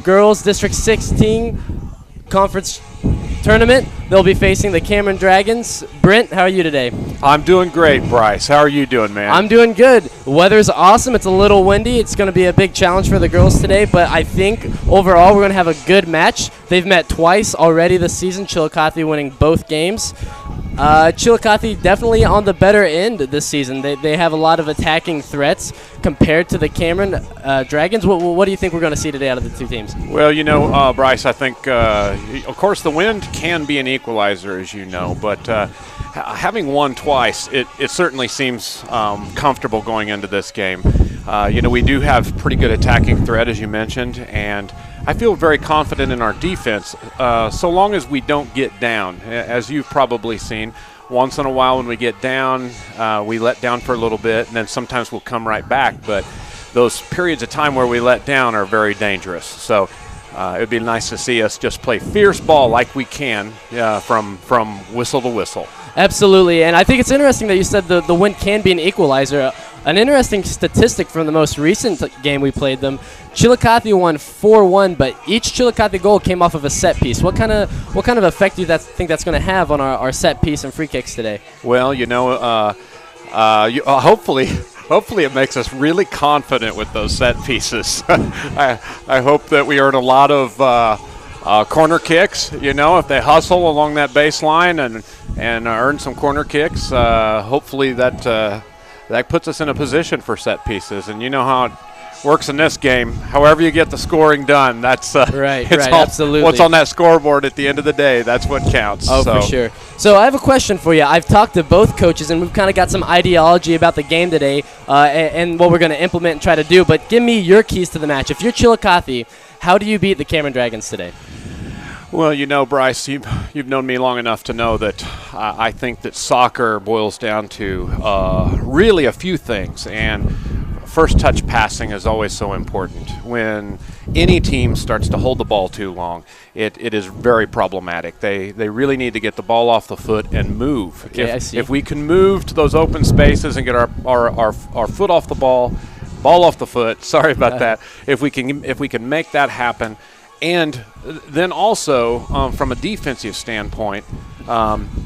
girls District 16 conference tournament. They'll be facing the Cameron Dragons. Brent, how are you today? I'm doing great, Bryce. How are you doing, man? I'm doing good. The weather's awesome. It's a little windy. It's going to be a big challenge for the girls today, but I think overall we're going to have a good match. They've met twice already this season, Chillicothe winning both games. Chillicothe definitely on the better end this season. They have a lot of attacking threats compared to the Cameron Dragons. What do you think we're going to see today out of the two teams? Well, you know, Bryce, I think, of course, the wind can be an equalizer, as you know, but having won twice, it certainly seems comfortable going into this game. You know, we do have pretty good attacking threat, as you mentioned, and I feel very confident in our defense, so long as we don't get down. As you've probably seen, once in a while when we get down, we let down for a little bit, and then sometimes we'll come right back. But those periods of time where we let down are very dangerous. So it would be nice to see us just play fierce ball like we can from whistle to whistle. Absolutely, and I think it's interesting that you said the wind can be an equalizer. An interesting statistic from the most recent game we played them, Chillicothe won 4-1, but each Chillicothe goal came off of a set piece. What kind of effect do you think that's going to have on our set piece and free kicks today? Well, you know, hopefully it makes us really confident with those set pieces. I hope that we earn a lot of corner kicks. You know, if they hustle along that baseline and earn some corner kicks, hopefully that puts us in a position for set pieces. And you know how it works in this game. However you get the scoring done, that's right, absolutely. What's on that scoreboard at the end of the day, that's what counts. Oh, for sure. So I have a question for you. I've talked to both coaches, and we've kind of got some ideology about the game today and what we're going to implement and try to do. But give me your keys to the match. If you're Chillicothe, how do you beat the Cameron Dragons today? Well, you know, Bryce, you've known me long enough to know that I think that soccer boils down to really a few things, and first touch passing is always so important. When any team starts to hold the ball too long, it is very problematic. They really need to get the ball off the foot and move. Okay, I see. If we can move to those open spaces and get our foot off the ball off the foot, sorry about that, if we can make that happen. And then also, from a defensive standpoint,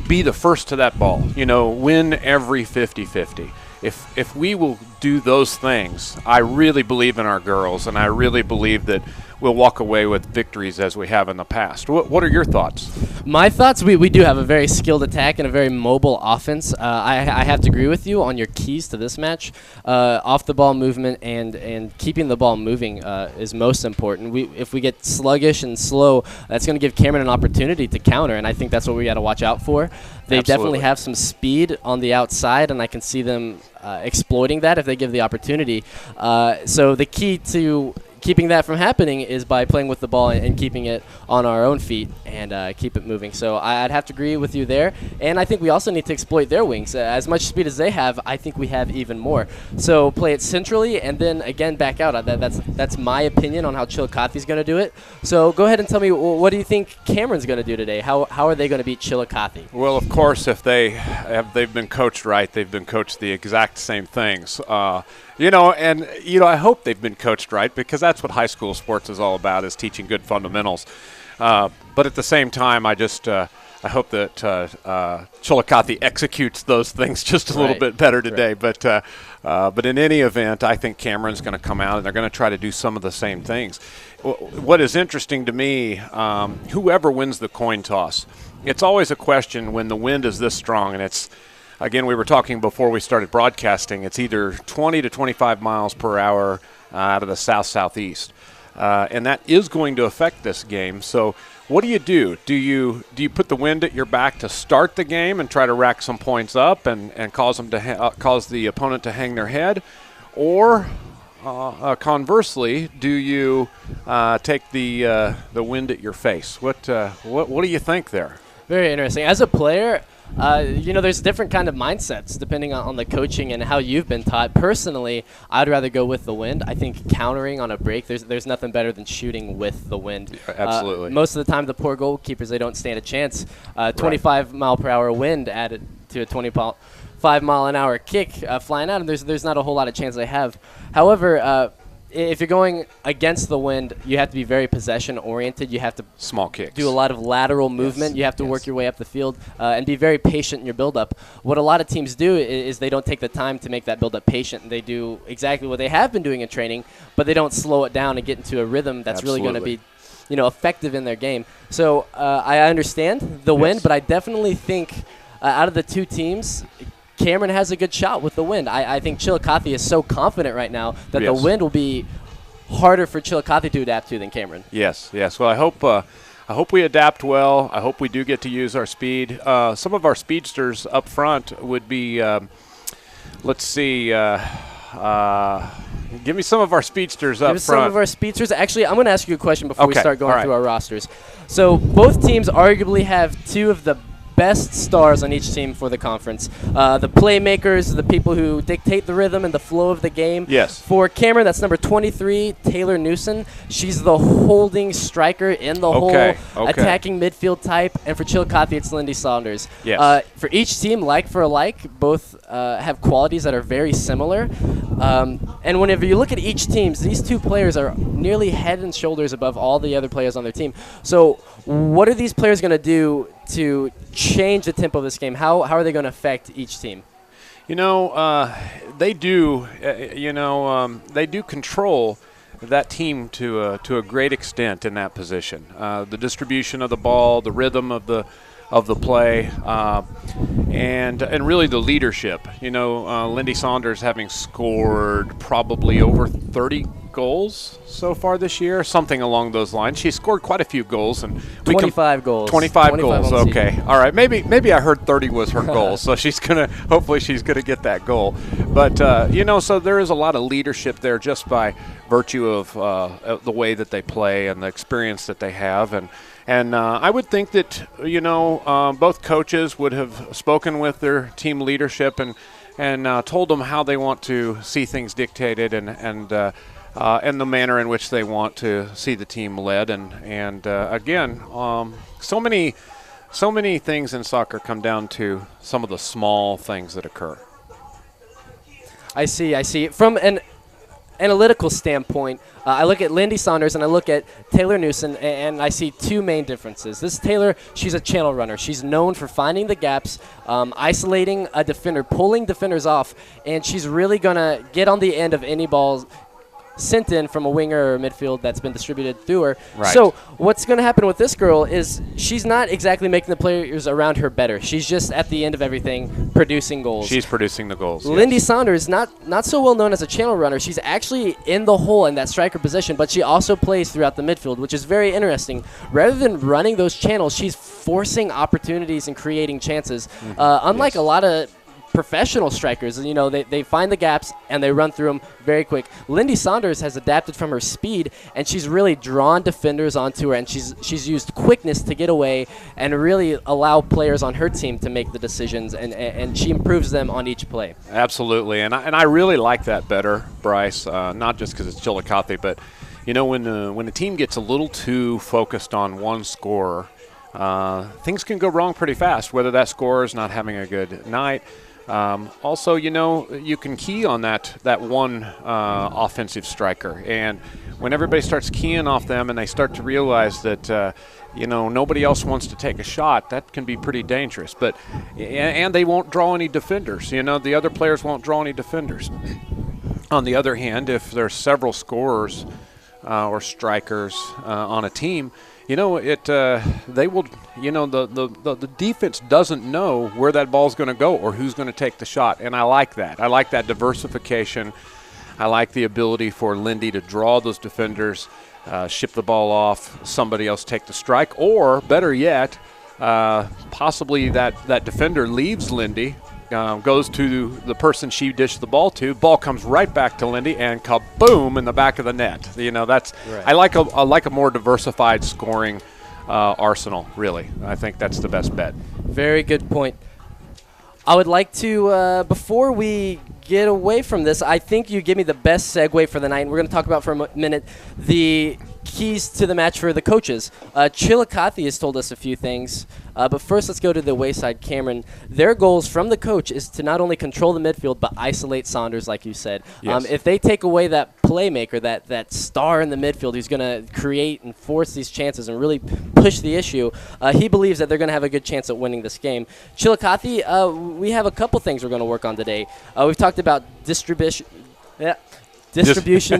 be the first to that ball. You know, win every 50-50. If we will do those things, I really believe in our girls, and I really believe that we'll walk away with victories as we have in the past. What are your thoughts? My thoughts, we do have a very skilled attack and a very mobile offense. I have to agree with you on your keys to this match. Off the ball movement and keeping the ball moving is most important. If we get sluggish and slow, that's going to give Cameron an opportunity to counter, and I think that's what we got to watch out for. They definitely have some speed on the outside, and I can see them exploiting that if they give the opportunity. So the key to keeping that from happening is by playing with the ball and keeping it on our own feet and keep it moving. So I'd have to agree with you there. And I think we also need to exploit their wings. As much speed as they have, I think we have even more. So play it centrally and then, again, back out. That's my opinion on how Chillicothe is going to do it. So go ahead and tell me, what do you think Cameron's going to do today? How are they going to beat Chillicothe? Well, of course, if they've been coached right, they've been coached the exact same things. You know, and, you know, I hope they've been coached right, because that's what high school sports is all about, is teaching good fundamentals. But at the same time, I hope that Chillicothe executes those things just a little bit better today. Right. But in any event, I think Cameron's going to come out and they're going to try to do some of the same things. What is interesting to me, whoever wins the coin toss, it's always a question when the wind is this strong, and it's, again, we were talking before we started broadcasting, it's either 20 to 25 miles per hour out of the south-southeast. And that is going to affect this game. So what do you do? Do you put the wind at your back to start the game and try to rack some points up and cause the opponent to hang their head? Or conversely, do you take the wind at your face? What do you think there? Very interesting. As a player, you know, there's different kind of mindsets depending on the coaching and how you've been taught. Personally, I'd rather go with the wind. I think countering on a break, there's nothing better than shooting with the wind. Absolutely. Most of the time, the poor goalkeepers, they don't stand a chance. 25-mile-per-hour wind added to a 25-mile-an-hour kick flying out, and there's not a whole lot of chance they have. However, if you're going against the wind, you have to be very possession-oriented. You have to small kicks, do a lot of lateral movement. You have to work your way up the field and be very patient in your build-up. What a lot of teams do is they don't take the time to make that build-up patient. They do exactly what they have been doing in training, but they don't slow it down and get into a rhythm that's really going to be effective in their game. So I understand the wind, but I definitely think out of the two teams, Cameron has a good shot with the wind. I think Chillicothe is so confident right now that the wind will be harder for Chillicothe to adapt to than Cameron. Yes. Well, I hope we adapt well. I hope we do get to use our speed. Some of our speedsters up front would be, let's see, give me some of our speedsters up front. Some of our speedsters. Actually, I'm going to ask you a question before we start going through our rosters. So both teams arguably have two of the best stars on each team for the conference. The playmakers, the people who dictate the rhythm and the flow of the game. Yes. For Cameron, that's number 23, Taylor Newson. She's the holding striker in the whole attacking midfield type. And for Chillicothe, it's Lindy Saunders. Yes. For each team, like for like, both have qualities that are very similar. And whenever you look at each team, these two players are nearly head and shoulders above all the other players on their team. So what are these players going to do to change the tempo of this game? How are they going to affect each team? They do. They do control that team to a great extent in that position. The distribution of the ball, the rhythm of the play, and really the leadership. Lindy Saunders having scored probably over 30 goals so far this year, something along those lines. She scored quite a few goals, and 25 goals. 25 goals. Okay, all right. Maybe I heard 30 was her goal, so hopefully she's gonna get that goal. But so there is a lot of leadership there just by virtue of the way that they play and the experience that they have, and I would think that both coaches would have spoken with their team leadership and told them how they want to see things dictated and the manner in which they want to see the team led. And again, so many things in soccer come down to some of the small things that occur. I see. From an analytical standpoint, I look at Lindy Saunders and I look at Taylor Newson, and I see two main differences. This Taylor, she's a channel runner. She's known for finding the gaps, isolating a defender, pulling defenders off, and she's really going to get on the end of any balls sent in from a winger or midfield that's been distributed through her. Right. So what's going to happen with this girl is she's not exactly making the players around her better. She's just at the end of everything producing goals. She's producing the goals. Lindy Saunders, not so well known as a channel runner. She's actually in the hole in that striker position, but she also plays throughout the midfield, which is very interesting. Rather than running those channels, she's forcing opportunities and creating chances. Unlike a lot of professional strikers, they find the gaps and they run through them very quick. Lindy Saunders has adapted from her speed, and she's really drawn defenders onto her, and she's used quickness to get away and really allow players on her team to make the decisions, and she improves them on each play. Absolutely, and I really like that better, Bryce. Not just because it's Chillicothe, but when the team gets a little too focused on one scorer, things can go wrong pretty fast. Whether that scorer is not having a good night. Also, you can key on that one offensive striker, and when everybody starts keying off them and they start to realize that nobody else wants to take a shot, that can be pretty dangerous. But and they won't draw any defenders. The other players won't draw any defenders. On the other hand, if there's several scorers or strikers on a team, they will. The defense doesn't know where that ball's going to go or who's going to take the shot, and I like that. I like that diversification. I like the ability for Lindy to draw those defenders, ship the ball off, somebody else take the strike, or better yet, possibly that defender leaves Lindy, goes to the person she dished the ball to. Ball comes right back to Lindy, and kaboom in the back of the net. That's right. I like a more diversified scoring arsenal. Really, I think that's the best bet. Very good point. I would like to before we get away from this, I think you give me the best segue for the night. And we're going to talk about for a minute the keys to the match for the coaches. Chillicothe has told us a few things, but first let's go to the Wayside. Cameron, their goals from the coach is to not only control the midfield but isolate Saunders, like you said. Yes. If they take away that playmaker, that star in the midfield who's going to create and force these chances and really push the issue, he believes that they're going to have a good chance at winning this game. Chillicothe, we have a couple things we're going to work on today. We've talked about distribution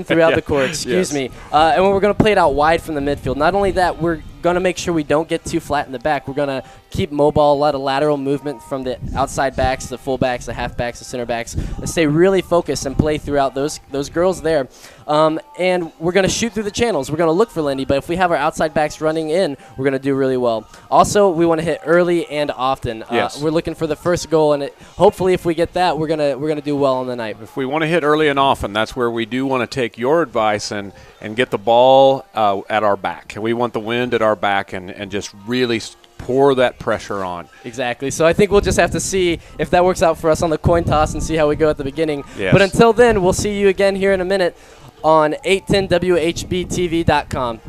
throughout the court, excuse me. And we're going to play it out wide from the midfield. Not only that, we're going to make sure we don't get too flat in the back. We're going to keep mobile, a lot of lateral movement from the outside backs, the full backs, the half backs, the center backs. Stay really focused and play throughout those girls there. And we're going to shoot through the channels. We're going to look for Lindy, but if we have our outside backs running in, we're going to do really well. Also, we want to hit early and often. Yes. We're looking for the first goal, and hopefully if we get that, we're going to do well on the night. If we want to hit early and often, that's where we do want to take your advice and get the ball at our back. We want the wind at our back and just really pour that pressure on. Exactly. So I think we'll just have to see if that works out for us on the coin toss and see how we go at the beginning. Yes. But until then, we'll see you again here in a minute on 810WHBTV.com.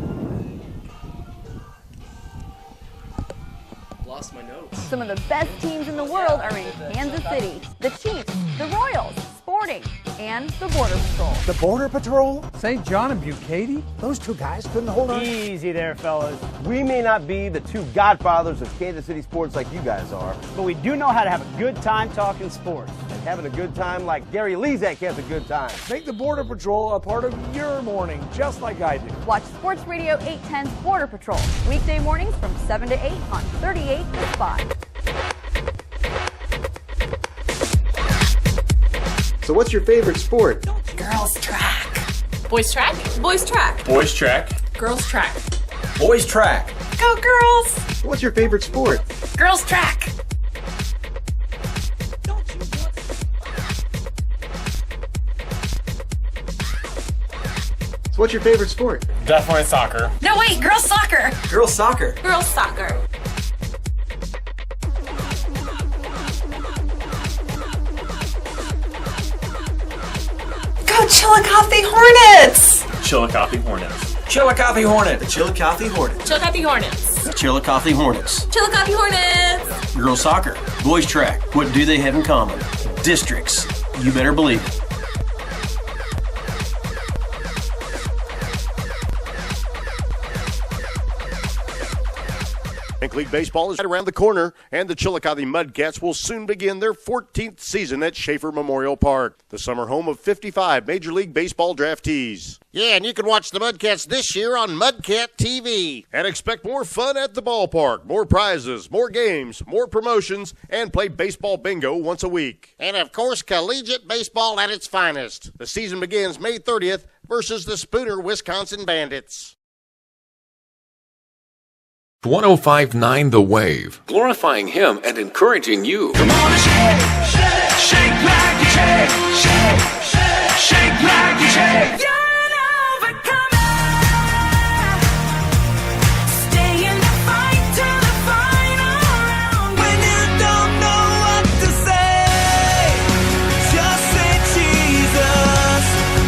Lost my notes. Some of the best teams in the world are in Kansas City. The Chiefs, the Royals, Sporting, and the Border Patrol. The Border Patrol? St. John and Bucati? Those two guys couldn't hold on. Easy there, fellas. We may not be the two godfathers of Kansas City sports like you guys are, But we do know how to have a good time talking sports. and having a good time like Gary Lezak has a good time. Make the Border Patrol a part of your morning, just like I do. Watch Sports Radio 810's Border Patrol, weekday mornings from 7 to 8 on 38 to 5. So what's your favorite sport? Girls track. Boys track? Boys track. Boys track. Girls track. Boys track. Go girls! What's your favorite sport? Girls track. So what's your favorite sport? Definitely soccer. No wait, girls soccer. Girls soccer. Girls soccer. Go Chillicothe Hornets! Chillicothe Hornets. Chillicothe Hornets. The Chillicothe Hornets. Chillicothe Hornets. The Chillicothe Hornets. Chillicothe Hornets! Girls soccer. Boys track. What do they have in common? Districts. You better believe it. Pink League Baseball is right around the corner, and the Chillicothe Mudcats will soon begin their 14th season at Schaefer Memorial Park, the summer home of 55 Major League Baseball draftees. Yeah, and you can watch the Mudcats this year on Mudcat TV. And expect more fun at the ballpark, more prizes, more games, more promotions, and play baseball bingo once a week. And of course, collegiate baseball at its finest. The season begins May 30th versus the Spooner Wisconsin Bandits. 105.9 The Wave, glorifying him and encouraging you. Come on and shake, shake, shake like you shake, shake, shake, shake like you shake. You're an overcomer. Stay in the fight to the final round. When you don't know what to say, just say Jesus.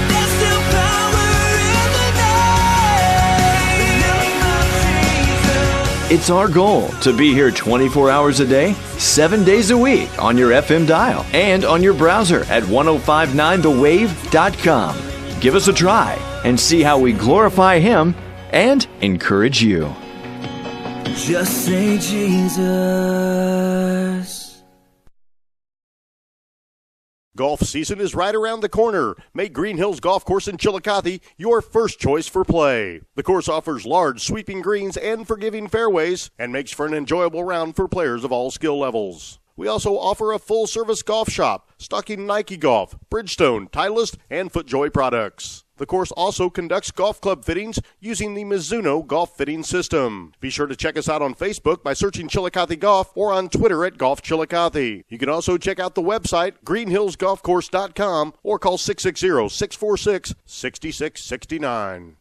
There's still power in the name of Jesus. It's our goal to be here 24 hours a day, 7 days a week on your FM dial and on your browser at 1059thewave.com. Give us a try and see how we glorify Him and encourage you. Just say Jesus. Golf season is right around the corner. Make Green Hills Golf Course in Chillicothe your first choice for play. The course offers large, sweeping greens and forgiving fairways and makes for an enjoyable round for players of all skill levels. We also offer a full-service golf shop, stocking Nike Golf, Bridgestone, Titleist, and FootJoy products. The course also conducts golf club fittings using the Mizuno golf fitting system. Be sure to check us out on Facebook by searching Chillicothe Golf or on Twitter at Golf Chillicothe. You can also check out the website greenhillsgolfcourse.com or call 660-646-6669.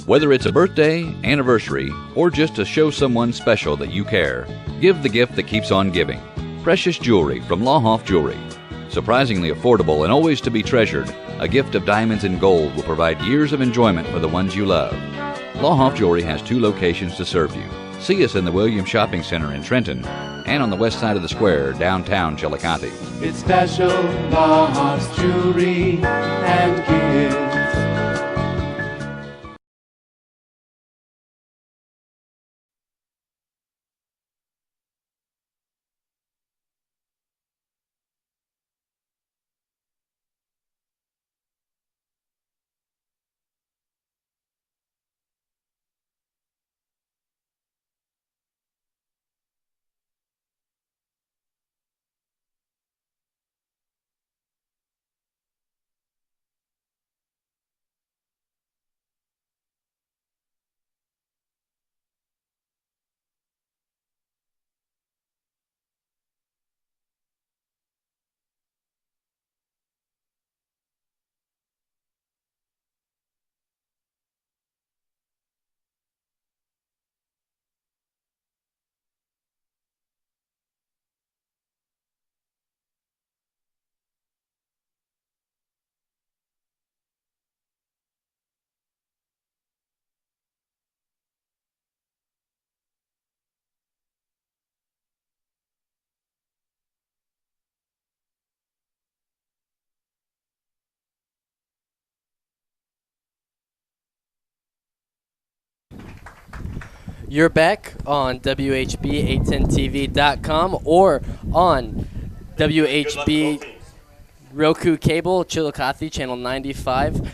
Whether it's a birthday, anniversary, or just to show someone special that you care, give the gift that keeps on giving. Precious jewelry from Lawhoff Jewelry. Surprisingly affordable and always to be treasured, a gift of diamonds and gold will provide years of enjoyment for the ones you love. Lauhoff Jewelry has 2 locations to serve you. See us in the Williams Shopping Center in Trenton and on the west side of the square, downtown Chillicothe. It's special Lauhoff's jewelry and gifts. You're back on WHB810TV.com or on WHB Roku Cable, Chillicothe, Channel 95.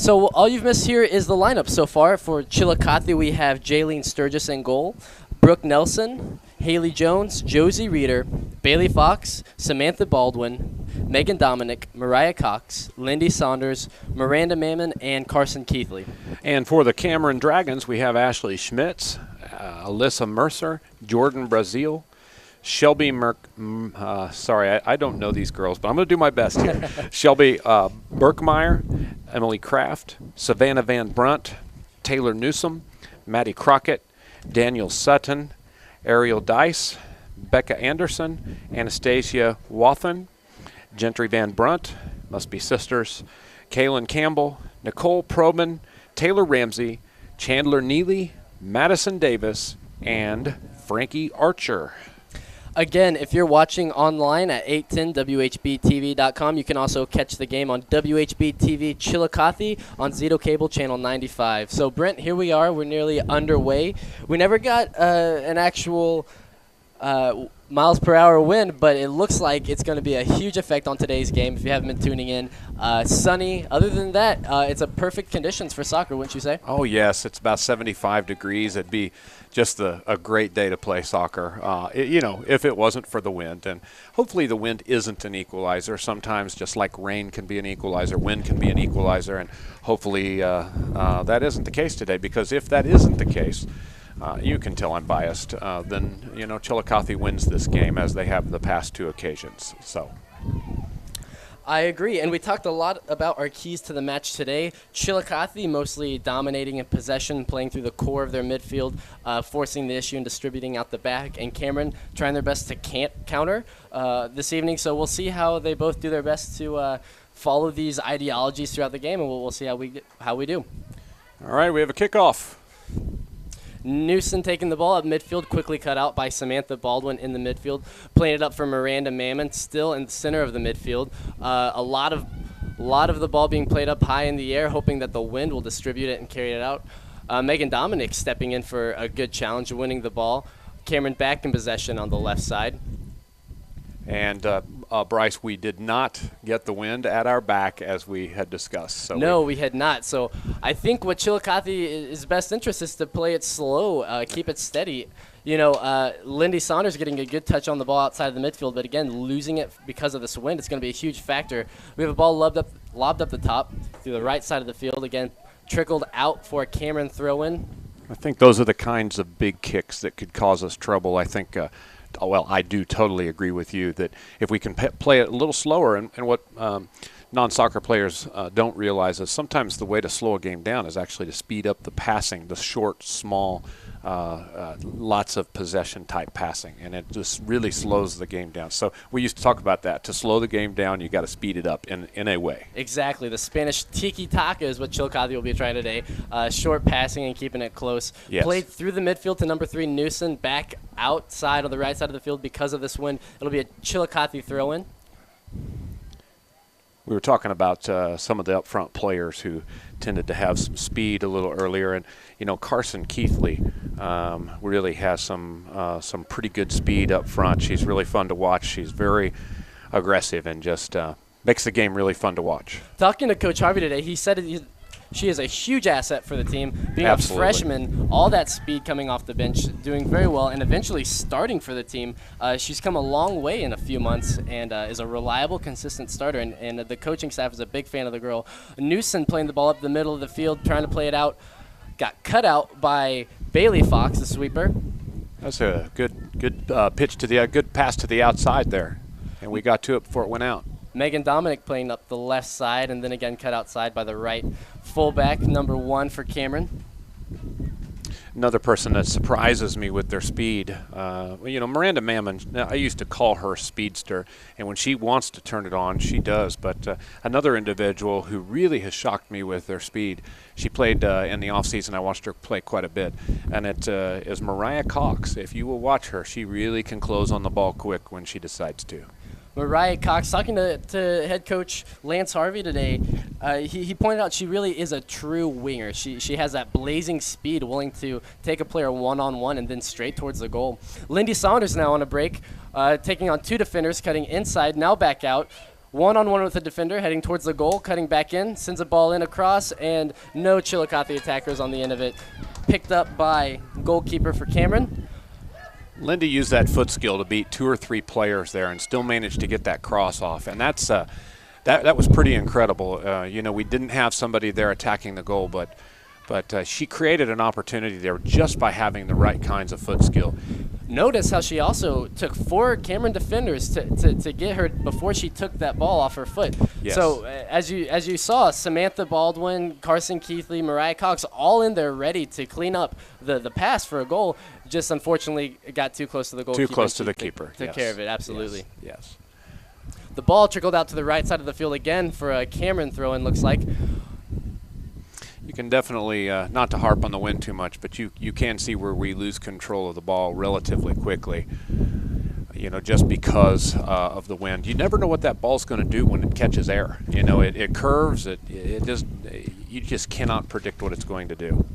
So all you've missed here is the lineup so far. For Chillicothe, we have Jaylene Sturgis in goal, Brooke Nelson, Haley Jones, Josie Reeder, Bailey Fox, Samantha Baldwin, Megan Dominic, Mariah Cox, Lindy Saunders, Miranda Mammon, and Carson Keithley. And for the Cameron Dragons, we have Ashley Schmitz, Alyssa Mercer, Jordan Brazil, Shelby I don't know these girls, but I'm going to do my best here. Shelby Berkmeyer, Emily Kraft, Savannah Van Brunt, Taylor Newsom, Maddie Crockett, Daniel Sutton, Ariel Dice, Becca Anderson, Anastasia Wathen, Gentry Van Brunt, must be sisters, Kaylin Campbell, Nicole Probman, Taylor Ramsey, Chandler Neely, Madison Davis, and Frankie Archer. Again, if you're watching online at 810WHBTV.com, you can also catch the game on WHB TV Chillicothe on Zito Cable Channel 95. So, Brent, here we are. We're nearly underway. We never got an actual miles per hour win, but it looks like it's going to be a huge effect on today's game if you haven't been tuning in. Sunny. Other than that, it's a perfect conditions for soccer, wouldn't you say? Oh, yes. It's about 75 degrees. It'd be just a great day to play soccer, if it wasn't for the wind. And hopefully the wind isn't an equalizer. Sometimes just like rain can be an equalizer, wind can be an equalizer, and hopefully that isn't the case today, because if that isn't the case, you can tell I'm biased, then, Chillicothe wins this game as they have the past 2 occasions. So. I agree, and we talked a lot about our keys to the match today. Chillicothe mostly dominating in possession, playing through the core of their midfield, forcing the issue and distributing out the back, and Cameron trying their best to counter this evening. So we'll see how they both do their best to follow these ideologies throughout the game, and we'll see how we do. All right, we have a kickoff. Newson taking the ball at midfield, quickly cut out by Samantha Baldwin in the midfield, playing it up for Miranda Mammon, still in the center of the midfield. A lot of the ball being played up high in the air, hoping that the wind will distribute it and carry it out. Megan Dominic stepping in for a good challenge, winning the ball. Cameron back in possession on the left side. And Bryce, we did not get the wind at our back as we had discussed. So no, we had not. So I think what Chillicothe is best interest is to play it slow, keep it steady. Lindy Saunders getting a good touch on the ball outside of the midfield, but again, losing it because of this wind, it's going to be a huge factor. We have a ball lobbed up the top through the right side of the field. Again, trickled out for a Cameron throw-in. I think those are the kinds of big kicks that could cause us trouble. I think I do totally agree with you that if we can play it a little slower, and what non-soccer players don't realize is sometimes the way to slow a game down is actually to speed up the passing, the short, small, lots of possession type passing, and it just really slows the game down. So we used to talk about that. To slow the game down, you got to speed it up in a way. Exactly. The Spanish tiki-taka is what Chillicothe will be trying today. Short passing and keeping it close. Yes. Played through the midfield to number 3, Newson, back outside on the right side of the field because of this wind. It'll be a Chillicothe throw-in. We were talking about some of the up-front players who tended to have some speed a little earlier, and Carson Keithley really has some pretty good speed up front. She's really fun to watch. She's very aggressive and just makes the game really fun to watch. Talking to Coach Harvey today, he said she is a huge asset for the team. Being Absolutely. a freshman, all that speed coming off the bench, doing very well, and eventually starting for the team. She's come a long way in a few months and is a reliable, consistent starter, and the coaching staff is a big fan of the girl. Newson playing the ball up the middle of the field, trying to play it out. Got cut out by Bailey Fox, the sweeper. That's a good pitch to the good pass to the outside there, and we got to it before it went out. Megan Dominic playing up the left side, and then again cut outside by the right fullback, number 1 for Cameron. Another person that surprises me with their speed, Miranda Mammon, I used to call her speedster, and when she wants to turn it on, she does. But another individual who really has shocked me with their speed, she played in the offseason. I watched her play quite a bit, and it is Mariah Cox. If you will watch her, she really can close on the ball quick when she decides to. Mariah Cox, talking to head coach Lance Harvey today, he pointed out she really is a true winger. She has that blazing speed, willing to take a player one-on-one and then straight towards the goal. Lindy Saunders now on a break, taking on 2 defenders, cutting inside, now back out. One-on-one with the defender, heading towards the goal, cutting back in, sends a ball in across, and no Chillicothe attackers on the end of it. Picked up by goalkeeper for Cameron. Lindy used that foot skill to beat 2 or 3 players there and still managed to get that cross off, and that was pretty incredible. We didn't have somebody there attacking the goal, but she created an opportunity there just by having the right kinds of foot skill. Notice how she also took 4 Cameron defenders to get her before she took that ball off her foot. Yes. So as you saw, Samantha Baldwin, Carson Keithley, Mariah Cox, all in there ready to clean up the pass for a goal. Just unfortunately got too close to the goalkeeper. Too close to the keeper. Took care of it, absolutely. Yes. The ball trickled out to the right side of the field again for a Cameron throw-in, looks like. You can definitely, not to harp on the wind too much, but you can see where we lose control of the ball relatively quickly, just because of the wind. You never know what that ball's going to do when it catches air. It curves, you just cannot predict what it's going to do.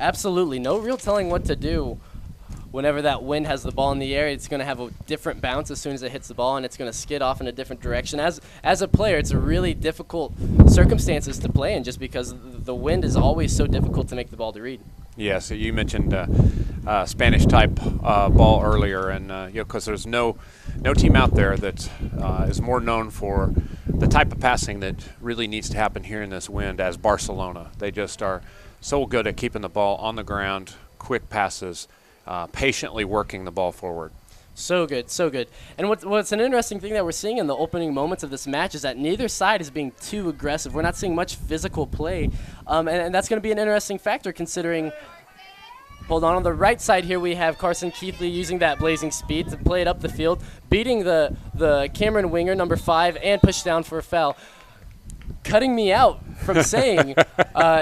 Absolutely. No real telling what to do whenever that wind has the ball in the air. It's going to have a different bounce as soon as it hits the ball, and it's going to skid off in a different direction. As a player, it's a really difficult circumstances to play in just because the wind is always so difficult to make the ball to read. Yeah, so you mentioned Spanish-type ball earlier, and because there's no team out there that is more known for the type of passing that really needs to happen here in this wind as Barcelona. They just are so good at keeping the ball on the ground, quick passes, patiently working the ball forward. So good, so good. And what's an interesting thing that we're seeing in the opening moments of this match is that neither side is being too aggressive. We're not seeing much physical play, and that's going to be an interesting factor considering. Hold on the right side here we have Carson Keithley using that blazing speed to play it up the field, beating the Cameron winger, number 5, and push down for a foul. Cutting me out from saying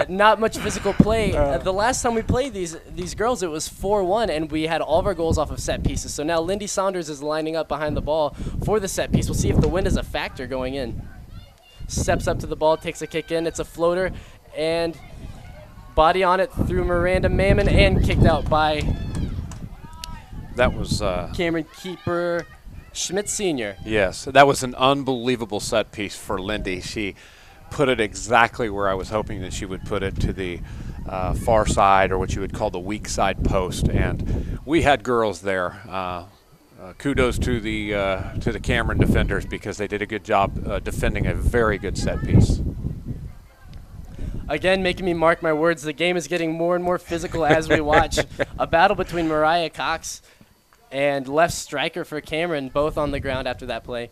not much physical play. The last time we played these girls, it was 4-1, and we had all of our goals off of set pieces. So now Lindy Saunders is lining up behind the ball for the set piece. We'll see if the wind is a factor going in. Steps up to the ball, takes a kick in. It's a floater, and body on it through Miranda Mammon, and kicked out by that was Cameron keeper Schmidt Sr. Yes, that was an unbelievable set piece for Lindy. She put it exactly where I was hoping that she would put it, to the far side, or what you would call the weak side post. And we had girls there. Kudos to the Cameron defenders, because they did a good job defending a very good set piece. Again, making me mark my words, the game is getting more and more physical as we watch. A battle between Mariah Cox and left striker for Cameron, both on the ground after that play.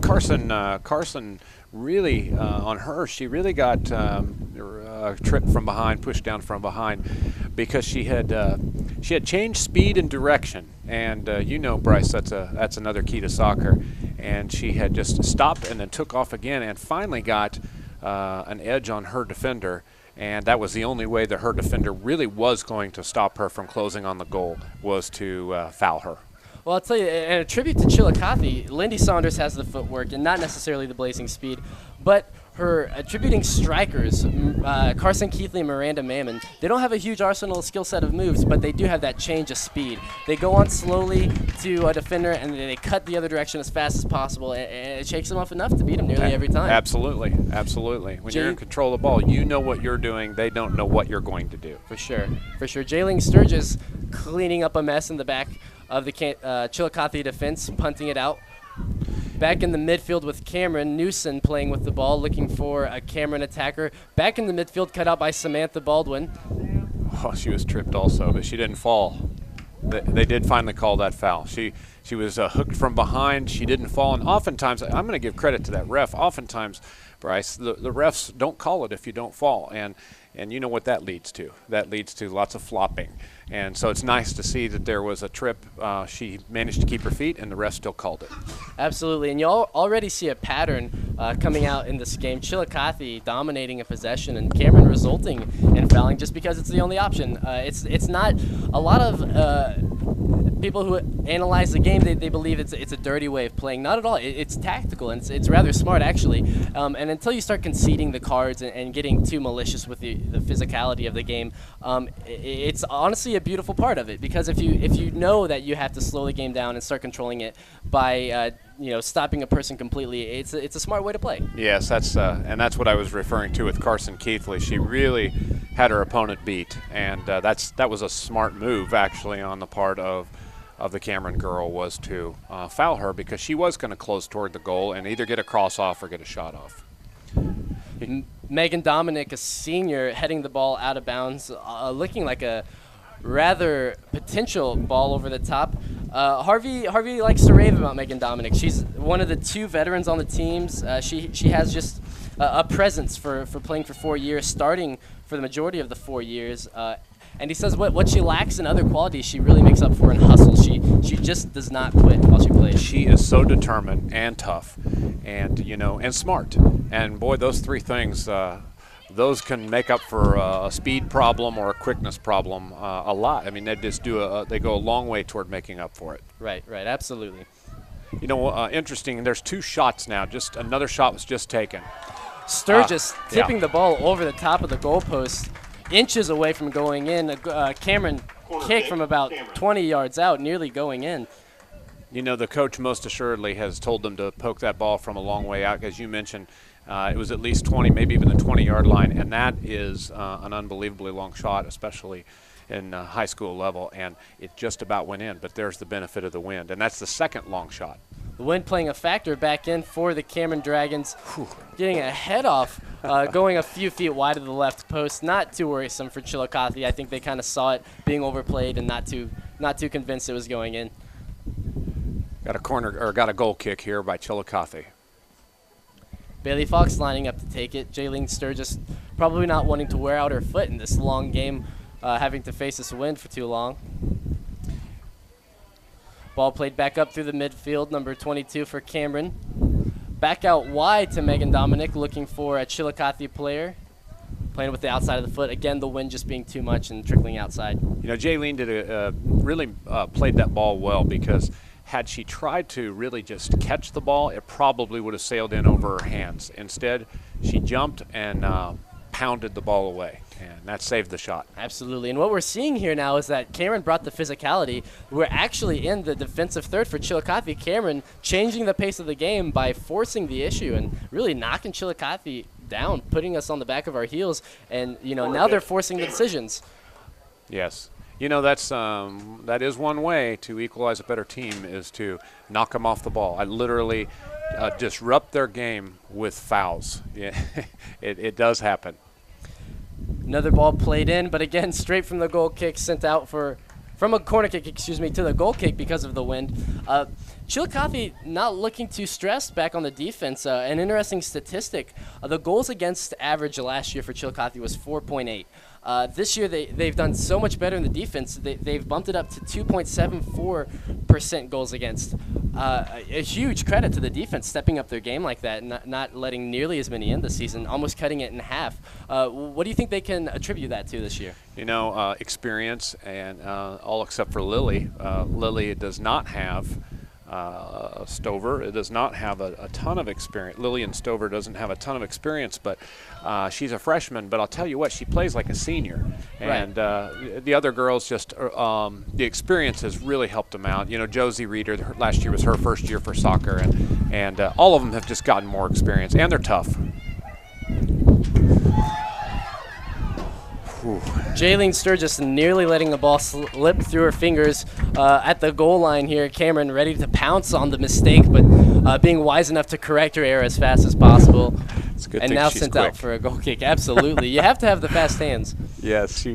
Carson really on her. She really got tripped from behind, pushed down from behind, because she had changed speed and direction. And Bryce, that's another key to soccer. And she had just stopped and then took off again, and finally got an edge on her defender. And that was the only way that her defender really was going to stop her from closing on the goal, was to foul her. Well, I'll tell you, and a tribute to Chillicothe, Lindy Saunders has the footwork and not necessarily the blazing speed, but her attributing strikers, Carson Keithley and Miranda Mammon, they don't have a huge arsenal skill set of moves, but they do have that change of speed. They go on slowly to a defender, and they cut the other direction as fast as possible, and it shakes them off enough to beat them nearly every time. Absolutely. When you're in control of the ball, you know what you're doing. They don't know what you're going to do. For sure. Jayling Sturgis cleaning up a mess in the back of the Chillicothe defense, punting it out. Back in the midfield with Cameron Newson playing with the ball, looking for a Cameron attacker. Back in the midfield, cut out by Samantha Baldwin. Oh, she was tripped also, but she didn't fall. They did finally call that foul. She was hooked from behind. She didn't fall, and oftentimes, I'm going to give credit to that ref. Oftentimes, Bryce, the refs don't call it if you don't fall, and you know what that leads to. That leads to lots of flopping. And so it's nice to see that there was a trip. She managed to keep her feet, and the ref still called it. Absolutely, and you already see a pattern coming out in this game. Chillicothe dominating a possession, and Cameron resulting in fouling just because it's the only option. It's not a lot of people who analyze the game. They believe it's a dirty way of playing. Not at all. It's tactical, and it's rather smart actually. And until you start conceding the cards and getting too malicious with the physicality of the game, it's honestly a beautiful part of it, because if you know that you have to slow the game down and start controlling it by stopping a person completely, it's a smart way to play. Yes, that's what I was referring to with Carson Keithley. She really had her opponent beat, and that was a smart move actually on the part of the Cameron girl, was to foul her, because she was going to close toward the goal and either get a cross off or get a shot off. Megan Dominic, a senior, heading the ball out of bounds, looking like a rather potential ball over the top. Harvey likes to rave about Megan Dominic. She's one of the 2 veterans on the teams. She has just a presence for playing for 4 years, starting for the majority of the 4 years. And he says what she lacks in other qualities, she really makes up for in hustle. She just does not quit while she plays. She is so determined and tough, and smart. And boy, those 3 things, those can make up for a speed problem or a quickness problem a lot. I mean, they go a long way toward making up for it. Right, absolutely. Interesting. There's 2 shots now. Just another shot was just taken. Sturgis tipping the ball over the top of the goalpost, inches away from going in. Cameron kick from about 20 yards out, nearly going in. The coach most assuredly has told them to poke that ball from a long way out. As you mentioned, it was at least 20, maybe even the 20-yard line, and that is an unbelievably long shot, especially in high school level, and it just about went in, but there's the benefit of the wind, and that's the second long shot. The wind playing a factor back in for the Cameron Dragons, getting a head off, going a few feet wide of the left post. Not too worrisome for Chillicothe. I think they kind of saw it being overplayed and not too convinced it was going in. Got a goal kick here by Chillicothe. Bailey Fox lining up to take it. Jayleen Sturgis probably not wanting to wear out her foot in this long game, having to face this wind for too long. Ball played back up through the midfield, number 22 for Cameron. Back out wide to Megan Dominic, looking for a Chillicothe player. Playing with the outside of the foot. Again, the wind just being too much and trickling outside. Jayleen really played that ball well, because had she tried to really just catch the ball, it probably would have sailed in over her hands. Instead, she jumped and pounded the ball away, and that saved the shot. Absolutely, and what we're seeing here now is that Cameron brought the physicality. We're actually in the defensive third for Chillicothe. Cameron changing the pace of the game by forcing the issue and really knocking Chillicothe down, putting us on the back of our heels, and now they're forcing the decisions. Yes. That is one way to equalize a better team, is to knock them off the ball. I literally disrupt their game with fouls. Yeah, it does happen. Another ball played in, but again, straight from the goal kick, sent out for from a corner kick, to the goal kick because of the wind. Chillicothe not looking too stressed back on the defense. An interesting statistic, the goals against average last year for Chillicothe was 4.8. This year they've done so much better in the defense. They've bumped it up to 2.74% goals against. A huge credit to the defense stepping up their game like that, not letting nearly as many in this season, almost cutting it in half. What do you think they can attribute that to this year? Experience, and all except for Lily. Lily does not have Stover. It does not have a ton of experience. Lillian Stover doesn't have a ton of experience, but she's a freshman. But I'll tell you what, she plays like a senior. And the other girls just, the experience has really helped them out. Josie Reeder, last year was her first year for soccer, and all of them have just gotten more experience, and they're tough. Jaylene Sturgis nearly letting the ball slip through her fingers at the goal line here. Cameron ready to pounce on the mistake, but being wise enough to correct her error as fast as possible. It's a good and thing now she's sent quick. out for a goal kick. Absolutely. You have to have the fast hands. Yes, she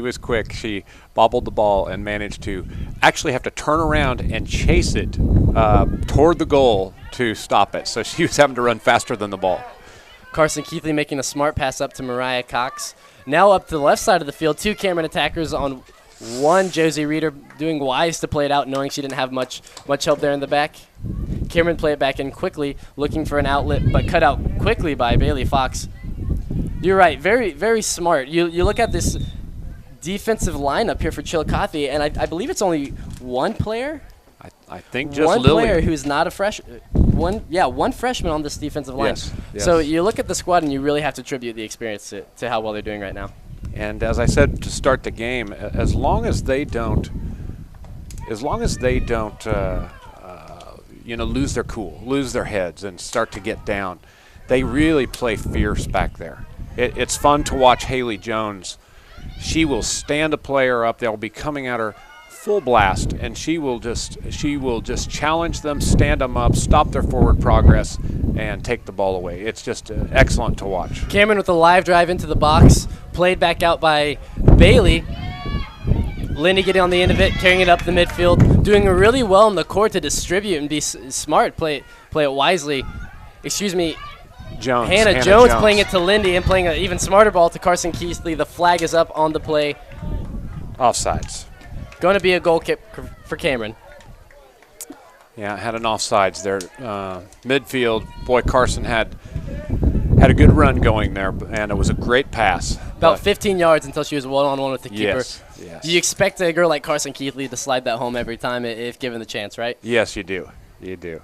was quick. She bobbled the ball and managed to actually have to turn around and chase it toward the goal to stop it. So she was having to run faster than the ball. Carson Keithley making a smart pass up to Mariah Cox. Now up to the left side of the field, 2 Cameron attackers on 1. Josie Reeder doing wise to play it out, knowing she didn't have much help there in the back. Cameron play it back in quickly, looking for an outlet, but cut out quickly by Bailey Fox. You're right, very, very smart. You look at this defensive lineup here for Chillicothe, and I believe it's only one player. I think just one Lily. player who's not a freshman. One freshman on this defensive line. Yes. So you look at the squad, and you really have to attribute the experience to how well they're doing right now. And as I said to start the game, as long as they don't lose their cool, lose their heads, and start to get down, they really play fierce back there. It's fun to watch Haley Jones. She will stand a player up. They'll be coming at her full blast, and she will just challenge them, stand them up, stop their forward progress, and take the ball away. It's just excellent to watch. Cameron with a live drive into the box, played back out by Bailey. Lindy getting on the end of it, carrying it up the midfield, doing really well in the court to distribute and be smart, play it wisely. Hannah Jones playing it to Lindy and playing an even smarter ball to Carson Keithley. The flag is up on the play. Offsides. Going to be a goal kick for Cameron. Yeah, had an offsides there. Midfield, boy, Carson had a good run going there, and it was a great pass. About 15 yards until she was one-on-one with the keeper. Yes. You expect a girl like Carson Keithley to slide that home every time if given the chance, right? Yes, you do. You do.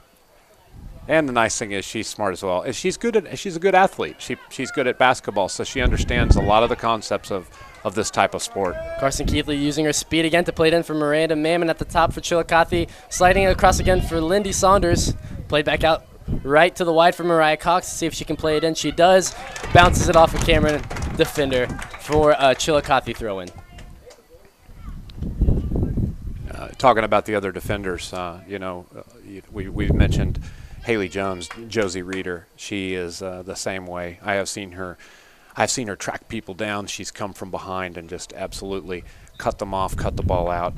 And the nice thing is she's smart as well. She's a good athlete. She's good at basketball, so she understands a lot of the concepts of this type of sport. Carson Keithley using her speed again to play it in for Miranda Mammon at the top for Chillicothe. Sliding it across again for Lindy Saunders. Played back out right to the wide for Mariah Cox to see if she can play it in. She does. Bounces it off a Cameron defender for a Chillicothe throw-in. Talking about the other defenders, we mentioned Haley Jones, Josie Reeder. She is the same way. I've seen her track people down. She's come from behind and just absolutely cut them off, cut the ball out,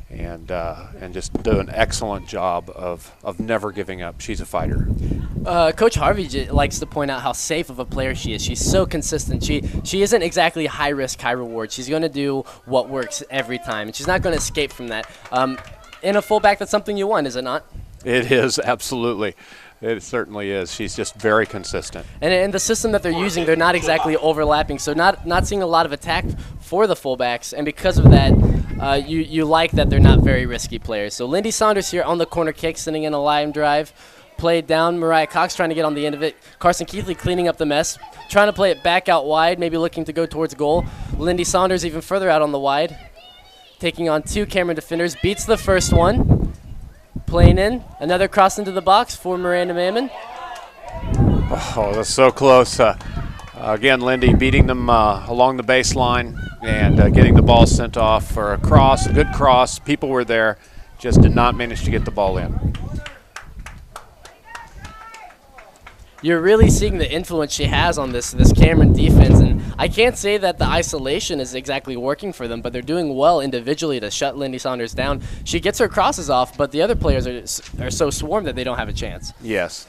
and just do an excellent job of never giving up. She's a fighter. Coach Harvey likes to point out how safe of a player she is. She's so consistent. She isn't exactly high risk, high reward. She's going to do what works every time, and she's not going to escape from that. In a fullback, that's something you want, is it not? It is, absolutely. It certainly is. She's just very consistent. And in the system that they're using, they're not exactly overlapping, so not seeing a lot of attack for the fullbacks, and because of that, you like that they're not very risky players. So Lindy Saunders here on the corner kick, sending in a line drive. Played down, Mariah Cox trying to get on the end of it. Carson Keithley cleaning up the mess, trying to play it back out wide, maybe looking to go towards goal. Lindy Saunders even further out on the wide, taking on 2 Cameron defenders, beats the first one. Playing in, another cross into the box for Miranda Mammon. Oh, that's so close. Again, Lindy beating them along the baseline and getting the ball sent off for a cross, a good cross. People were there, just did not manage to get the ball in. you're really seeing the influence she has on this Cameron defense. And I can't say that the isolation is exactly working for them, but they're doing well individually to shut Lindy Saunders down. She gets her crosses off, but the other players are so swarmed that they don't have a chance. Yes.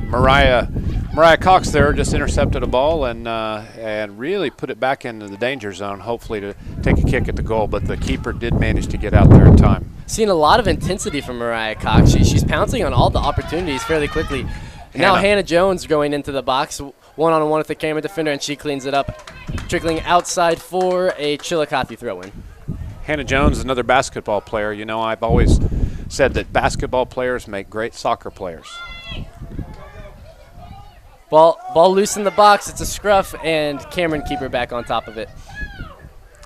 Mariah Cox there just intercepted a ball and really put it back into the danger zone, hopefully to take a kick at the goal, but the keeper did manage to get out there in time. Seeing a lot of intensity from Mariah Cox. She's pouncing on all the opportunities fairly quickly. Now Hannah Jones going into the box, one-on-one with the Cameron defender, and she cleans it up, trickling outside for a Chillicothe throw-in. Hannah Jones is another basketball player. You know, I've always said that basketball players make great soccer players. Ball loose in the box. It's a scruff, and Cameron keeper back on top of it.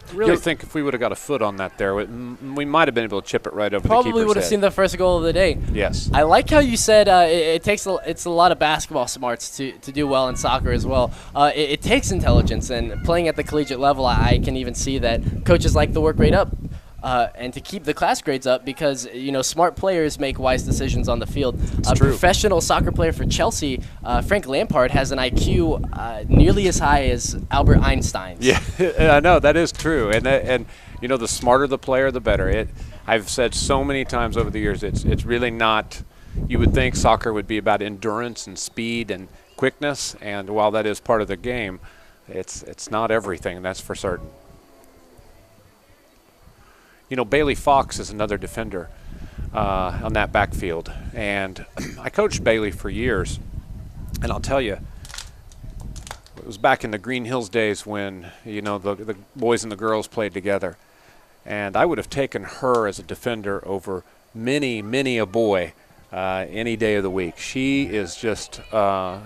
I really think if we would have got a foot on that there, we might have been able to chip it right over the keeper's head. Probably would have seen the first goal of the day. Yes. I like how you said it's a lot of basketball smarts to do well in soccer as well. It takes intelligence, and playing at the collegiate level, I can even see that coaches like the work rate up. And to keep the class grades up, because smart players make wise decisions on the field. A professional soccer player for Chelsea, Frank Lampard, has an IQ nearly as high as Albert Einstein's. Yeah, I know that is true, and the smarter the player, the better. I've said so many times over the years, it's really not. You would think soccer would be about endurance and speed and quickness, and while that is part of the game, it's not everything. That's for certain. Bailey Fox is another defender on that backfield. And I coached Bailey for years. And I'll tell you, it was back in the Green Hills days when, the boys and the girls played together. And I would have taken her as a defender over many, many a boy any day of the week. She is just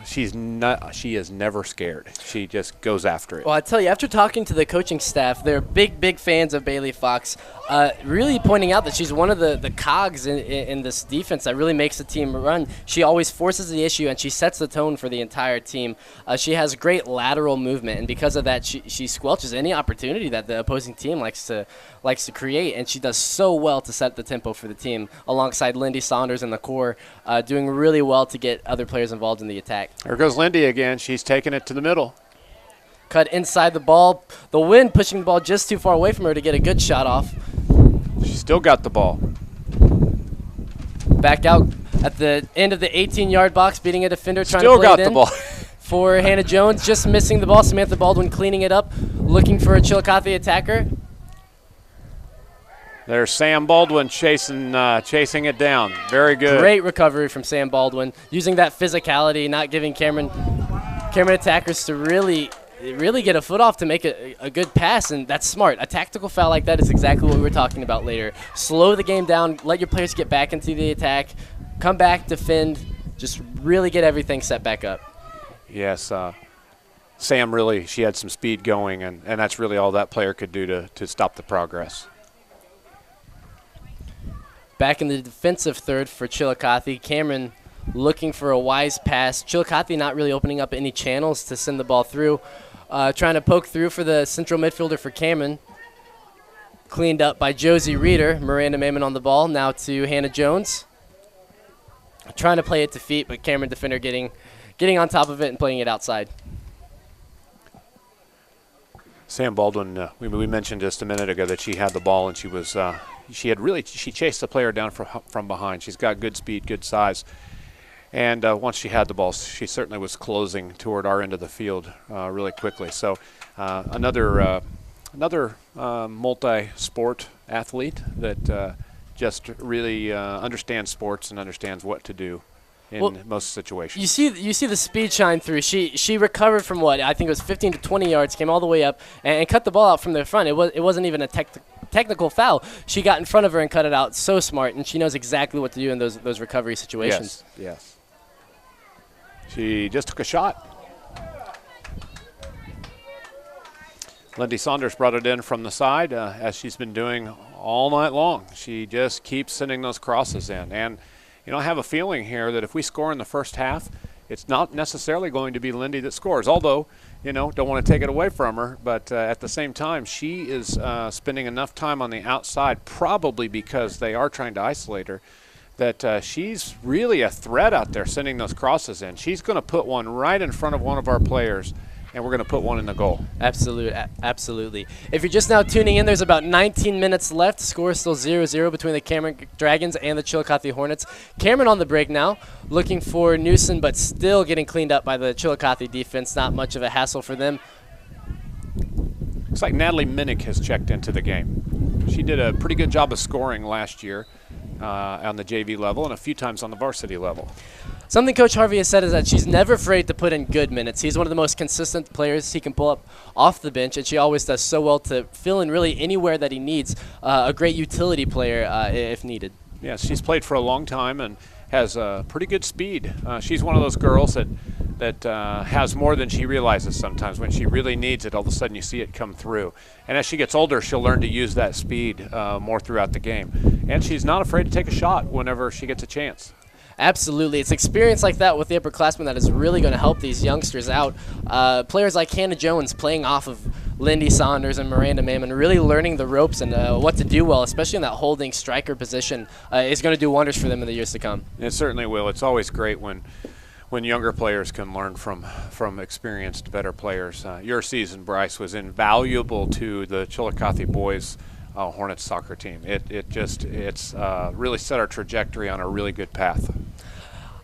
she is never scared. She just goes after it. Well, I tell you, after talking to the coaching staff, they're big fans of Bailey Fox, really pointing out that she's one of the cogs in this defense that really makes the team run. She always forces the issue, and she sets the tone for the entire team. She has great lateral movement, and because of that, she squelches any opportunity that the opposing team likes to create, and she does so well to set the tempo for the team alongside Lindy Saunders and the core, doing really well to get other players involved in the attack. There goes Lindy again. She's taking it to the middle. Cut inside the ball. The wind pushing the ball just too far away from her to get a good shot off. She still got the ball. Back out at the end of the 18-yard box, beating a defender, trying still to play got it in. The ball. For Hannah Jones, just missing the ball. Samantha Baldwin cleaning it up, looking for a Chillicothe attacker. There's Sam Baldwin chasing it down. Very good. Great recovery from Sam Baldwin, using that physicality, not giving Cameron attackers to really get a foot off to make a good pass, and that's smart. A tactical foul like that is exactly what we were talking about later. Slow the game down, let your players get back into the attack, come back, defend, just really get everything set back up. Yes, Sam she had some speed going, and that's really all that player could do to stop the progress. Back in the defensive third for Chillicothe, Cameron looking for a wise pass. Chillicothe not really opening up any channels to send the ball through. Trying to poke through for the central midfielder for Cameron. Cleaned up by Josie Reeder. Miranda Maimon on the ball. Now to Hannah Jones. Trying to play it to feet, but Cameron defender getting on top of it and playing it outside. Sam Baldwin, we mentioned just a minute ago that she had the ball, and she was she chased the player down from behind. She's got good speed, good size, and once she had the ball, she certainly was closing toward our end of the field really quickly. So another multi-sport athlete that just really understands sports and understands what to do in most situations. You see the speed shine through. She recovered from what I think it was 15 to 20 yards, came all the way up and cut the ball out from the front. It wasn't even a technical foul. She got in front of her and cut it out. So smart, and she knows exactly what to do in those recovery situations. Yes. She just took a shot. Lindy Saunders brought it in from the side, as she's been doing all night long. She just keeps sending those crosses in. And, I have a feeling here that if we score in the first half, it's not necessarily going to be Lindy that scores. Although, don't want to take it away from her. But at the same time, she is spending enough time on the outside, probably because they are trying to isolate her, that she's really a threat out there sending those crosses in. She's going to put one right in front of one of our players, and we're going to put one in the goal. Absolutely. If you're just now tuning in, there's about 19 minutes left. Score is still 0-0 between the Cameron Dragons and the Chillicothe Hornets. Cameron on the break now, looking for Newsom, but still getting cleaned up by the Chillicothe defense. Not much of a hassle for them. Looks like Natalie Minnick has checked into the game. She did a pretty good job of scoring last year on the JV level and a few times on the varsity level. Something Coach Harvey has said is that she's never afraid to put in good minutes. He's one of the most consistent players he can pull up off the bench, and she always does so well to fill in really anywhere that he needs. A great utility player if needed. Yeah, she's played for a long time and has pretty good speed. She's one of those girls that has more than she realizes sometimes. When she really needs it, all of a sudden you see it come through. And as she gets older, she'll learn to use that speed more throughout the game. And she's not afraid to take a shot whenever she gets a chance. Absolutely. It's experience like that with the upperclassmen that is really going to help these youngsters out. Players like Hannah Jones playing off of Lindy Saunders and Miranda Mammon, really learning the ropes and what to do well, especially in that holding striker position, is going to do wonders for them in the years to come. It certainly will. It's always great when younger players can learn from experienced, better players. Your season, Bryce, was invaluable to the Chillicothe boys Hornets soccer team. It's really set our trajectory on a really good path.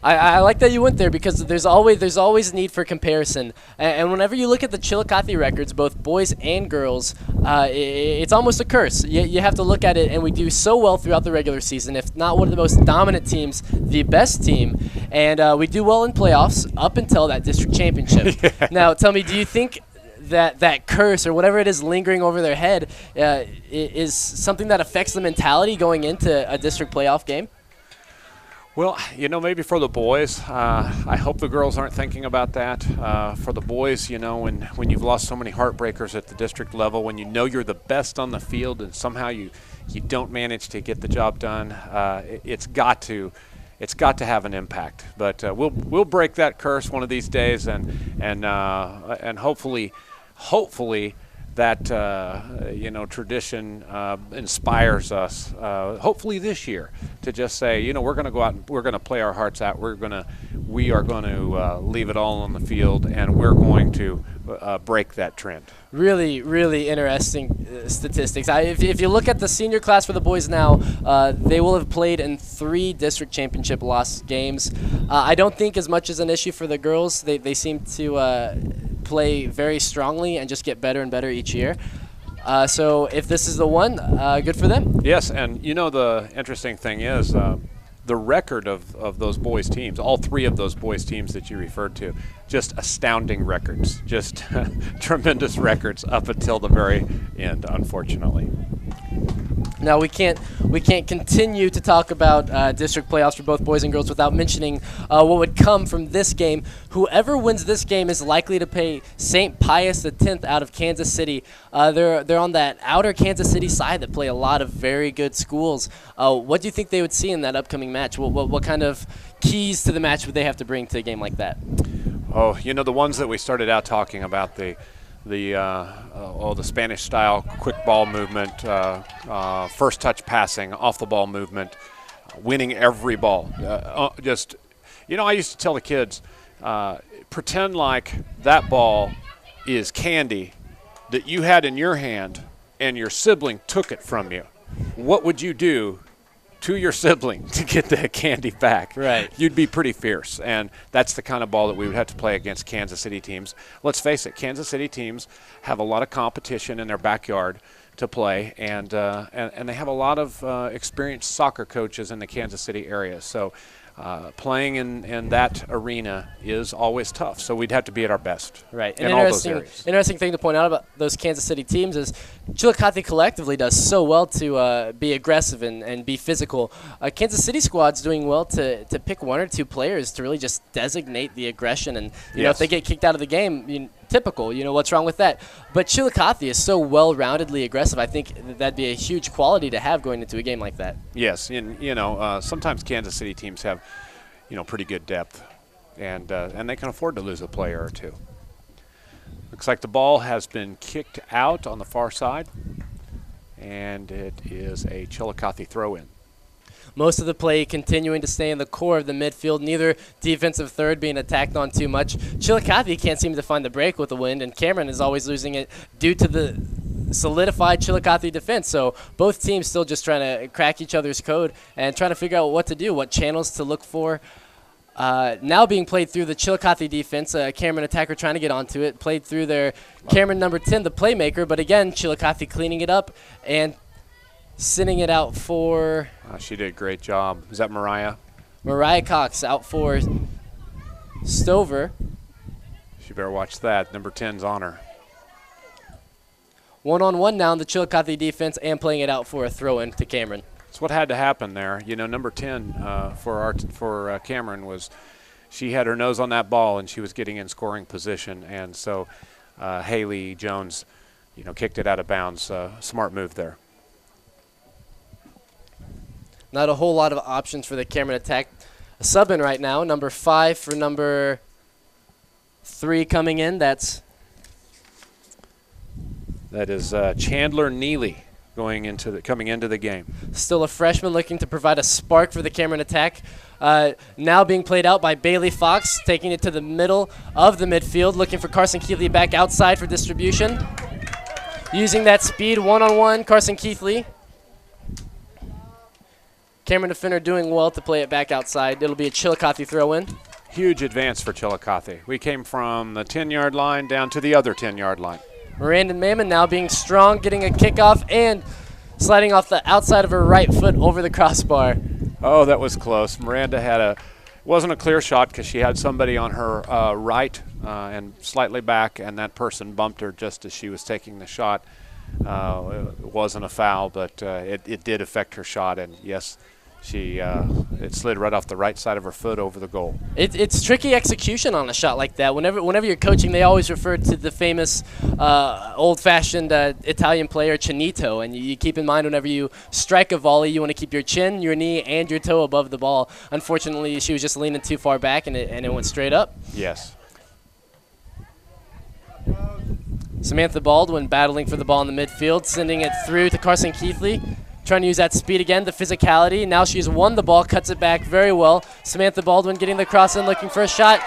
I like that you went there because there's always need for comparison, and whenever you look at the Chillicothe records, both boys and girls, it's almost a curse. You have to look at it, and we do so well throughout the regular season, if not one of the most dominant teams, the best team, and we do well in playoffs up until that district championship. Yeah. Now, tell me, do you think that curse or whatever it is lingering over their head is something that affects the mentality going into a district playoff game? Well, maybe for the boys, I hope the girls aren't thinking about that. For the boys, when you've lost so many heartbreakers at the district level, when you know you're the best on the field and somehow you don't manage to get the job done, it's got to have an impact. But we'll break that curse one of these days, and hopefully that tradition inspires us. Hopefully this year to just say, we're going to go out and we're going to play our hearts out. We are going to leave it all on the field, and we're going to break that trend. Really, really interesting statistics. If you look at the senior class for the boys now, they will have played in 3 district championship loss games. I don't think as much as an issue for the girls. They seem to play very strongly and just get better and better each year. So if this is the one, good for them. Yes, and the interesting thing is the record of those boys teams, all 3 of those boys teams that you referred to, just astounding records, just tremendous records up until the very end, unfortunately. Now we can't continue to talk about district playoffs for both boys and girls without mentioning what would come from this game. Whoever wins this game is likely to play St. Pius X out of Kansas City. They're on that outer Kansas City side that play a lot of very good schools. What do you think they would see in that upcoming match? What kind of keys to the match would they have to bring to a game like that? Oh, the ones that we started out talking about, the Spanish-style quick ball movement, first touch passing, off-the-ball movement, winning every ball. I used to tell the kids, pretend like that ball is candy that you had in your hand and your sibling took it from you. What would you do to your sibling to get the candy back? Right. You'd be pretty fierce, and that's the kind of ball that we would have to play against Kansas City teams. Let's face it, Kansas City teams have a lot of competition in their backyard to play, and they have a lot of experienced soccer coaches in the Kansas City area. So playing in that arena is always tough. So we'd have to be at our best. Right. In all those areas. Interesting thing to point out about those Kansas City teams is Chillicothe collectively does so well to be aggressive and be physical. Kansas City squad's doing well to pick 1 or 2 players to really just designate the aggression. And if they get kicked out of the game, typical. What's wrong with that? But Chillicothe is so well-roundedly aggressive. I think that'd be a huge quality to have going into a game like that. Yes, and sometimes Kansas City teams have pretty good depth, and they can afford to lose a player or 2. Looks like the ball has been kicked out on the far side, and it is a Chillicothe throw-in. Most of the play continuing to stay in the core of the midfield, neither defensive third being attacked on too much. Chillicothe can't seem to find the break with the wind, and Cameron is always losing it due to the solidified Chillicothe defense. So both teams still just trying to crack each other's code and trying to figure out what to do, what channels to look for. Now being played through the Chillicothe defense, Cameron attacker trying to get onto it, played through their Cameron number 10, the playmaker, but again, Chillicothe cleaning it up and sending it out for... She did a great job. Is that Mariah? Mariah Cox out for Stover. She better watch that. Number 10's on her. One-on-one now in the Chillicothe defense and playing it out for a throw-in to Cameron. That's what had to happen there. You know, number 10 for Cameron was she had her nose on that ball and she was getting in scoring position. And so Haley Jones, you know, kicked it out of bounds. Smart move there. Not a whole lot of options for the Cameron attack. A sub in right now, number 5 for number 3 coming in. That is Chandler Neely coming into the game. Still a freshman looking to provide a spark for the Cameron attack. Now being played out by Bailey Fox, taking it to the middle of the midfield, looking for Carson Keithley back outside for distribution. Using that speed, one-on-one, Carson Keithley. Cameron defender doing well to play it back outside. It'll be a Chillicothe throw-in. Huge advance for Chillicothe. We came from the 10-yard line down to the other 10-yard line. Miranda Mammon now being strong, getting a kickoff and sliding off the outside of her right foot over the crossbar. Oh, that was close. Miranda wasn't a clear shot because she had somebody on her right and slightly back, and that person bumped her just as she was taking the shot. It wasn't a foul, but it did affect her shot, and yes, it slid right off the right side of her foot over the goal. It's tricky execution on a shot like that. Whenever you're coaching, they always refer to the famous old-fashioned Italian player Chinito, and you keep in mind whenever you strike a volley, you want to keep your chin, your knee, and your toe above the ball. Unfortunately, she was just leaning too far back, and it went straight up. Yes. Samantha Baldwin battling for the ball in the midfield, sending it through to Carson Keithley. Trying to use that speed again, the physicality. Now she's won the ball, cuts it back very well. Samantha Baldwin getting the cross in, looking for a shot.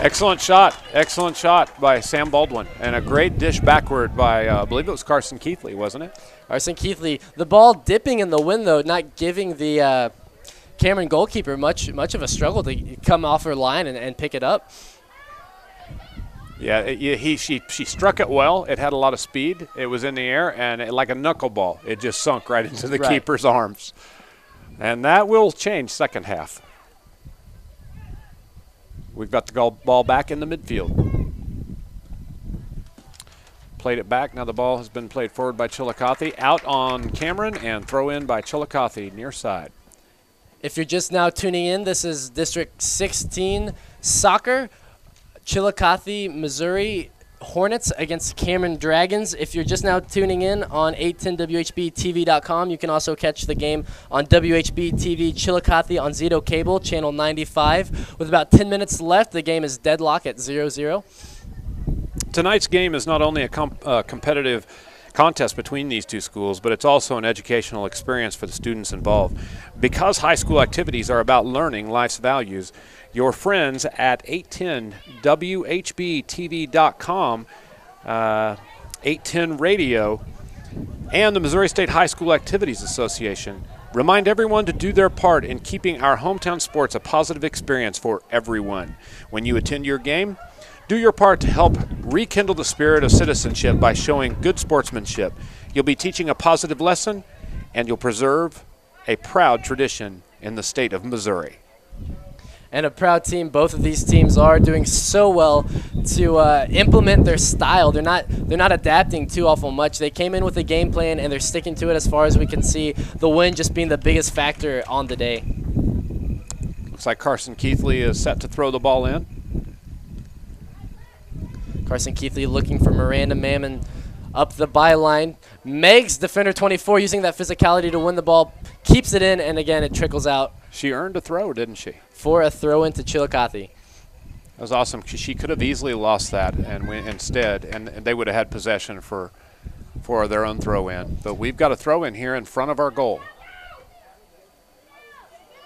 Excellent shot by Sam Baldwin. And a great dish backward by, I believe it was Carson Keithley, wasn't it? Carson Keithley. The ball dipping in the wind, though, not giving the Cameron goalkeeper much of a struggle to come off her line and pick it up. Yeah, she struck it well. It had a lot of speed. It was in the air, and like a knuckleball, it just sunk right into the keeper's arms. And that will change second half. We've got the ball back in the midfield. Played it back. Now the ball has been played forward by Chillicothe. Out on Cameron and throw in by Chillicothe near side. If you're just now tuning in, this is District 16 soccer. Chillicothe, Missouri Hornets against Cameron Dragons. If you're just now tuning in on 810WHBTV.com, you can also catch the game on WHB TV Chillicothe on Zito Cable, channel 95. With about 10 minutes left, the game is deadlock at 0-0. Tonight's game is not only a competitive contest between these two schools, but it's also an educational experience for the students involved. Because high school activities are about learning life's values, your friends at 810WHBTV.com, 810 Radio, and the Missouri State High School Activities Association remind everyone to do their part in keeping our hometown sports a positive experience for everyone. When you attend your game, do your part to help rekindle the spirit of citizenship by showing good sportsmanship. You'll be teaching a positive lesson, and you'll preserve a proud tradition in the state of Missouri. And a proud team. Both of these teams are doing so well to implement their style. They're not adapting too awful much. They came in with a game plan, and they're sticking to it as far as we can see. The win just being the biggest factor on the day. Looks like Carson Keithley is set to throw the ball in. Carson Keithley looking for Miranda Mammon up the byline. Meg's defender 24 using that physicality to win the ball. Keeps it in, and again, it trickles out. She earned a throw, didn't she? For a throw into Chillicothe. That was awesome. She could have easily lost that and went instead, and they would have had possession for their own throw in. But we've got a throw in here in front of our goal.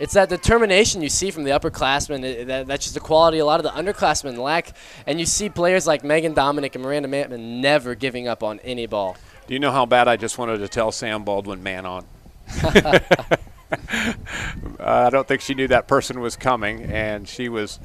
It's that determination you see from the upperclassmen. That's just a quality a lot of the underclassmen lack. And you see players like Megan Dominic and Miranda Mattman never giving up on any ball. Do you know how bad I just wanted to tell Sam Baldwin, man on? I don't think she knew that person was coming, and she was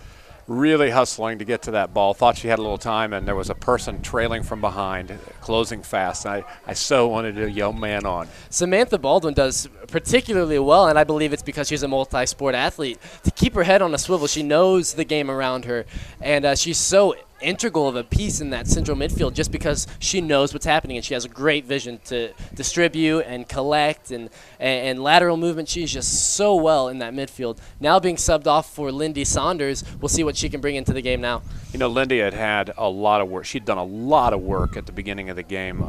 really hustling to get to that ball. Thought she had a little time, and there was a person trailing from behind, closing fast. I so wanted to yell man on. Samantha Baldwin does particularly well, and I believe it's because she's a multi-sport athlete. To keep her head on a swivel, she knows the game around her, and she's so integral of a piece in that central midfield just because she knows what's happening, and she has a great vision to distribute and collect and lateral movement. She's just so well in that midfield. Now being subbed off for Lindy Saunders, we'll see what she can bring into the game now. You know, Lindy had a lot of work. She'd done a lot of work at the beginning of the game.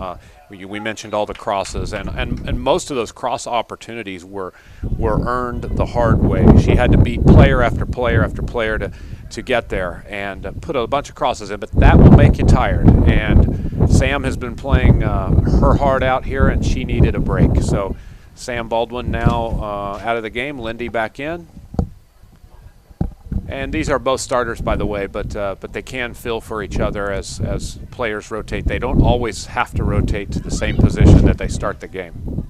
We mentioned all the crosses, and most of those cross opportunities were earned the hard way. She had to beat player after player after player to get there and put a bunch of crosses in, but that will make you tired. And Sam has been playing her heart out here, and she needed a break. So Sam Baldwin now out of the game, Lindy back in. And these are both starters, by the way, but they can fill for each other as players rotate. They don't always have to rotate to the same position that they start the game.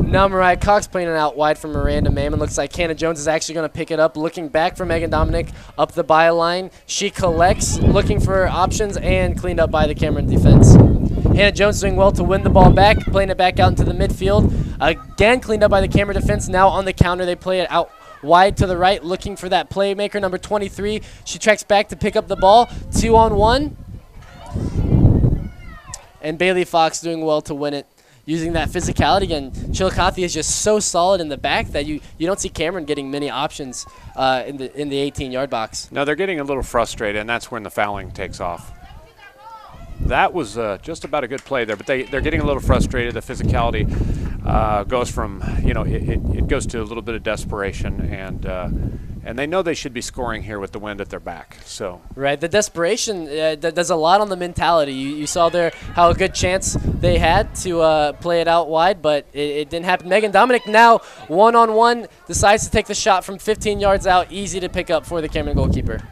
Now Mariah Cox playing it out wide for Miranda Mammon. Looks like Hannah Jones is actually going to pick it up. Looking back for Megan Dominic up the byline. She collects, looking for options, and cleaned up by the Cameron defense. Hannah Jones doing well to win the ball back, playing it back out into the midfield. Again cleaned up by the Cameron defense. Now on the counter, they play it out wide to the right, looking for that playmaker, number 23. She tracks back to pick up the ball. 2-on-1. And Bailey Fox doing well to win it, using that physicality. And Chillicothe is just so solid in the back that you don't see Cameron getting many options in the 18-yard box. No, they're getting a little frustrated, and that's when the fouling takes off. That was just about a good play there, but they're getting a little frustrated. The physicality goes from, it goes to a little bit of desperation, and they know they should be scoring here with the wind at their back. So right, the desperation does a lot on the mentality. You saw there how a good chance they had to play it out wide, but it didn't happen. Megan Dominic now one-on-one decides to take the shot from 15 yards out, easy to pick up for the Cameron goalkeeper.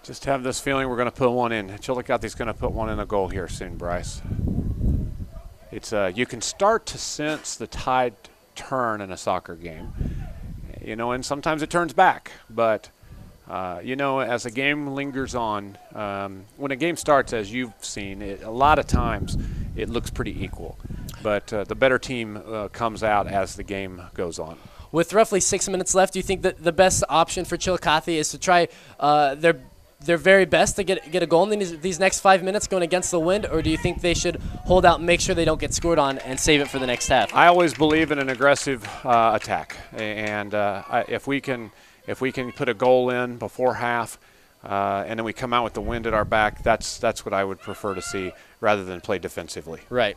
Just have this feeling we're going to put one in. Chillicothe's going to put one in a goal here soon, Bryce. It's you can start to sense the tide turn in a soccer game, and sometimes it turns back. But as a game lingers on, when a game starts, as you've seen, a lot of times it looks pretty equal. But the better team comes out as the game goes on. With roughly 6 minutes left, do you think that the best option for Chillicothe is to try their very best to get a goal in these next 5 minutes going against the wind, or do you think they should hold out and make sure they don't get scored on and save it for the next half? I always believe in an aggressive attack, and if we can put a goal in before half, and then we come out with the wind at our back, that's what I would prefer to see rather than play defensively. Right.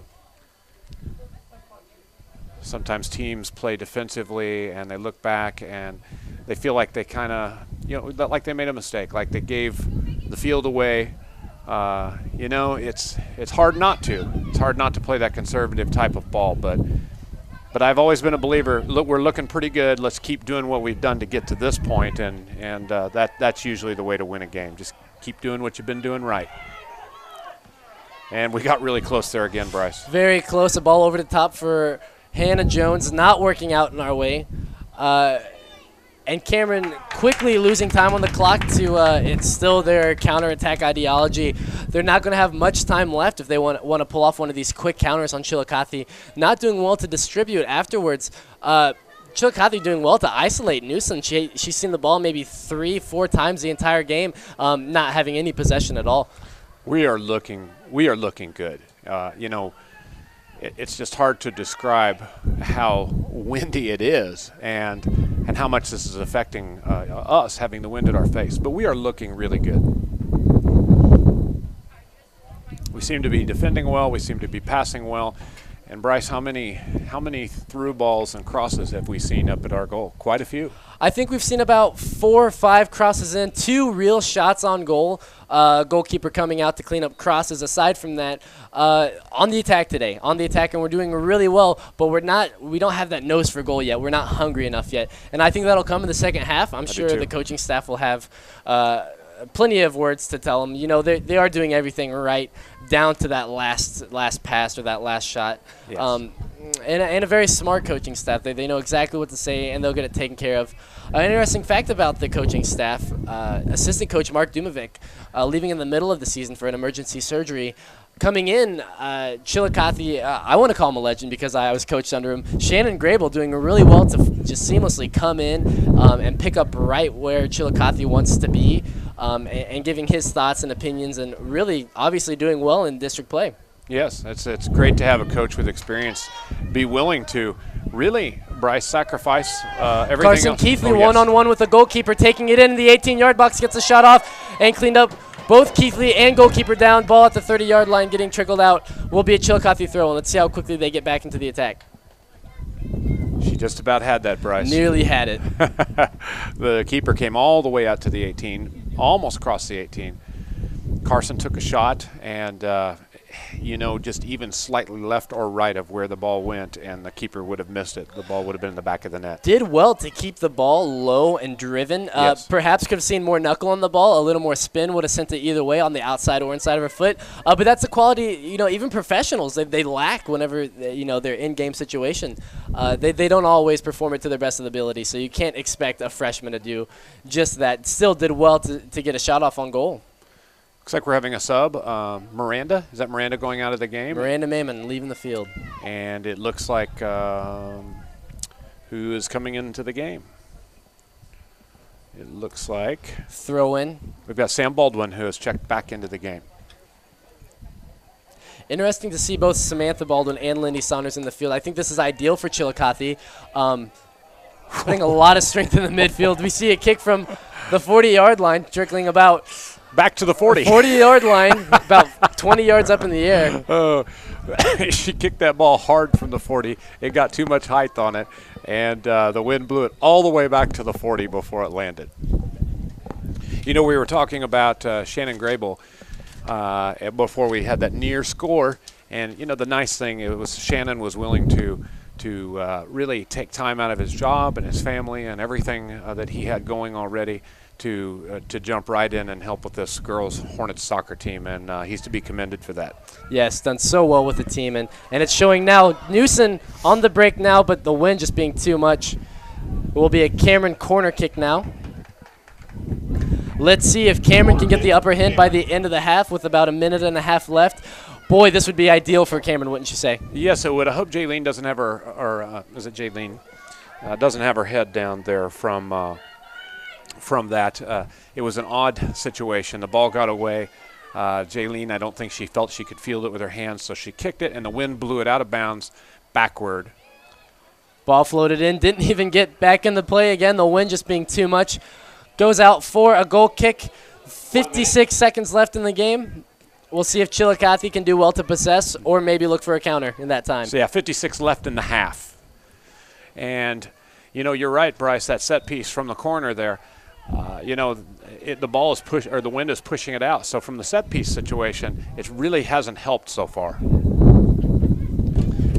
Sometimes teams play defensively and they look back and they feel like they kind of, like they made a mistake, like they gave the field away. It's hard not to. It's hard not to play that conservative type of ball, but I've always been a believer. Look, we're looking pretty good. Let's keep doing what we've done to get to this point, and that's usually the way to win a game. Just keep doing what you've been doing right. And we got really close there again, Bryce. Very close. A ball over the top for Hannah Jones, not working out in our way. And Cameron quickly losing time on the clock to instill their counterattack ideology. They're not going to have much time left if they want to pull off one of these quick counters on Chillicothe. Not doing well to distribute afterwards. Chillicothe doing well to isolate Newsom. She's seen the ball maybe 3-4 times the entire game, not having any possession at all. We are looking good. It's just hard to describe how windy it is and how much this is affecting us having the wind at our face. But we are looking really good. We seem to be defending well. We seem to be passing well. And Bryce, how many through balls and crosses have we seen up at our goal? Quite a few. I think we've seen about 4 or 5 crosses in, 2 real shots on goal. Goalkeeper coming out to clean up crosses. Aside from that, on the attack today, and we're doing really well, but we don't have that nose for goal yet. We're not hungry enough yet, and I think that'll come in the second half. I'm sure the coaching staff will have plenty of words to tell them. You know, they are doing everything right down to that last pass or that last shot. Yes. And a very smart coaching staff. They know exactly what to say, and they'll get it taken care of. An interesting fact about the coaching staff, assistant coach Mark Dumovic, leaving in the middle of the season for an emergency surgery. Coming in, Chillicothe, I want to call him a legend because I was coached under him. Shannon Grable doing really well to just seamlessly come in and pick up right where Chillicothe wants to be, and giving his thoughts and opinions, and really obviously doing well in district play. Yes, it's great to have a coach with experience be willing to really, Bryce, sacrifice everything Carson else. Keithley one-on-one with the goalkeeper, taking it in the 18-yard box, gets a shot off and cleaned up. Both Keithley and goalkeeper down. Ball at the 30-yard line getting trickled out. Will be a Chillicothe throw, and let's see how quickly they get back into the attack. She just about had that, Bryce. Nearly had it. The keeper came all the way out to the 18, almost crossed the 18. Carson took a shot, and just even slightly left or right of where the ball went, and the keeper would have missed it. The ball would have been in the back of the net. Did well to keep the ball low and driven. Yes. Perhaps could have seen more knuckle on the ball. A little more spin would have sent it either way on the outside or inside of her foot. But that's a quality, even professionals, they lack whenever, they're in-game situation. They don't always perform it to their best of the ability, so you can't expect a freshman to do just that. Still did well to get a shot off on goal. Looks like we're having a sub. Miranda. Is that Miranda going out of the game? Miranda Maimon leaving the field. And it looks like who is coming into the game? It looks like throw in. We've got Sam Baldwin, who has checked back into the game. Interesting to see both Samantha Baldwin and Lindy Saunders in the field. I think this is ideal for Chillicothe. Putting a lot of strength in the midfield. We see a kick from the 40-yard line, trickling about back to the 40. 40-yard line, about 20 yards up in the air. Oh, she kicked that ball hard from the 40. It got too much height on it, and the wind blew it all the way back to the 40 before it landed. We were talking about Shannon Grable before we had that near score, and the nice thing, it was Shannon was willing to really take time out of his job and his family and everything that he had going already to jump right in and help with this girls Hornets soccer team, and he's to be commended for that. Yes, done so well with the team, and it's showing now. Newson on the break now, but the wind just being too much. It will be a Cameron corner kick now. Let's see if Cameron can get the upper hand by the end of the half with about a minute and a half left. Boy, this would be ideal for Cameron, wouldn't you say? Yes, it would. I hope Jaylene doesn't have her, or is it Jaylene? Doesn't have her head down there from that. It was an odd situation. The ball got away. Jaylene, I don't think she felt she could field it with her hands, so she kicked it, and the wind blew it out of bounds backward. Ball floated in, didn't even get back in the play again. The wind just being too much. Goes out for a goal kick. 56 seconds left in the game. We'll see if Chillicothe can do well to possess or maybe look for a counter in that time. So, 56 left in the half. And, you're right, Bryce, that set piece from the corner there. The ball is the wind is pushing it out. So from the set piece situation, it really hasn't helped so far.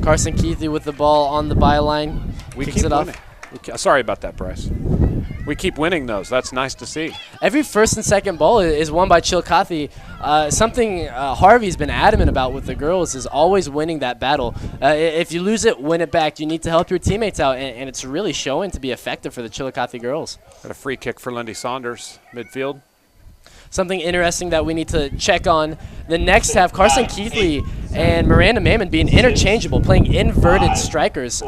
Carson Keithley with the ball on the byline. We kicks keep it winning. off. Sorry about that, Bryce. We keep winning those. That's nice to see. Every first and second ball is won by Chillicothe. Something Harvey's been adamant about with the girls is always winning that battle. If you lose it, win it back. You need to help your teammates out, and it's really showing to be effective for the Chillicothe girls. Got a free kick for Lindy Saunders, midfield. Something interesting that we need to check on the next half, Carson Keithley and Miranda Maimon being interchangeable, playing inverted strikers,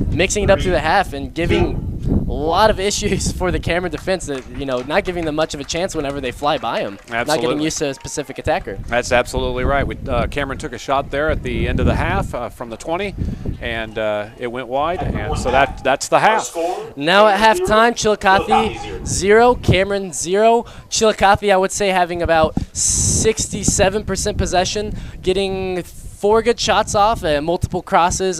mixing it up through the half and giving a lot of issues for the Cameron defense, that not giving them much of a chance whenever they fly by them. Absolutely. Not getting used to a specific attacker. That's absolutely right. Cameron took a shot there at the end of the half from the 20, and it went wide, and so that's the half. Now at halftime, Chillicothe 0, Cameron 0. Chillicothe, I would say, having about 67% possession, getting 4 good shots off, multiple crosses,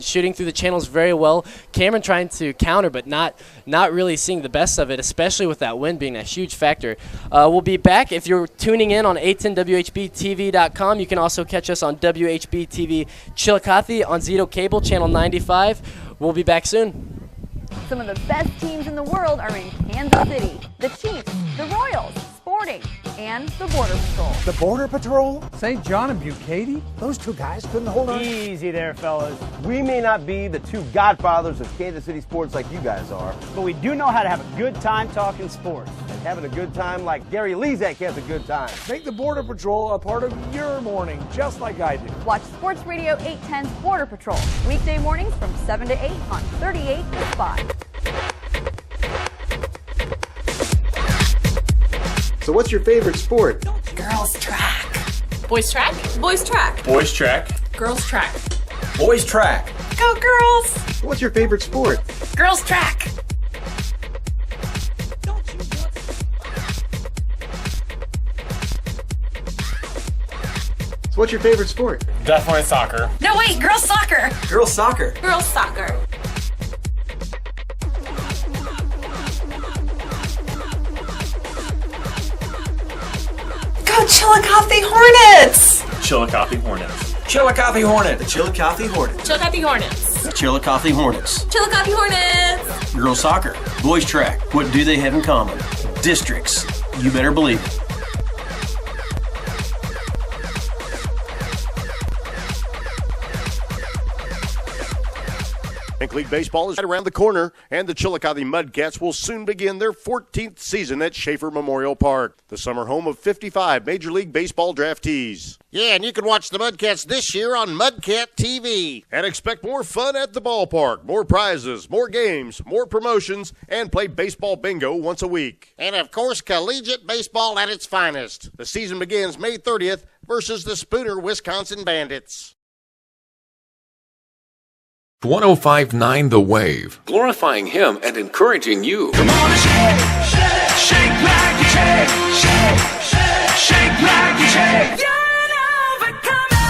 shooting through the channels very well. Cameron trying to counter, but not really seeing the best of it, especially with that wind being a huge factor. We'll be back. If you're tuning in on 810WHBTV.com, you can also catch us on WHB TV Chillicothe on Zito Cable, channel 95. We'll be back soon. Some of the best teams in the world are in Kansas City. The Chiefs, the Royals, Sporting, and the Border Patrol. The Border Patrol? St. John and Bucati? Those two guys couldn't hold on. Easy there, fellas. We may not be the two godfathers of Kansas City sports like you guys are, But we do know how to have a good time talking sports. and having a good time like Gary Lezak has a good time. Make the Border Patrol a part of your morning, just like I do. Watch Sports Radio 810's Border Patrol, weekday mornings from 7 to 8 on 38 The Spot. So what's your favorite sport? Girls track. Boys track. Boys track. Boys track. Girls track. Boys track. Go girls. What's your favorite sport? Girls track. So what's your favorite sport? Definitely soccer. No wait, girls soccer. Girls soccer. Girls soccer. Go Chillicothe Hornets. Chillicothe Hornets. Chillicothe Hornets. The Chillicothe Hornets. Chillicothe Hornets. The Chillicothe Hornets. Chillicothe Hornets. Girls soccer. Boys track. What do they have in common? Districts. You better believe it. Pink League Baseball is right around the corner, and the Chillicothe Mudcats will soon begin their 14th season at Schaefer Memorial Park, the summer home of 55 Major League Baseball draftees. Yeah, and you can watch the Mudcats this year on Mudcat TV. And expect more fun at the ballpark, more prizes, more games, more promotions, and play baseball bingo once a week. And of course, collegiate baseball at its finest. The season begins May 30th versus the Spooner Wisconsin Bandits. 1059 The Wave, glorifying him and encouraging you. Come on and shake, shake, shake like you shake, shake, shake, shake like you shake. You're an overcomer.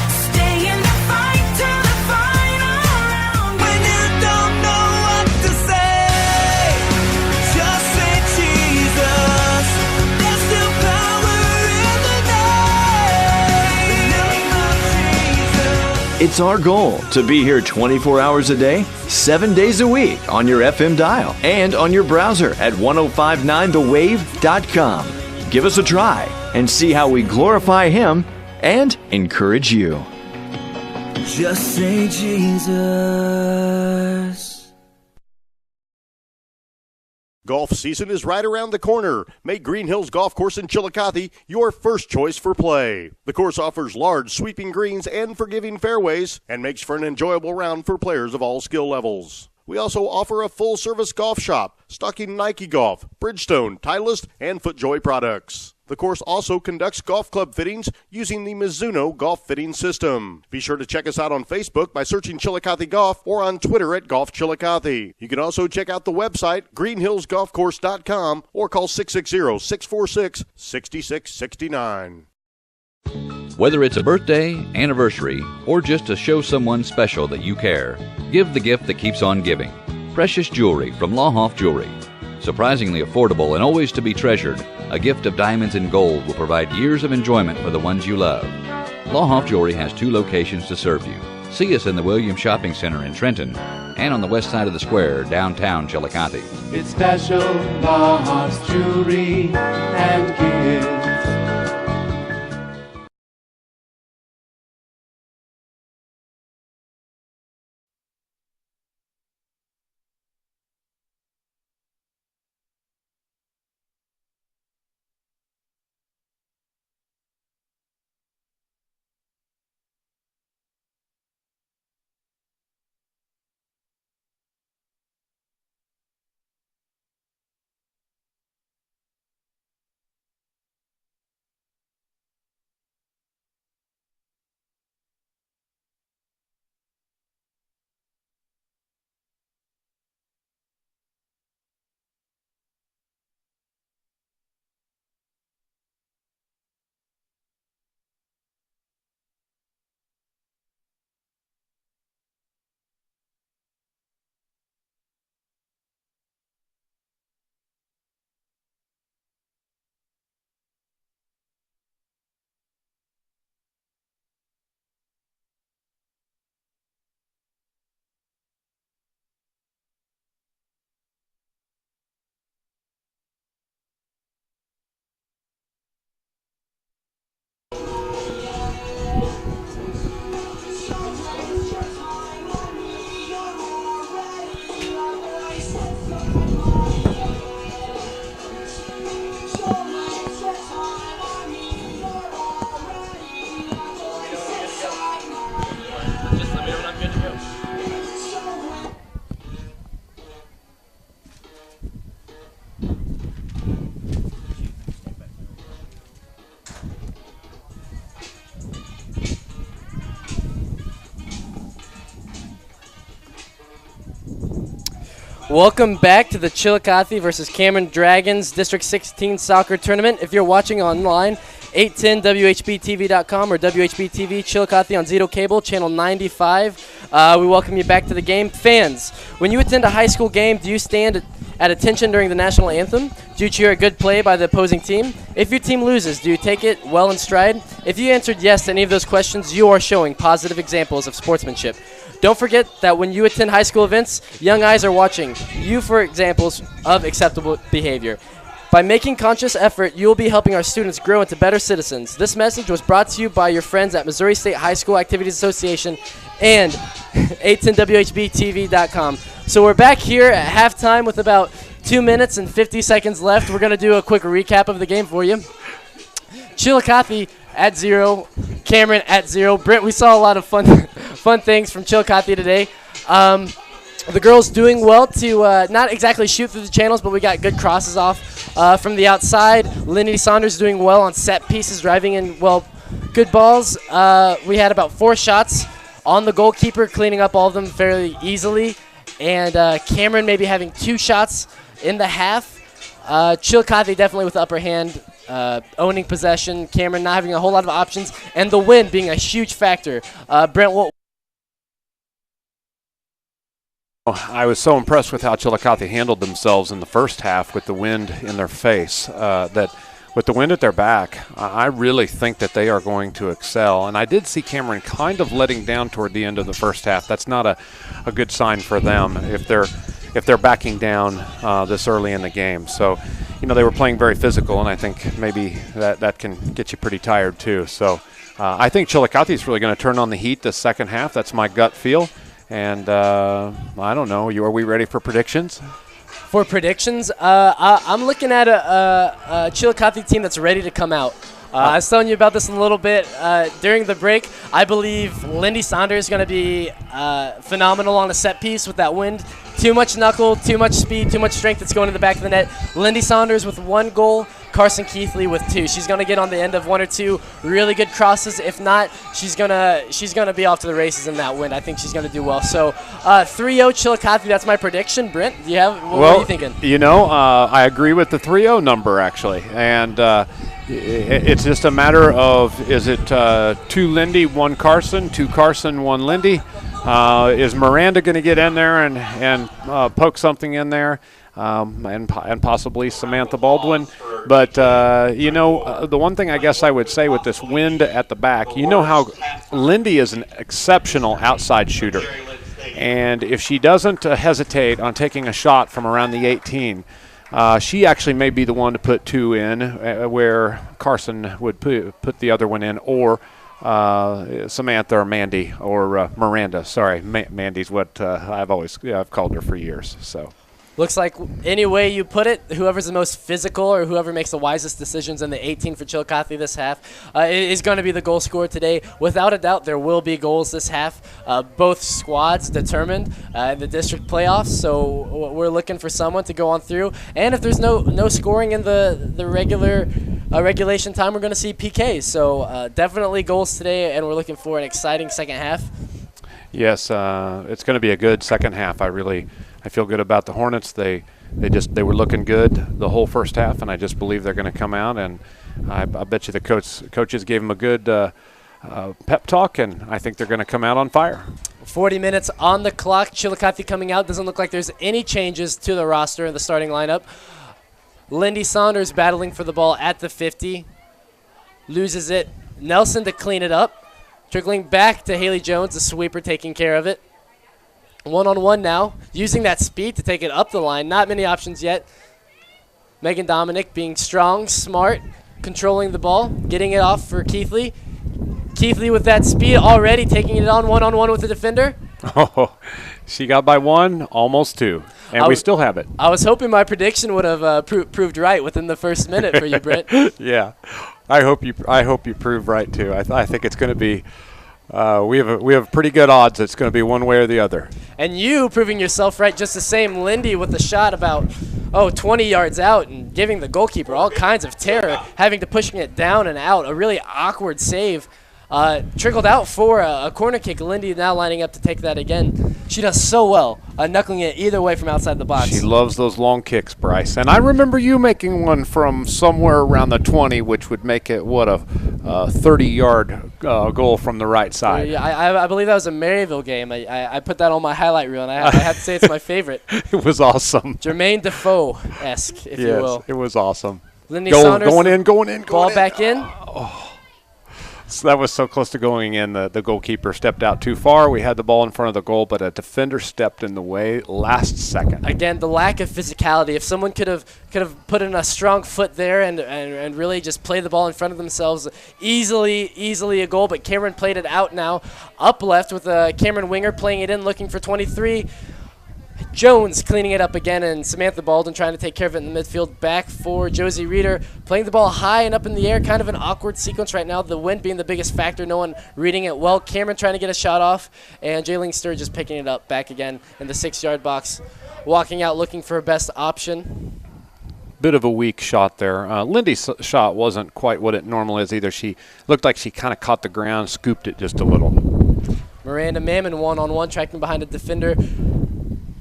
Stay in the fight to the final round. When you don't know what to say, just say Jesus. There's still power in the name of Jesus. It's our goal to be here 24 hours a day, 7 days a week on your FM dial and on your browser at 1059thewave.com. Give us a try and see how we glorify Him and encourage you. Just say Jesus. Golf season is right around the corner. Make Green Hills Golf Course in Chillicothe your first choice for play. The course offers large sweeping greens and forgiving fairways and makes for an enjoyable round for players of all skill levels. We also offer a full-service golf shop, stocking Nike Golf, Bridgestone, Titleist, and FootJoy products. The course also conducts golf club fittings using the Mizuno golf fitting system. Be sure to check us out on Facebook by searching Chillicothe Golf or on Twitter at Golf Chillicothe. You can also check out the website greenhillsgolfcourse.com or call 660-646-6669. Whether it's a birthday, anniversary, or just to show someone special that you care, give the gift that keeps on giving. Precious jewelry from Lauhoff Jewelry. Surprisingly affordable and always to be treasured, a gift of diamonds and gold will provide years of enjoyment for the ones you love. Lauhoff Jewelry has 2 locations to serve you. See us in the Williams Shopping Center in Trenton and on the west side of the square, downtown Chillicothe. It's special Laws jewelry and gifts. Welcome back to the Chillicothe versus Cameron Dragons District 16 soccer tournament. If you're watching online, 810WHBTV.com or WHBTV Chillicothe on Zito Cable, channel 95. We welcome you back to the game. Fans, when you attend a high school game, do you stand at attention during the national anthem? Do you cheer a good play by the opposing team? If your team loses, do you take it well in stride? If you answered yes to any of those questions, you are showing positive examples of sportsmanship. Don't forget that when you attend high school events, young eyes are watching you for examples of acceptable behavior. By making conscious effort, you will be helping our students grow into better citizens. This message was brought to you by your friends at Missouri State High School Activities Association and 810WHBTV.com. So we're back here at halftime with about 2 minutes and 50 seconds left. We're going to do a quick recap of the game for you. Chillicothe at 0, Cameron at 0. Brent, we saw a lot of fun things from Chillicothe today. The girls doing well to not exactly shoot through the channels, but we got good crosses off from the outside. Lindy Saunders doing well on set pieces, driving in, well, good balls. We had about 4 shots on the goalkeeper, cleaning up all of them fairly easily. And Cameron maybe having 2 shots in the half. Chillicothe definitely with the upper hand, owning possession. Cameron not having a whole lot of options, and the wind being a huge factor. Brent, what? I was so impressed with how Chillicothe handled themselves in the first half with the wind in their face, that with the wind at their back, I really think that they are going to excel. And I did see Cameron kind of letting down toward the end of the first half. That's not a good sign for them if they're backing down this early in the game. So, they were playing very physical, and I think maybe that can get you pretty tired too. So I think Chillicothe is really going to turn on the heat this second half. That's my gut feel. And I don't know. Are we ready for predictions? For predictions, I'm looking at a Chillicothe team that's ready to come out. I was telling you about this a little bit during the break. I believe Lindy Saunders is going to be phenomenal on a set piece with that wind. Too much knuckle, too much speed, too much strength that's going to the back of the net. Lindy Saunders with 1 goal, Carson Keithley with 2. She's going to get on the end of 1 or 2 really good crosses. If not, she's gonna be off to the races in that wind. I think she's going to do well. So 3-0 Chillicothe, that's my prediction. Brent, what are you thinking? I agree with the 3-0 number, actually. And it's just a matter of, is it 2 Lindy, 1 Carson, 2 Carson, 1 Lindy? Is Miranda going to get in there and poke something in there, and possibly Samantha Baldwin? But, the one thing I guess I would say with this wind at the back, how Lindy is an exceptional outside shooter. And if she doesn't hesitate on taking a shot from around the 18, she actually may be the one to put 2 in, where Carson would put the other one in, or Samantha or Mandy or Miranda. Sorry, Mandy's what I've called her for years. So looks like any way you put it, whoever's the most physical or whoever makes the wisest decisions in the 18 for Chillicothe this half is going to be the goal scorer today. Without a doubt, there will be goals this half. Both squads determined in the district playoffs, so we're looking for someone to go on through. And if there's no scoring in the regular regulation time, we're going to see PKs. So definitely goals today, and we're looking for an exciting second half. Yes, it's going to be a good second half. I feel good about the Hornets. They were looking good the whole first half, and I just believe they're going to come out. And I bet you the coaches gave them a good pep talk, and I think they're going to come out on fire. 40 minutes on the clock. Chillicothe coming out. Doesn't look like there's any changes to the roster in the starting lineup. Lindy Saunders battling for the ball at the 50. Loses it. Nelson to clean it up. Trickling back to Haley Jones, the sweeper taking care of it. 1-on-1 now, using that speed to take it up the line. Not many options yet. Megan Dominic being strong, smart, controlling the ball, getting it off for Keithley. Keithley with that speed already taking it on 1-on-1 with the defender. Oh, she got by 1, almost 2, and we still have it. I was hoping my prediction would have proved right within the first minute for you, Brent. Yeah, I hope you prove right too. I think it's going to be. We have pretty good odds. It's going to be one way or the other. And you proving yourself right just the same. Lindy with the shot about 20 yards out and giving the goalkeeper all kinds of terror, having to pushing it down and out. A really awkward save. Trickled out for a corner kick. Lindy now lining up to take that again. She does so well, knuckling it either way from outside the box. She loves those long kicks, Bryce. And I remember you making one from somewhere around the 20, which would make it, what, a 30-yard goal from the right side. Yeah, I believe that was a Maryville game. I put that on my highlight reel, and I have to say it's my favorite. It was awesome. Jermaine Defoe-esque, if you will. It was awesome. Lindy Saunders. Going in. Ball back in. So that was so close to going in. The goalkeeper stepped out too far. We had the ball in front of the goal, but a defender stepped in the way last second. Again, the lack of physicality. If someone could have put in a strong foot there and really just play the ball in front of themselves, easily a goal. But Cameron played it out now. Up left with Cameron Winger playing it in, looking for 23. Jones cleaning it up again, and Samantha Baldwin trying to take care of it in the midfield. Back for Josie Reeder, playing the ball high and up in the air. Kind of an awkward sequence right now. The wind being the biggest factor. No one reading it well. Cameron trying to get a shot off, and Jayleen Sturgis picking it up back again in the 6-yard box. Walking out looking for a best option. Bit of a weak shot there. Lindy's shot wasn't quite what it normally is either. She looked like she kind of caught the ground, scooped it just a little. Miranda Mammon one-on-one, tracking behind a defender.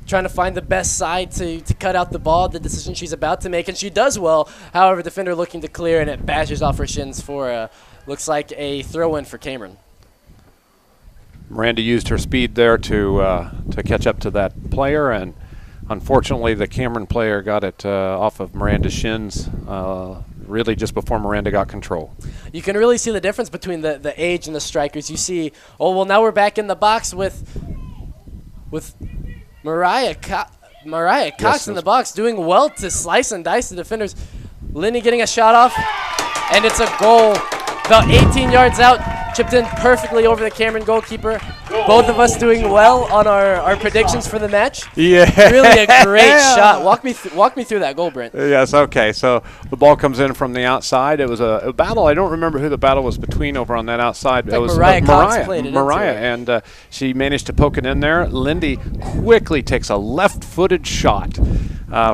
Trying to find the best side to cut out the ball, the decision she's about to make, and she does well. However, defender looking to clear, and it bashes off her shins for, looks like a throw-in for Cameron. Miranda used her speed there to catch up to that player, and unfortunately the Cameron player got it off of Miranda's shins really just before Miranda got control. You can really see the difference between the age and the strikers. You see, oh, well, now we're back in the box with Mariah Cox in the box, doing well to slice and dice the defenders. Lindy getting a shot off, and it's a goal. About 18 yards out, chipped in perfectly over the Cameron goalkeeper. Both of us doing well on our predictions for the match. Yeah. Really a great shot. Walk me through that goal, Brent. Yes, okay. So the ball comes in from the outside. It was a battle. I don't remember who the battle was between over on that outside. It was Mariah Cox played it Mariah, and she managed to poke it in there. Lindy quickly takes a left-footed shot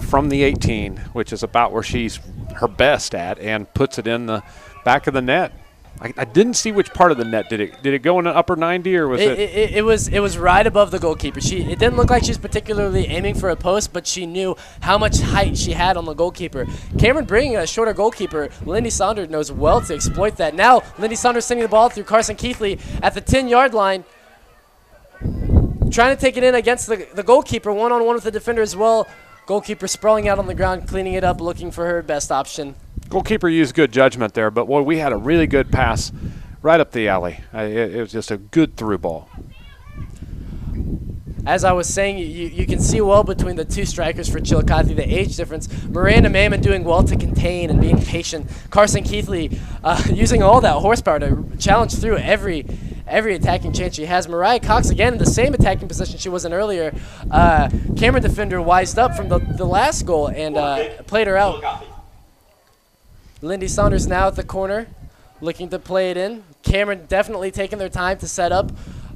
from the 18, which is about where she's her best at, and puts it in the back of the net. I didn't see which part of the net. Did it go in the upper 90 or was it? It was right above the goalkeeper. It didn't look like she was particularly aiming for a post, but she knew how much height she had on the goalkeeper. Cameron bringing a shorter goalkeeper, Lindy Saunders knows well to exploit that. Now Lindy Saunders sending the ball through Carson Keithley at the 10-yard line, trying to take it in against the goalkeeper, one-on-one with the defender as well. Goalkeeper sprawling out on the ground, cleaning it up, looking for her best option. Goalkeeper used good judgment there, but boy, we had a really good pass right up the alley. It was just a good through ball. As I was saying, you can see well between the two strikers for Chillicothe, the age difference. Miranda Mammon doing well to contain and being patient. Carson Keithley using all that horsepower to challenge through every attacking chance she has. Mariah Cox again in the same attacking position she was in earlier. Cameron defender wised up from the last goal and played her out. Lindy Saunders now at the corner, looking to play it in. Cameron definitely taking their time to set up,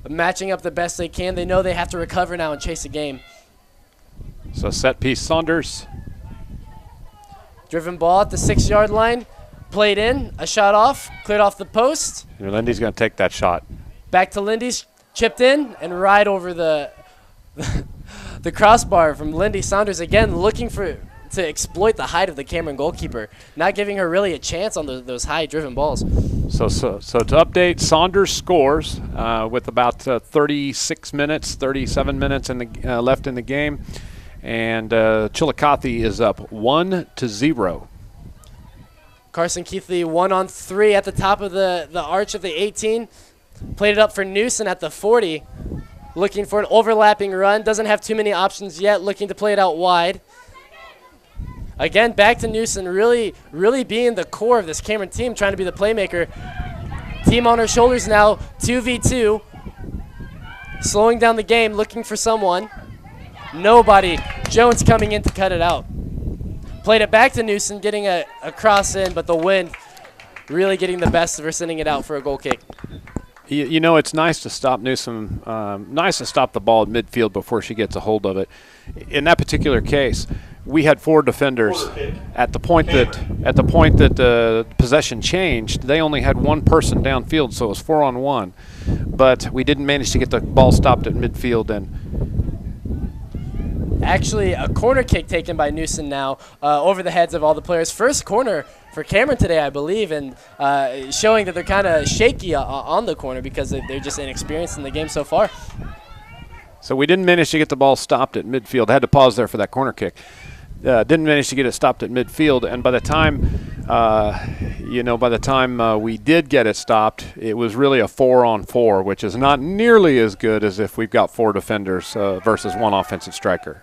matching up the best they can. They know they have to recover now and chase a game. So set piece Saunders. Driven ball at the 6-yard line, played in, a shot off, cleared off the post. And Lindy's going to take that shot. Back to Lindy's, chipped in, and right over the crossbar from Lindy Saunders again, looking to exploit the height of the Cameron goalkeeper, not giving her really a chance on those high-driven balls. So to update, Saunders scores with about 37 minutes left in the game, and Chillicothe is up 1-0. Carson Keithley 1-on-3 at the top of the arch of the 18, played it up for Newsom at the 40, looking for an overlapping run, doesn't have too many options yet, looking to play it out wide. Again, back to Newsom, really being the core of this Cameron team, trying to be the playmaker. Team on her shoulders now, 2v2. Slowing down the game, looking for someone. Nobody. Jones coming in to cut it out. Played it back to Newsom, getting a cross in, but the wind really getting the best of her, sending it out for a goal kick. You know, it's nice to stop Newsom, nice to stop the ball at midfield before she gets a hold of it. In that particular case, we had 4 defenders. At the point that the possession changed, they only had 1 person downfield, so it was 4-on-1. But we didn't manage to get the ball stopped at midfield, and actually a corner kick taken by Newsom now over the heads of all the players. First corner for Cameron today, I believe, and showing that they're kind of shaky on the corner because they're just inexperienced in the game so far. So we didn't manage to get the ball stopped at midfield. Had to pause there for that corner kick. Didn't manage to get it stopped at midfield, and by the time, we did get it stopped, it was really a 4-on-4, which is not nearly as good as if we've got 4 defenders versus 1 offensive striker.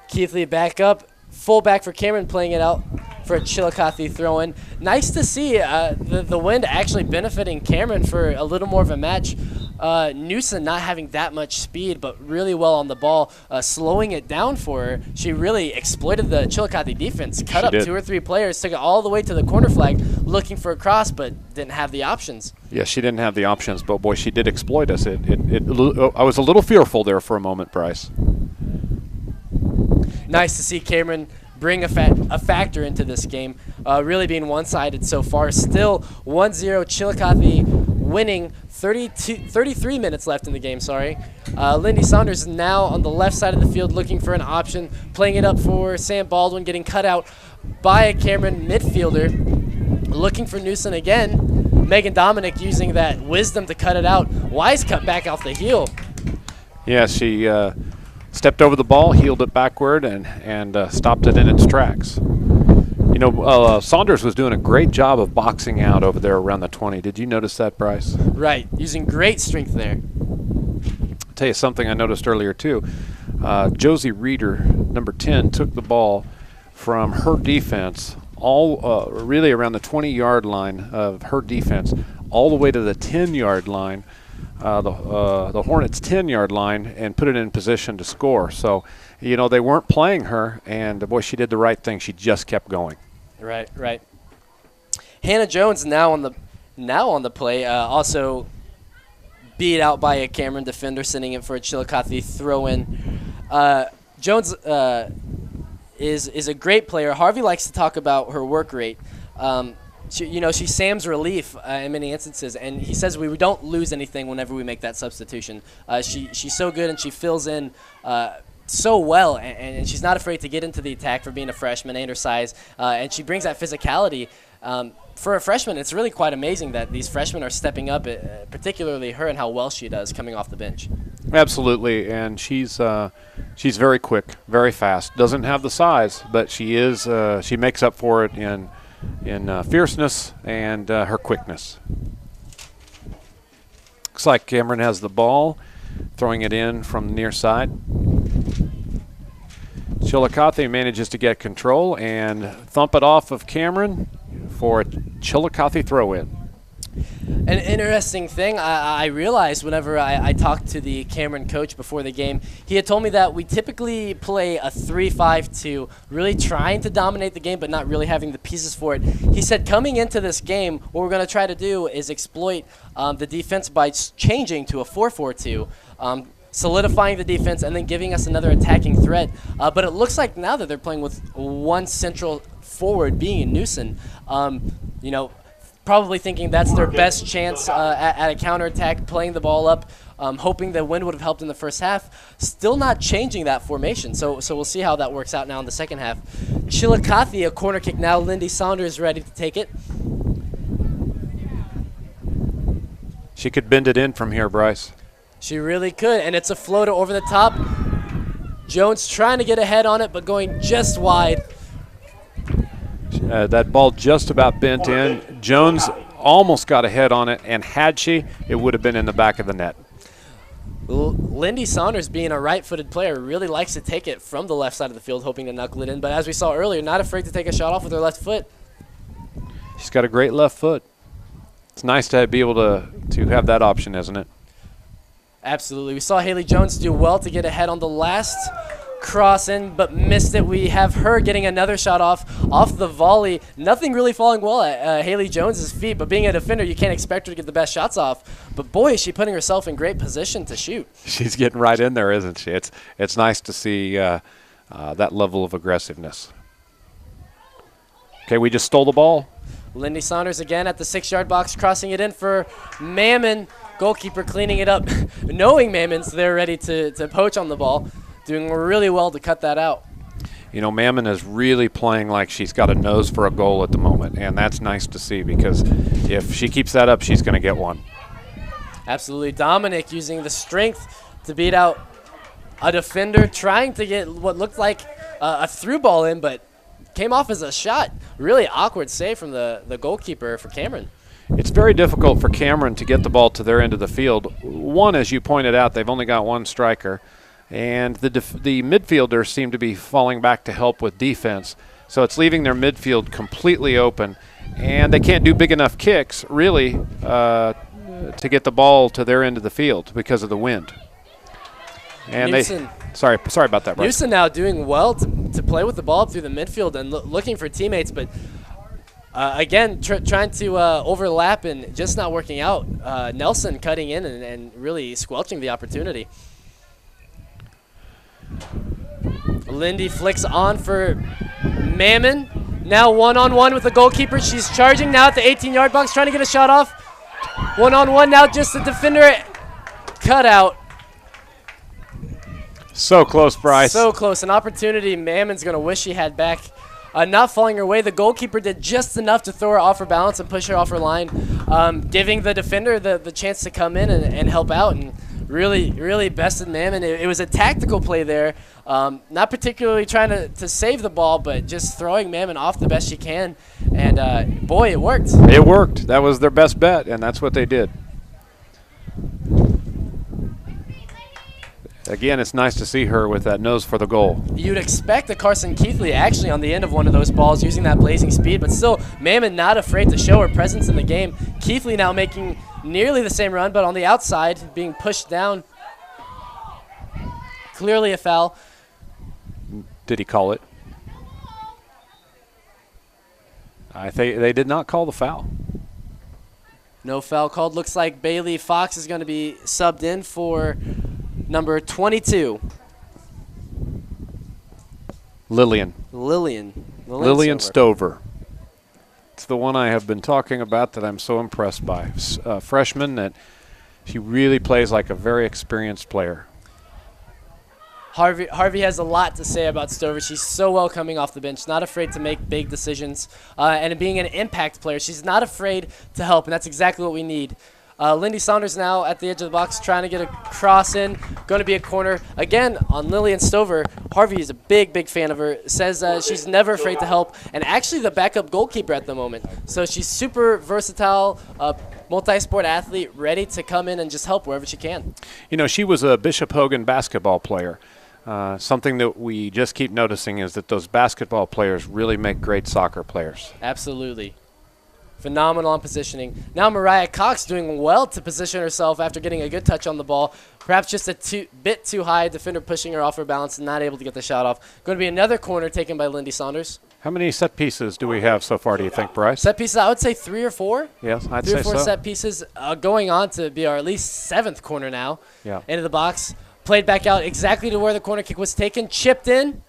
Keithley back up, full back for Cameron, playing it out for a Chillicothe throw-in. Nice to see the wind actually benefiting Cameron for a little more of a match. Newsom not having that much speed, but really well on the ball, slowing it down for her. She really exploited the Chillicothe defense, cut up 2 or 3 players, took it all the way to the corner flag, looking for a cross, but didn't have the options. Yeah, she didn't have the options, but boy, she did exploit us. I was a little fearful there for a moment, Bryce. Nice to see Cameron bring a factor into this game, really being one-sided so far. Still 1-0 Chillicothe winning. 33 minutes left in the game, sorry. Lindy Saunders now on the left side of the field looking for an option, playing it up for Sam Baldwin, getting cut out by a Cameron midfielder. Looking for Newsom again. Megan Dominic using that wisdom to cut it out. Wise cut back off the heel. Yeah, she stepped over the ball, heeled it backward, and stopped it in its tracks. Saunders was doing a great job of boxing out over there around the 20. Did you notice that, Bryce? Right, using great strength there. I'll tell you something I noticed earlier, too. Josie Reeder, number 10, took the ball from her defense, really around the 20-yard line of her defense, all the way to the 10-yard line, the Hornets' 10-yard line, and put it in position to score. So, they weren't playing her, and boy, she did the right thing. She just kept going. Right. Hannah Jones now on the play, also beat out by a Cameron defender, sending it for a Chillicothe throw-in. Jones is a great player. Harvey likes to talk about her work rate. She's Sam's relief in many instances, and he says we don't lose anything whenever we make that substitution. She's so good, and she fills in so well, and she's not afraid to get into the attack for being a freshman and her size, and she brings that physicality. For a freshman, it's really quite amazing that these freshmen are stepping up, particularly her, and how well she does coming off the bench. Absolutely, and she's very quick, very fast. Doesn't have the size, but she is. She makes up for it in fierceness and her quickness. Looks like Cameron has the ball, throwing it in from the near side. Chillicothe manages to get control and thump it off of Cameron for a Chillicothe throw-in. An interesting thing I realized whenever I talked to the Cameron coach before the game, he had told me that we typically play a 3-5-2, really trying to dominate the game but not really having the pieces for it. He said coming into this game, what we're going to try to do is exploit the defense by changing to a 4-4-2. Solidifying the defense and then giving us another attacking threat. But it looks like now that they're playing with one central forward being Newsom, probably thinking that's their best chance at a counterattack, playing the ball up, hoping that wind would have helped in the first half. Still not changing that formation, so we'll see how that works out now in the second half. Chillicothe, a corner kick now. Lindy Saunders ready to take it. She could bend it in from here, Bryce. She really could, and it's a floater over the top. Jones trying to get ahead on it, but going just wide. That ball just about bent in. Jones almost got ahead on it, and had she, it would have been in the back of the net. Lindy Saunders, being a right-footed player, really likes to take it from the left side of the field, hoping to knuckle it in. But as we saw earlier, not afraid to take a shot off with her left foot. She's got a great left foot. It's nice to be able to have that option, isn't it? Absolutely. We saw Haley Jones do well to get ahead on the last cross in, but missed it. We have her getting another shot off the volley. Nothing really falling well at Haley Jones's feet, but being a defender, you can't expect her to get the best shots off. But boy, is she putting herself in great position to shoot. She's getting right in there, isn't she? It's nice to see that level of aggressiveness. Okay, we just stole the ball. Lindy Saunders again at the 6-yard box, crossing it in for Mammon. Goalkeeper cleaning it up, knowing Mammon's there ready to poach on the ball. doing really well to cut that out. You know, Mammon is really playing like she's got a nose for a goal at the moment, and that's nice to see because if she keeps that up, she's going to get one. Absolutely. Dominic using the strength to beat out a defender, trying to get what looked like a through ball in, but came off as a shot. Really awkward save from the goalkeeper for Cameron. It's very difficult for Cameron to get the ball to their end of the field. One, as you pointed out, they've only got one striker. And the midfielders seem to be falling back to help with defense. So it's leaving their midfield completely open. And they can't do big enough kicks, really, to get the ball to their end of the field because of the wind. And Newson, sorry about that, Bryce. Newson now doing well to play with the ball through the midfield and looking for teammates, but again, trying to overlap and just not working out. Nelson cutting in and really squelching the opportunity. Lindy flicks on for Mammon. Now one-on-one with the goalkeeper. She's charging now at the 18-yard box, trying to get a shot off. One-on-one now, just the defender cut out. So close, Bryce. So close. An opportunity Mammon's going to wish she had back. Not falling her way. The goalkeeper did just enough to throw her off her balance and push her off her line, giving the defender the chance to come in and help out. And really bested Mammon. It was a tactical play there, not particularly trying to save the ball, but just throwing Mammon off the best she can. And, boy, it worked. It worked. That was their best bet, and that's what they did. Again, it's nice to see her with that nose for the goal. You'd expect that Carson Keithley actually on the end of one of those balls using that blazing speed, but still Mammon not afraid to show her presence in the game. Keithley now making nearly the same run, but on the outside being pushed down. Clearly a foul. Did he call it? I think they did not call the foul. No foul called. Looks like Bailey Fox is going to be subbed in for number 22. Lillian Stover. It's the one I have been talking about that I'm so impressed by. Freshman that she really plays like a very experienced player. Harvey has a lot to say about Stover. She's so well coming off the bench, not afraid to make big decisions, and being an impact player. She's not afraid to help, and that's exactly what we need. Lindy Saunders now at the edge of the box trying to get a cross in. Going to be a corner. Again, on Lillian Stover, Harvey is a big fan of her. Says she's never afraid to help, and actually the backup goalkeeper at the moment. So she's super versatile, multi-sport athlete, ready to come in and just help wherever she can. You know, she was a Bishop Hogan basketball player. Something that we just keep noticing is that those basketball players really make great soccer players. Absolutely. Phenomenal on positioning. Now Mariah Cox doing well to position herself after getting a good touch on the ball. Perhaps just a bit too high. Defender pushing her off her balance and not able to get the shot off. Going to be another corner taken by Lindy Saunders. How many set pieces do we have so far, do you think, Bryce? Set pieces, I would say 3 or 4. Yes, I'd say so. 3 or 4 set pieces going on to be our at least 7th corner now. Yeah. Into the box. Played back out exactly to where the corner kick was taken. Chipped in.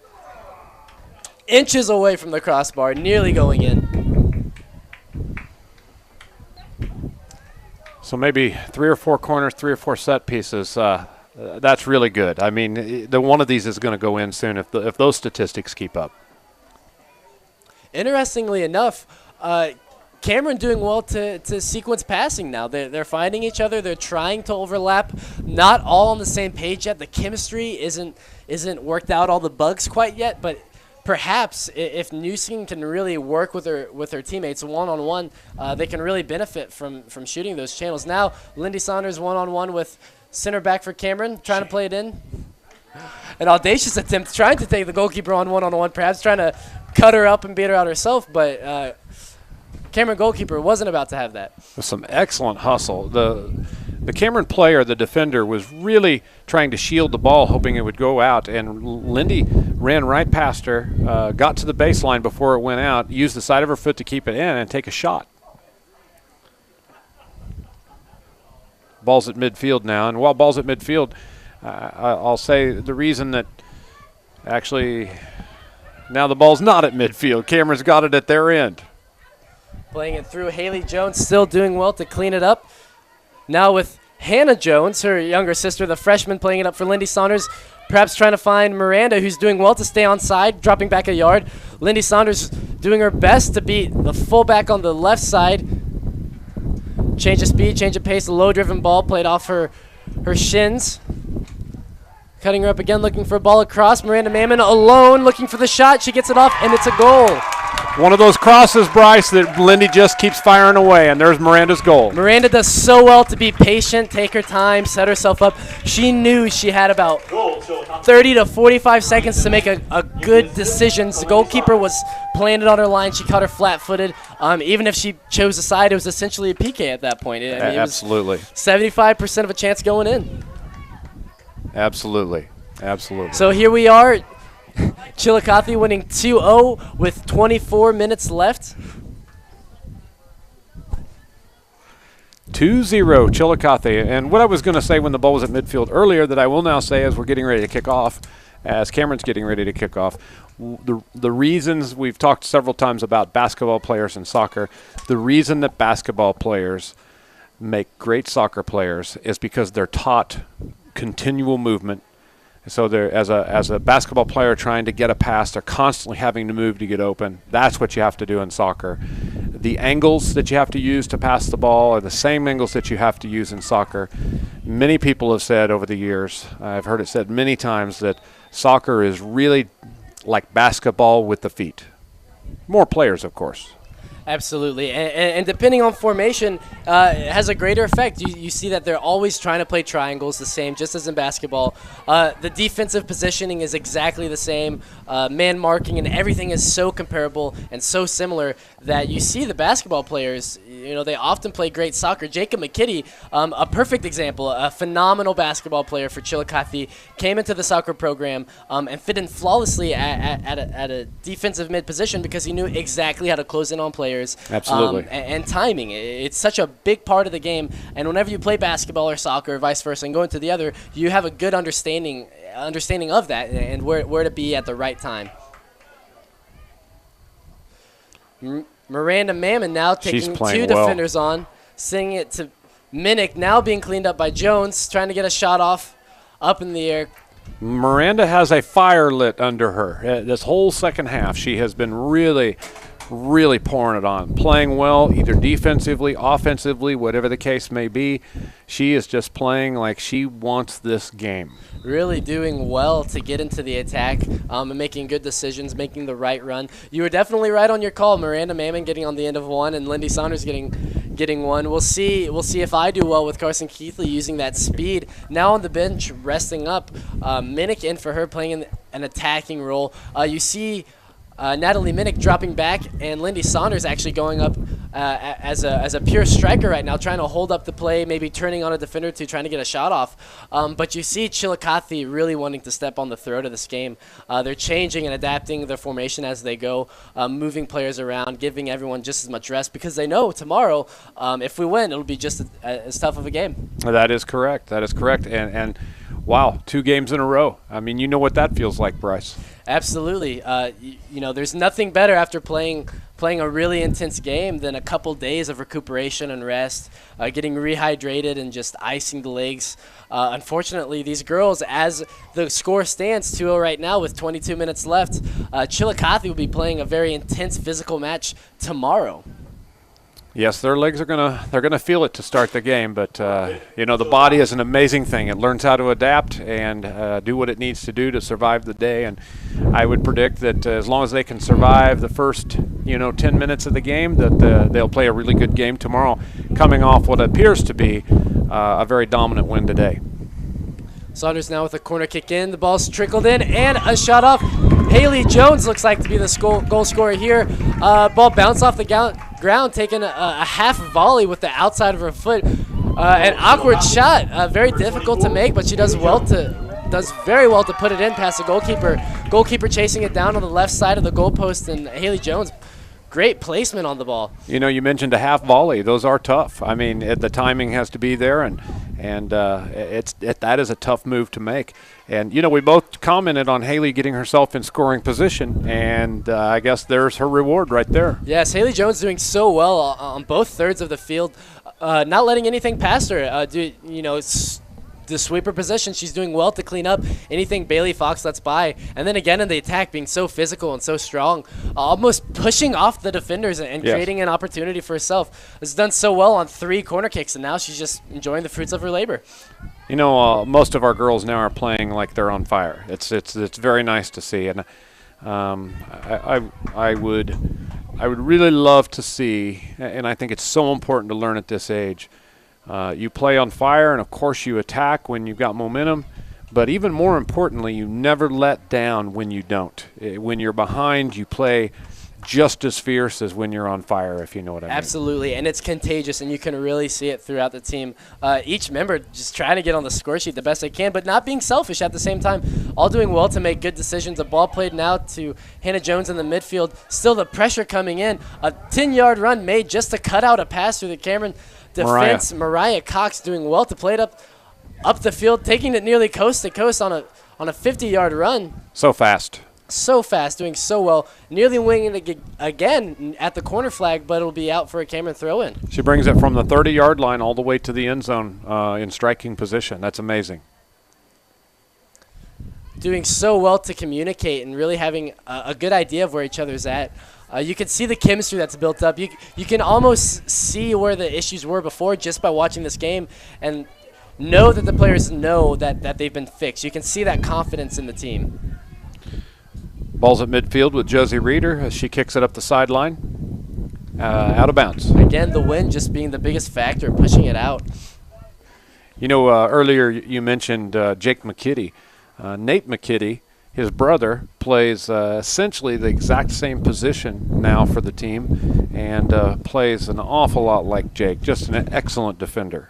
Inches away from the crossbar. Nearly going in. So maybe 3 or 4 corners, 3 or 4 set pieces. That's really good. I mean, one of these is going to go in soon if those statistics keep up. Interestingly enough, Cameron doing well to sequence passing now. They're finding each other. They're trying to overlap. Not all on the same page yet. The chemistry isn't worked out, all the bugs quite yet, but perhaps if Newson can really work with her teammates one-on-one, they can really benefit from shooting those channels. Now, Lindy Saunders one-on-one with center back for Cameron, trying to play it in. An audacious attempt, trying to take the goalkeeper on one-on-one, perhaps trying to cut her up and beat her out herself, but Cameron goalkeeper wasn't about to have that. Some excellent hustle. The Cameron player, the defender, was really trying to shield the ball, hoping it would go out, and Lindy ran right past her, got to the baseline before it went out, used the side of her foot to keep it in and take a shot. Ball's at midfield now, and while ball's at midfield, I'll say the reason that actually now the ball's not at midfield. Cameron's got it at their end. Playing it through. Haley Jones still doing well to clean it up. Now with Hannah Jones, her younger sister, the freshman, playing it up for Lindy Saunders. perhaps trying to find Miranda, who's doing well to stay on side, dropping back a yard. Lindy Saunders doing her best to beat the fullback on the left side. Change of speed, change of pace, a low-driven ball played off her shins. Cutting her up again, looking for a ball across. Miranda Mammon alone, looking for the shot. She gets it off, and it's a goal. One of those crosses, Bryce, that Lindy just keeps firing away, and there's Miranda's goal. Miranda does so well to be patient, take her time, set herself up. She knew she had about 30 to 45 seconds to make a good decision. The goalkeeper was planted on her line. She caught her flat-footed. Even if she chose a side, it was essentially a PK at that point. I mean, Absolutely. 75% of a chance going in. Absolutely. Absolutely. So here we are. Chillicothe winning 2-0 with 24 minutes left. 2-0 Chillicothe. And what I was going to say when the ball was at midfield earlier that I will now say as we're getting ready to kick off, as Cameron's getting ready to kick off, the reasons we've talked several times about basketball players and soccer, the reason that basketball players make great soccer players is because they're taught continual movement. So they're, as a basketball player trying to get a pass, they're constantly having to move to get open. That's what you have to do in soccer. The angles that you have to use to pass the ball are the same angles that you have to use in soccer. Many people have said over the years, I've heard it said many times, that soccer is really like basketball with the feet. More players, of course. Absolutely, and depending on formation, it has a greater effect. You see that they're always trying to play triangles the same, just as in basketball. The defensive positioning is exactly the same. Man marking and everything is so comparable and so similar that you see the basketball players, they often play great soccer. Jacob McKitty, a perfect example, a phenomenal basketball player for Chillicothe, came into the soccer program and fit in flawlessly at a defensive mid position because he knew exactly how to close in on players. Absolutely. And timing. It's such a big part of the game. And whenever you play basketball or soccer or vice versa and go into the other, you have a good understanding of that and where to be at the right time. Miranda Mammon now taking two defenders on, sending it to Minnick, now being cleaned up by Jones, trying to get a shot off up in the air. Miranda has a fire lit under her. This whole second half, she has been really pouring it on, playing well, either defensively, offensively, whatever the case may be. She is just playing like she wants this game. Really doing well to get into the attack and making good decisions, making the right run. You were definitely right on your call. Miranda Mammon getting on the end of one and Lindy Saunders getting one. We'll see if I do well with Carson Keithley using that speed. Now on the bench, resting up. Minnick in for her, playing in an attacking role. You see Natalie Minnick dropping back and Lindy Saunders actually going up as a pure striker right now, trying to hold up the play, maybe turning on a defender or two, trying to get a shot off. But you see Chillicothe really wanting to step on the throat of this game. They're changing and adapting their formation as they go, moving players around, giving everyone just as much rest because they know tomorrow, if we win, it'll be just as tough of a game. That is correct. That is correct. And wow, 2 games in a row. I mean, you know what that feels like, Bryce. Absolutely. There's nothing better after playing a really intense game than a couple days of recuperation and rest, getting rehydrated and just icing the legs. Unfortunately, these girls, as the score stands 2-0 right now with 22 minutes left, Chillicothe will be playing a very intense physical match tomorrow. Yes, their legs they're gonna feel it to start the game, but the body is an amazing thing. It learns how to adapt and do what it needs to do to survive the day. And I would predict that as long as they can survive the first 10 minutes of the game, that they'll play a really good game tomorrow, coming off what appears to be a very dominant win today. Saunders now with a corner kick in. The ball's trickled in and a shot off. Haley Jones looks like to be the goal scorer here. Ball bounced off the ground, taking a half volley with the outside of her foot. An awkward shot, very difficult to make, but she does very well to put it in past the goalkeeper. Goalkeeper chasing it down on the left side of the goalpost, and Haley Jones, great placement on the ball. You mentioned a half volley. Those are tough. I mean, the timing has to be there, and that is a tough move to make. And we both commented on Haley getting herself in scoring position, and I guess there's her reward right there. Yes, Haley Jones doing so well on both thirds of the field, not letting anything past her. the sweeper position, she's doing well to clean up anything Bailey Fox lets by. And then again in the attack, being so physical and so strong, almost pushing off the defenders and creating an opportunity for herself. Has done so well on 3 corner kicks, and now she's just enjoying the fruits of her labor. You know, most of our girls now are playing like they're on fire. It's very nice to see, and I would really love to see, and I think it's so important to learn at this age. You play on fire, and of course you attack when you've got momentum, but even more importantly, you never let down when you don't. When you're behind, you play just as fierce as when you're on fire, if you know what I mean. Absolutely, and it's contagious, and you can really see it throughout the team. Each member just trying to get on the score sheet the best they can, but not being selfish at the same time. All doing well to make good decisions. A ball played now to Hannah Jones in the midfield. Still the pressure coming in. A 10-yard run made just to cut out a pass through the Cameron defense. Mariah Cox doing well to play it up the field, taking it nearly coast to coast on a 50-yard run. So fast. So fast, doing so well. Nearly winging it again at the corner flag, but it'll be out for a Cameron throw-in. She brings it from the 30-yard line all the way to the end zone in striking position. That's amazing. Doing so well to communicate and really having a good idea of where each other's at. You can see the chemistry that's built up. You can almost see where the issues were before just by watching this game and know that the players know that they've been fixed. You can see that confidence in the team. Ball's at midfield with Josie Reeder as she kicks it up the sideline, out of bounds. Again, the wind just being the biggest factor, pushing it out. You know, earlier you mentioned Jake McKitty. Nate McKitty, his brother, plays essentially the exact same position now for the team and plays an awful lot like Jake, just an excellent defender.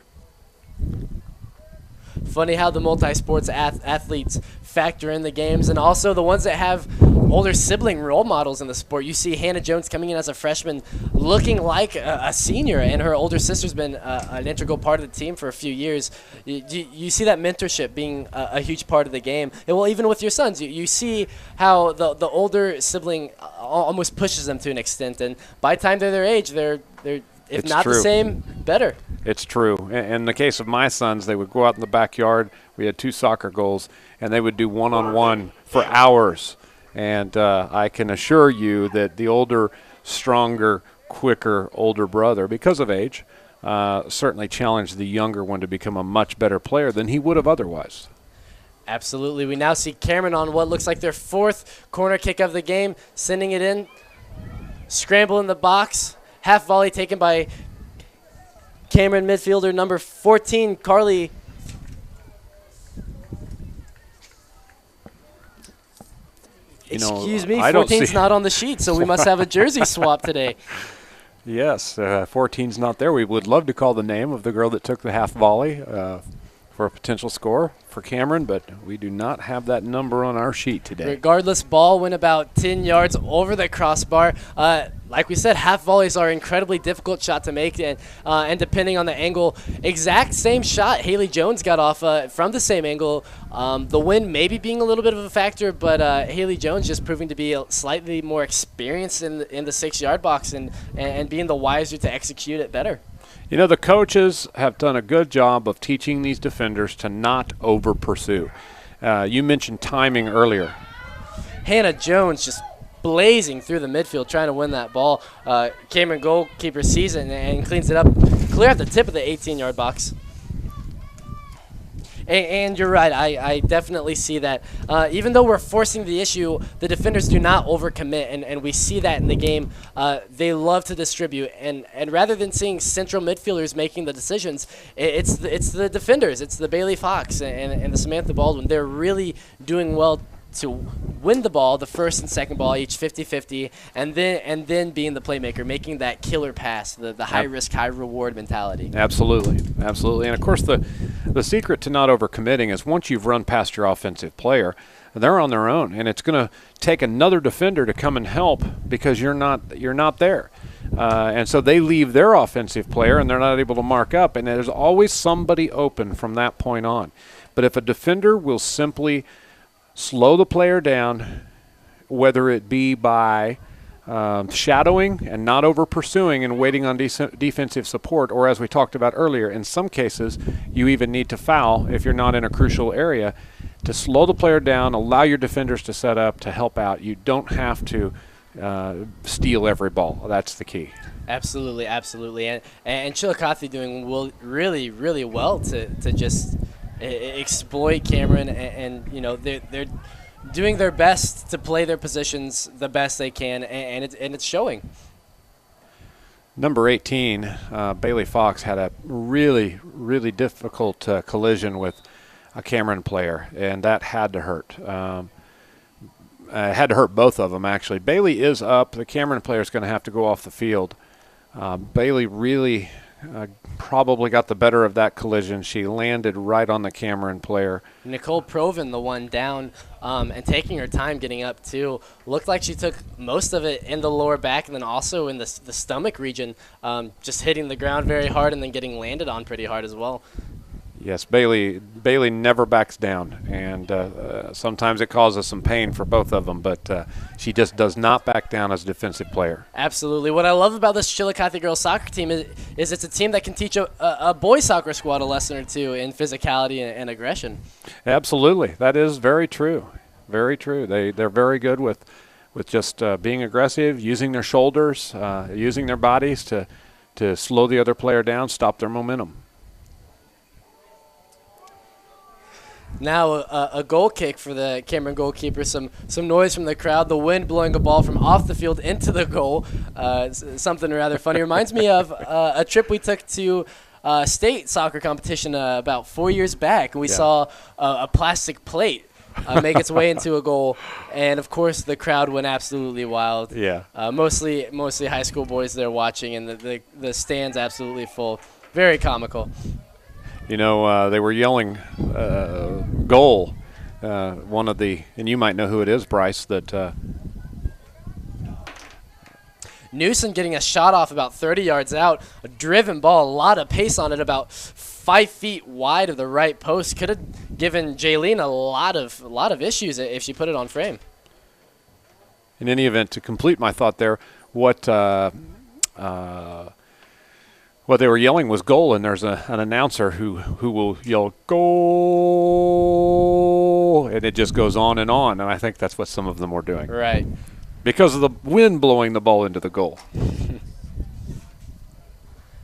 Funny how the multi-sports athletes factor in the games, and also the ones that have older sibling role models in the sport. You see Hannah Jones coming in as a freshman looking like a senior, and her older sister's been an integral part of the team for a few years. You see that mentorship being a huge part of the game. And well, even with your sons, you see how the older sibling almost pushes them to an extent, and by the time they're their age, they're if It's not true. the same, better. It's true. In the case of my sons, they would go out in the backyard. We had 2 soccer goals, and they would do one-on-one for hours. And I can assure you that the older, stronger, quicker, older brother, because of age, certainly challenged the younger one to become a much better player than he would have otherwise. Absolutely. We now see Cameron on what looks like their 4th corner kick of the game, sending it in, scramble in the box. Half volley taken by Cameron midfielder number 14, Carly. Excuse me, 14's not on the sheet, so we must have a jersey swap today. Yes, 14's not there. We would love to call the name of the girl that took the half volley for a potential score for Cameron, but we do not have that number on our sheet today. Regardless, ball went about 10 yards over the crossbar. Like we said, half volleys are an incredibly difficult shot to make, and depending on the angle, exact same shot Haley Jones got off from the same angle. The wind maybe being a little bit of a factor, but Haley Jones just proving to be slightly more experienced in the 6-yard box and being the wiser to execute it better. You know, the coaches have done a good job of teaching these defenders to not over-pursue. You mentioned timing earlier. Hannah Jones just blazing through the midfield trying to win that ball. Cameron goalkeeper sees it and cleans it up clear at the tip of the 18-yard box. And you're right, I definitely see that. Even though we're forcing the issue, the defenders do not overcommit, and we see that in the game. They love to distribute, and rather than seeing central midfielders making the decisions, it's the defenders. It's the Bailey Fox and the Samantha Baldwin. They're really doing well to win the ball, the first and second ball each 50-50, and then being the playmaker, making that killer pass, the high risk, high reward mentality. Absolutely. And of course the secret to not overcommitting is once you've run past your offensive player, they're on their own, and it's going to take another defender to come and help because you're not there. And so they leave their offensive player and they're not able to mark up, and there's always somebody open from that point on. But if a defender will simply slow the player down, whether it be by shadowing and not over pursuing and waiting on defensive support, or as we talked about earlier, in some cases you even need to foul if you're not in a crucial area to slow the player down, allow your defenders to set up to help out. You don't have to steal every ball. That's the key. Absolutely, absolutely. And Chillicothe doing really, really well to just exploit Cameron, and you know, they're doing their best to play their positions the best they can, and it's showing. Number 18, Bailey Fox, had a really, really difficult collision with a Cameron player, and that had to hurt. Had to hurt both of them, actually. Bailey is up. The Cameron player is going to have to go off the field. Bailey really probably got the better of that collision. She landed right on the Cameron player. Nicole Proven, the one down, and taking her time getting up too. Looked like she took most of it in the lower back and then also in the stomach region, just hitting the ground very hard and then getting landed on pretty hard as well. Yes, Bailey never backs down, and sometimes it causes some pain for both of them, but she just does not back down as a defensive player. Absolutely. What I love about this Chillicothe girls soccer team is it's a team that can teach a boys soccer squad a lesson or two in physicality and aggression. Absolutely. That is very true. Very true. They're very good with just being aggressive, using their shoulders, using their bodies to slow the other player down, stop their momentum. Now a goal kick for the Cameron goalkeeper. Some noise from the crowd. The wind blowing a ball from off the field into the goal. Something rather funny. Reminds me of a trip we took to state soccer competition about 4 years back. We saw a plastic plate make its way into a goal, and of course the crowd went absolutely wild. Yeah. Mostly high school boys there watching, and the stands absolutely full. Very comical. You know, they were yelling goal. One of the, and you might know who it is, Bryce, that Newsom getting a shot off about 30 yards out. A driven ball, a lot of pace on it, about 5 feet wide of the right post. Could have given Jaylene a lot of issues if she put it on frame. In any event, to complete my thought there, what they were yelling was goal, and there's an announcer who will yell goal, and it just goes on, and I think that's what some of them were doing. Right. Because of the wind blowing the ball into the goal.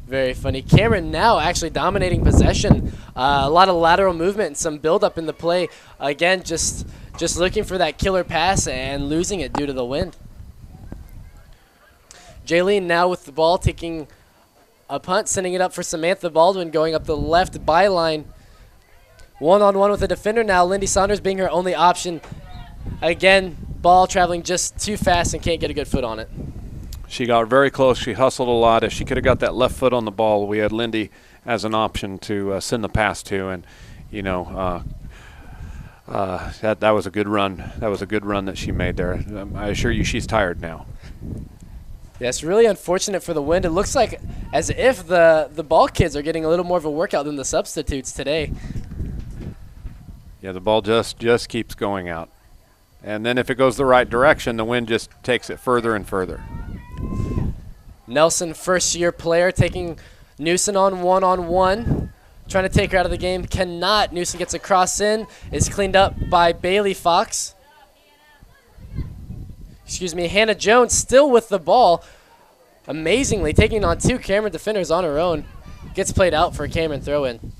Very funny. Cameron now actually dominating possession. A lot of lateral movement and some build-up in the play. Again, just looking for that killer pass and losing it due to the wind. Jaylene now with the ball, taking a punt, sending it up for Samantha Baldwin, going up the left byline. One-on-one with the defender now. Lindy Saunders being her only option. Again, ball traveling just too fast and can't get a good foot on it. She got very close. She hustled a lot. If she could have got that left foot on the ball, we had Lindy as an option to send the pass to, and you know, that was a good run. That was a good run that she made there. I assure you, she's tired now. Yeah, it's really unfortunate for the wind. It looks like as if the ball kids are getting a little more of a workout than the substitutes today. Yeah, the ball just keeps going out. And then if it goes the right direction, the wind just takes it further and further. Nelson, first-year player, taking Newsom on one-on-one. Trying to take her out of the game. Cannot. Newsom gets a cross in. Is cleaned up by Bailey Fox. Excuse me, Hannah Jones still with the ball. Amazingly, taking on two Cameron defenders on her own. Gets played out for a Cameron throw-in.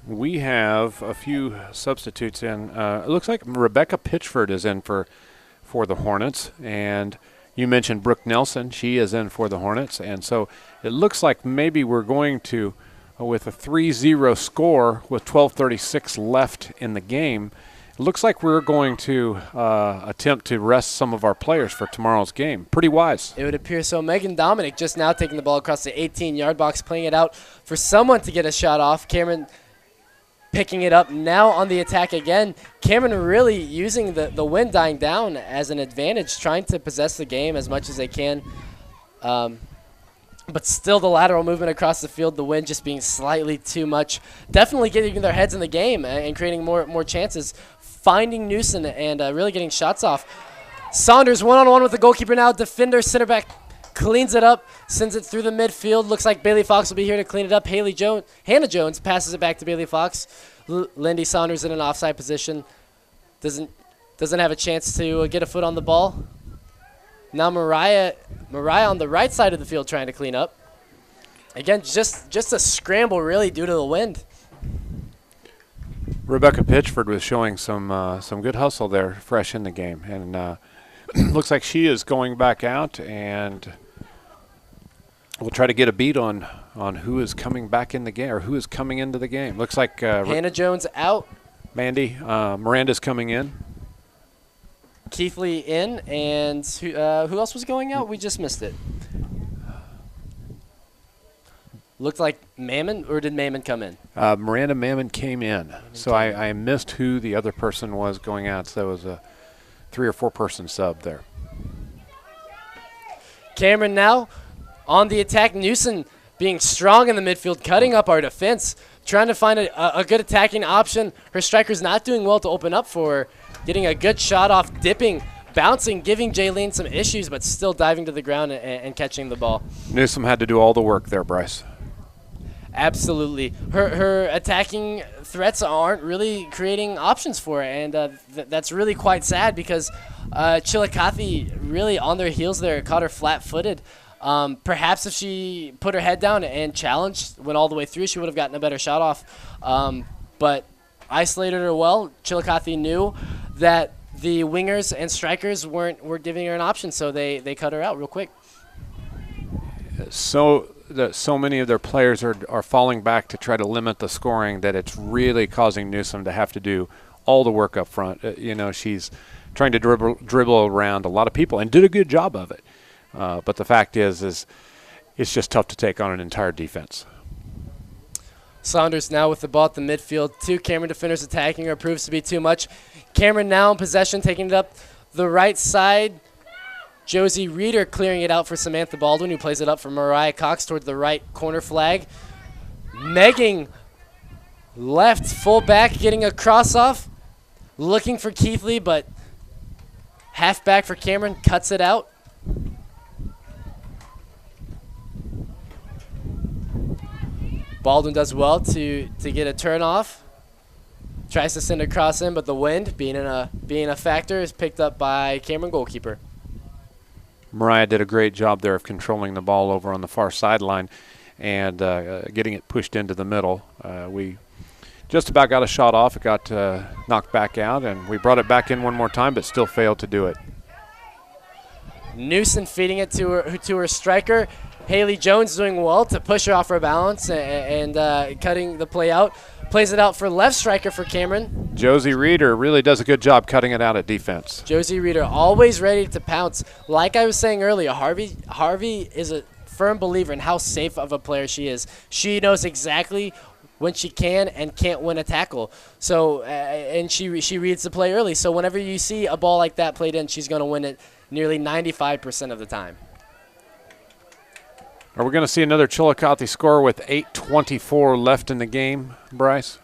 We have a few substitutes in. It looks like Rebecca Pitchford is in for the Hornets. And you mentioned Brooke Nelson. She is in for the Hornets. And so it looks like maybe we're going to, with a 3-0 score with 12:36 left in the game, it looks like we're going to attempt to rest some of our players for tomorrow's game. Pretty wise. It would appear so. Megan Dominic just now taking the ball across the 18-yard box, playing it out for someone to get a shot off. Cameron picking it up now on the attack again. Cameron really using the wind dying down as an advantage, trying to possess the game as much as they can. But still the lateral movement across the field, the wind just being slightly too much. Definitely getting their heads in the game and creating more chances finding Newsom and really getting shots off. Saunders one-on-one with the goalkeeper now. Defender, center back, cleans it up, sends it through the midfield. Looks like Bailey Fox will be here to clean it up. Hannah Jones passes it back to Bailey Fox. Lindy Saunders in an offside position. Doesn't have a chance to get a foot on the ball. Now Mariah on the right side of the field trying to clean up. Again, just a scramble really due to the wind. Rebecca Pitchford was showing some good hustle there, fresh in the game, and looks like she is going back out, and we'll try to get a beat on who is coming back in the game or who is coming into the game. Looks like Hannah Jones out. Mandy Miranda's coming in. Keithley in, and who else was going out? We just missed it. Looked like Mammon, or did Mammon come in? Miranda Mammon came in. So I missed who the other person was going out. So there was a 3 or 4 person sub there. Cameron now on the attack. Newsom being strong in the midfield, cutting up our defense, trying to find a good attacking option. Her striker's not doing well to open up for her. Getting a good shot off, dipping, bouncing, giving Jaylene some issues, but still diving to the ground and catching the ball. Newsom had to do all the work there, Bryce. Absolutely. Her attacking threats aren't really creating options for her, and that's really quite sad because Chillicothe really on their heels there, caught her flat-footed. Perhaps if she put her head down and challenged, went all the way through, she would have gotten a better shot off. But isolated her well. Chillicothe knew that the wingers and strikers were giving her an option, so they cut her out real quick. So many of their players are falling back to try to limit the scoring that it's really causing Newsom to have to do all the work up front. She's trying to dribble around a lot of people and did a good job of it. But the fact is it's just tough to take on an entire defense. Saunders now with the ball at the midfield. 2 Cameron defenders attacking her, proves to be too much. Cameron now in possession, taking it up the right side. Josie Reeder clearing it out for Samantha Baldwin, who plays it up for Mariah Cox toward the right corner flag. Megging left full back, getting a cross off. Looking for Keithley, but half back for Cameron, cuts it out. Baldwin does well to get a turn off. Tries to send a cross in, but the wind, being a factor, is picked up by Cameron goalkeeper. Mariah did a great job there of controlling the ball over on the far sideline and getting it pushed into the middle. We just about got a shot off. It got knocked back out, and we brought it back in one more time, but still failed to do it. Newsom feeding it to her striker. Haley Jones doing well to push her off her balance and cutting the play out. Plays it out for left striker for Cameron. Josie Reeder really does a good job cutting it out at defense. Josie Reeder always ready to pounce. Like I was saying earlier, Harvey is a firm believer in how safe of a player she is. She knows exactly when she can and can't win a tackle. So and she reads the play early. So whenever you see a ball like that played in, she's going to win it nearly 95% of the time. Are we going to see another Chillicothe score with 8:24 left in the game, Bryce?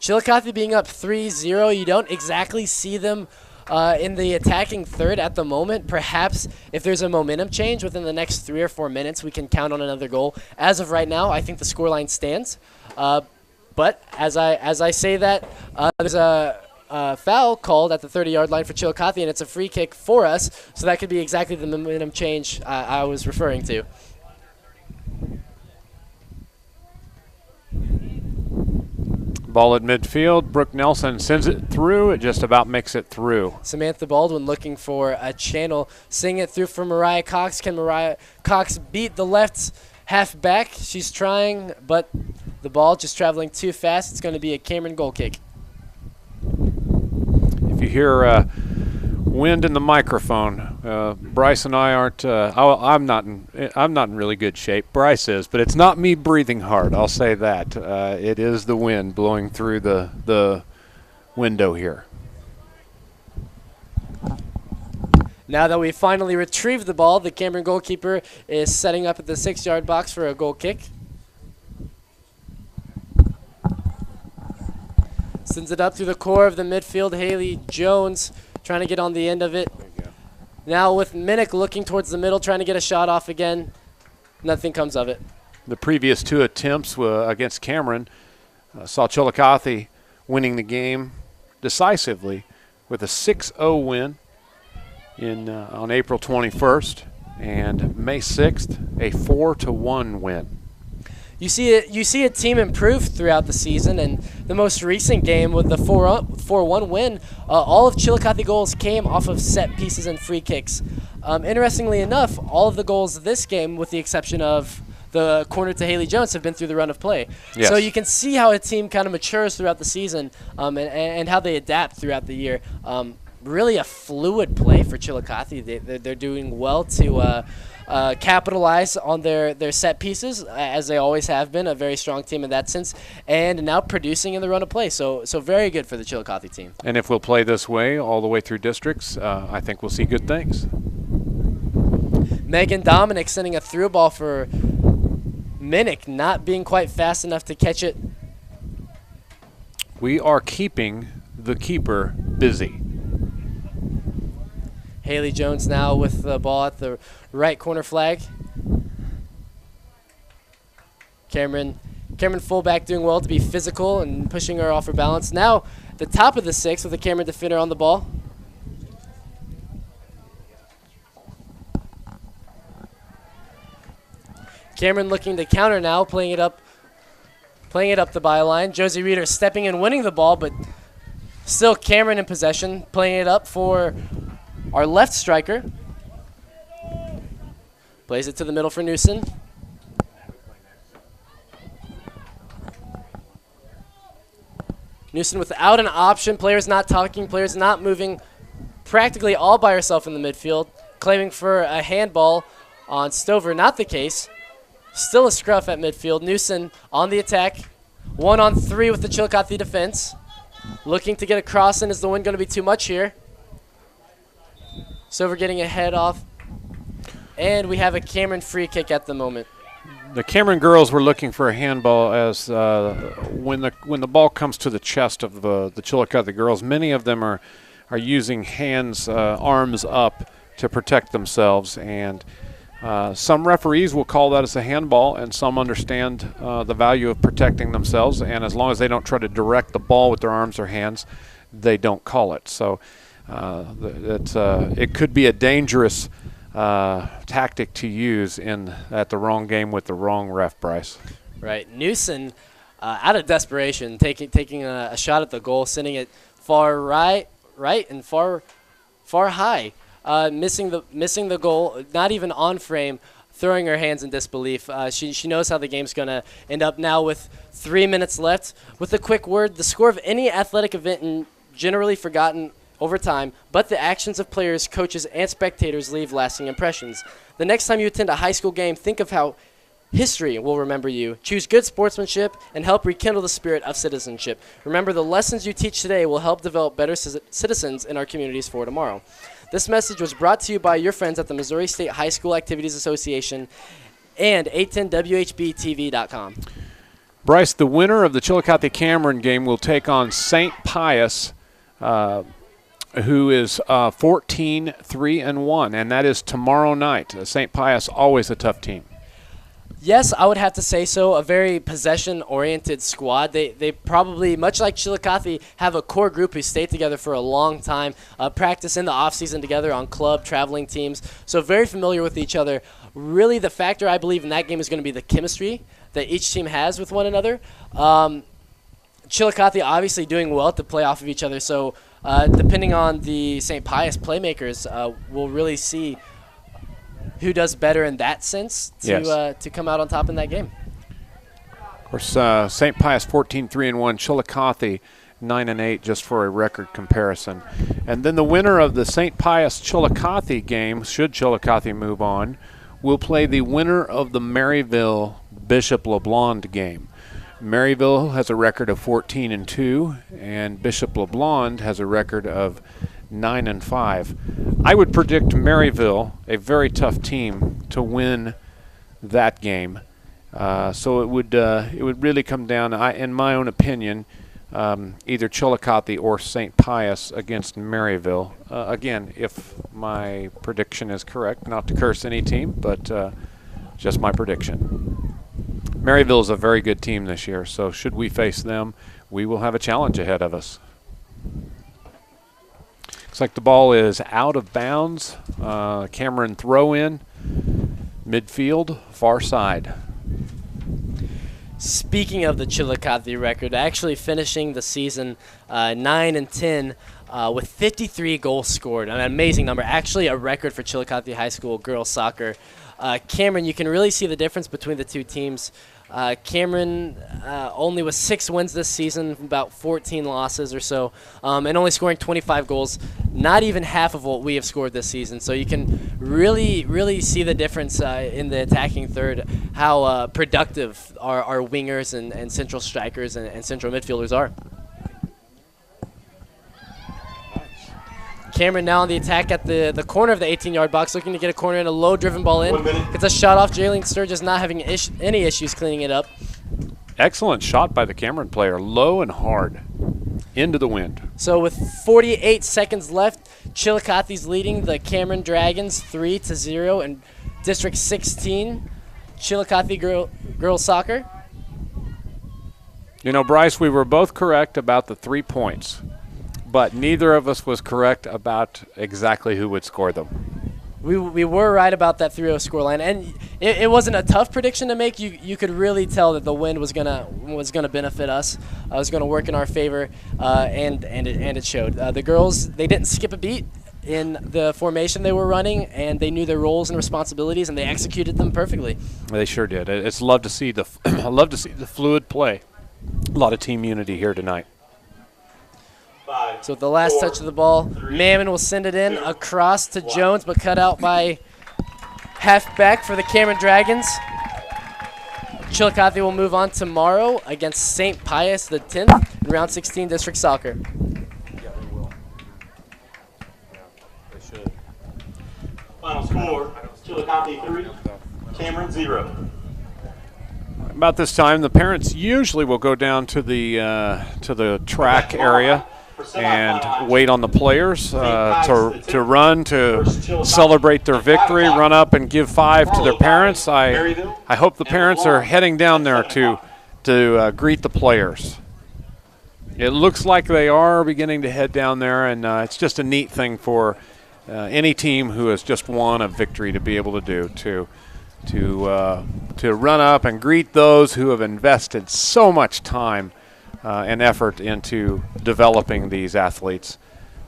Chillicothe being up 3-0, you don't exactly see them in the attacking third at the moment. Perhaps if there's a momentum change within the next 3 or 4 minutes, we can count on another goal. As of right now, I think the scoreline stands. But as I say that, there's a foul called at the 30-yard line for Chillicothe, and it's a free kick for us. So that could be exactly the momentum change I was referring to. Ball at midfield. Brooke Nelson sends it through. It just about makes it through. Samantha Baldwin looking for a channel. Seeing it through for Mariah Cox. Can Mariah Cox beat the left half back? She's trying, but the ball just traveling too fast. It's going to be a Cameron goal kick. If you hear wind in the microphone, Bryce and I aren't. I'm not in really good shape. Bryce is, but it's not me breathing hard. I'll say that. It is the wind blowing through the window here. Now that we finally retrieved the ball, the Cameron goalkeeper is setting up at the 6-yard box for a goal kick. Sends it up through the core of the midfield. Haley Jones trying to get on the end of it. Now with Minnick looking towards the middle, trying to get a shot off again. Nothing comes of it. The previous 2 attempts against Cameron saw Chillicothe winning the game decisively with a 6-0 win on April 21st, and May 6th, a 4-1 win. You see a team improve throughout the season, and the most recent game with the 4-1 win, all of Chillicothe goals came off of set pieces and free kicks. Interestingly enough, all of the goals this game, with the exception of the corner to Haley Jones, have been through the run of play. Yes. So you can see how a team kind of matures throughout the season, and how they adapt throughout the year. Really a fluid play for Chillicothe. They're doing well to capitalize on their set pieces, as they always have been, a very strong team in that sense, and now producing in the run of play. So very good for the Chillicothe team. And if we'll play this way all the way through districts, I think we'll see good things. Megan Dominic sending a through ball for Minnick, not being quite fast enough to catch it. We are keeping the keeper busy. Haley Jones now with the ball at the right corner flag. Cameron fullback doing well to be physical and pushing her off her balance. Now the top of the 6 with the Cameron defender on the ball. Cameron looking to counter now, playing it up the byline. Josie Reeder stepping in, winning the ball, but still Cameron in possession, playing it up for our left striker. Plays it to the middle for Newson. Newson without an option. Players not talking, players not moving. Practically all by herself in the midfield. Claiming for a handball on Stover. Not the case. Still a scruff at midfield. Newson on the attack. 1-on-3 with the Chillicothe defense. Looking to get a cross in. Is the wind going to be too much here? Stover getting a head off. And we have a Cameron free kick at the moment. The Cameron girls were looking for a handball as when the ball comes to the chest of the Chillicothe girls, many of them are using hands, arms up to protect themselves, and some referees will call that as a handball, and some understand the value of protecting themselves, and as long as they don't try to direct the ball with their arms or hands, they don't call it. So it could be a dangerous tactic to use at the wrong game with the wrong ref, Bryce. Right. Newson, out of desperation, taking a shot at the goal, sending it far right and far high, missing the goal, not even on frame, throwing her hands in disbelief. She knows how the game's going to end up now with 3 minutes left. With a quick word, the score of any athletic event generally forgotten over time, but the actions of players, coaches, and spectators leave lasting impressions. The next time you attend a high school game, think of how history will remember you. Choose good sportsmanship and help rekindle the spirit of citizenship. Remember, the lessons you teach today will help develop better citizens in our communities for tomorrow. This message was brought to you by your friends at the Missouri State High School Activities Association and 810WHBTV.com. Bryce, the winner of the Chillicothe Cameron game will take on St. Pius, who is 14-3-1, and that is tomorrow night. St. Pius, always a tough team. Yes, I would have to say so. A very possession-oriented squad. They probably, much like Chillicothe, have a core group who stayed together for a long time, practice in the off-season together on club, traveling teams, so very familiar with each other. Really, the factor, I believe, in that game is going to be the chemistry that each team has with one another. Chillicothe obviously doing well to play off of each other, so depending on the St. Pius playmakers, we'll really see who does better in that sense to come out on top in that game. Of course, St. Pius 14-3-1, Chillicothe 9-8, just for a record comparison. And then the winner of the St. Pius Chillicothe game, should Chillicothe move on, will play the winner of the Maryville Bishop LeBlond game. Maryville has a record of 14-2, and Bishop LeBlond has a record of 9-5. I would predict Maryville, a very tough team, to win that game. So it would really come down, in my own opinion, either Chillicothe or St. Pius against Maryville. Again, if my prediction is correct, not to curse any team, but just my prediction. Maryville is a very good team this year, so should we face them, we will have a challenge ahead of us. Looks like the ball is out of bounds. Cameron throw in, midfield, far side. Speaking of the Chillicothe record, actually finishing the season 9-10 with 53 goals scored, an amazing number. Actually, a record for Chillicothe High School girls soccer. Cameron, you can really see the difference between the two teams. Cameron only with 6 wins this season, about 14 losses or so, and only scoring 25 goals, not even half of what we have scored this season. So you can really see the difference in the attacking third, how productive our wingers and central strikers and central midfielders are. Cameron now on the attack at the corner of the 18-yard box, looking to get a corner and a low-driven ball in. Gets a shot off. Jaylene Sturgis not having any issues cleaning it up. Excellent shot by the Cameron player, low and hard, into the wind. So with 48 seconds left, Chillicothe's leading the Cameron Dragons 3-0 in District 16, Chillicothe girls soccer. You know, Bryce, we were both correct about the 3 points, but neither of us was correct about exactly who would score them. We were right about that 3-0 scoreline, and it wasn't a tough prediction to make. You could really tell that the wind was gonna benefit us. It was gonna work in our favor, and it showed. The girls, they didn't skip a beat in the formation they were running, and they knew their roles and responsibilities, and they executed them perfectly. They sure did. It's love to see the love to see the fluid play. A lot of team unity here tonight. So with the last touch of the ball, Mammon will send it in across to Jones, but cut out by halfback for the Cameron Dragons. Chillicothe will move on tomorrow against St. Pius the 10th in round 16 district soccer. Final score, Chillicothe 3, Cameron 0. About this time, the parents usually will go down to the track area and wait on the players to run, to celebrate their victory, run up and give 5 to their parents. I hope the parents are heading down there to greet the players. It looks like they are beginning to head down there, and it's just a neat thing for any team who has just won a victory to be able to do, to run up and greet those who have invested so much time and effort into developing these athletes,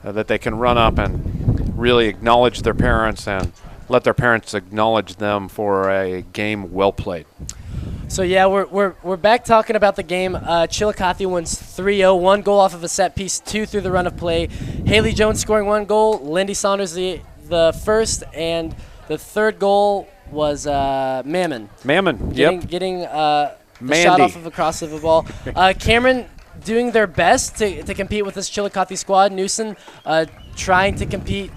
that they can run up and really acknowledge their parents and let their parents acknowledge them for a game well played. So yeah, we're back talking about the game. Chillicothe wins 3-0, 1 goal off of a set piece, 2 through the run of play. Haley Jones scoring 1 goal, Lindy Saunders the first, and the third goal was Mammon. Getting the shot off of a cross of the ball. Cameron doing their best to compete with this Chillicothe squad. Newsom trying to compete,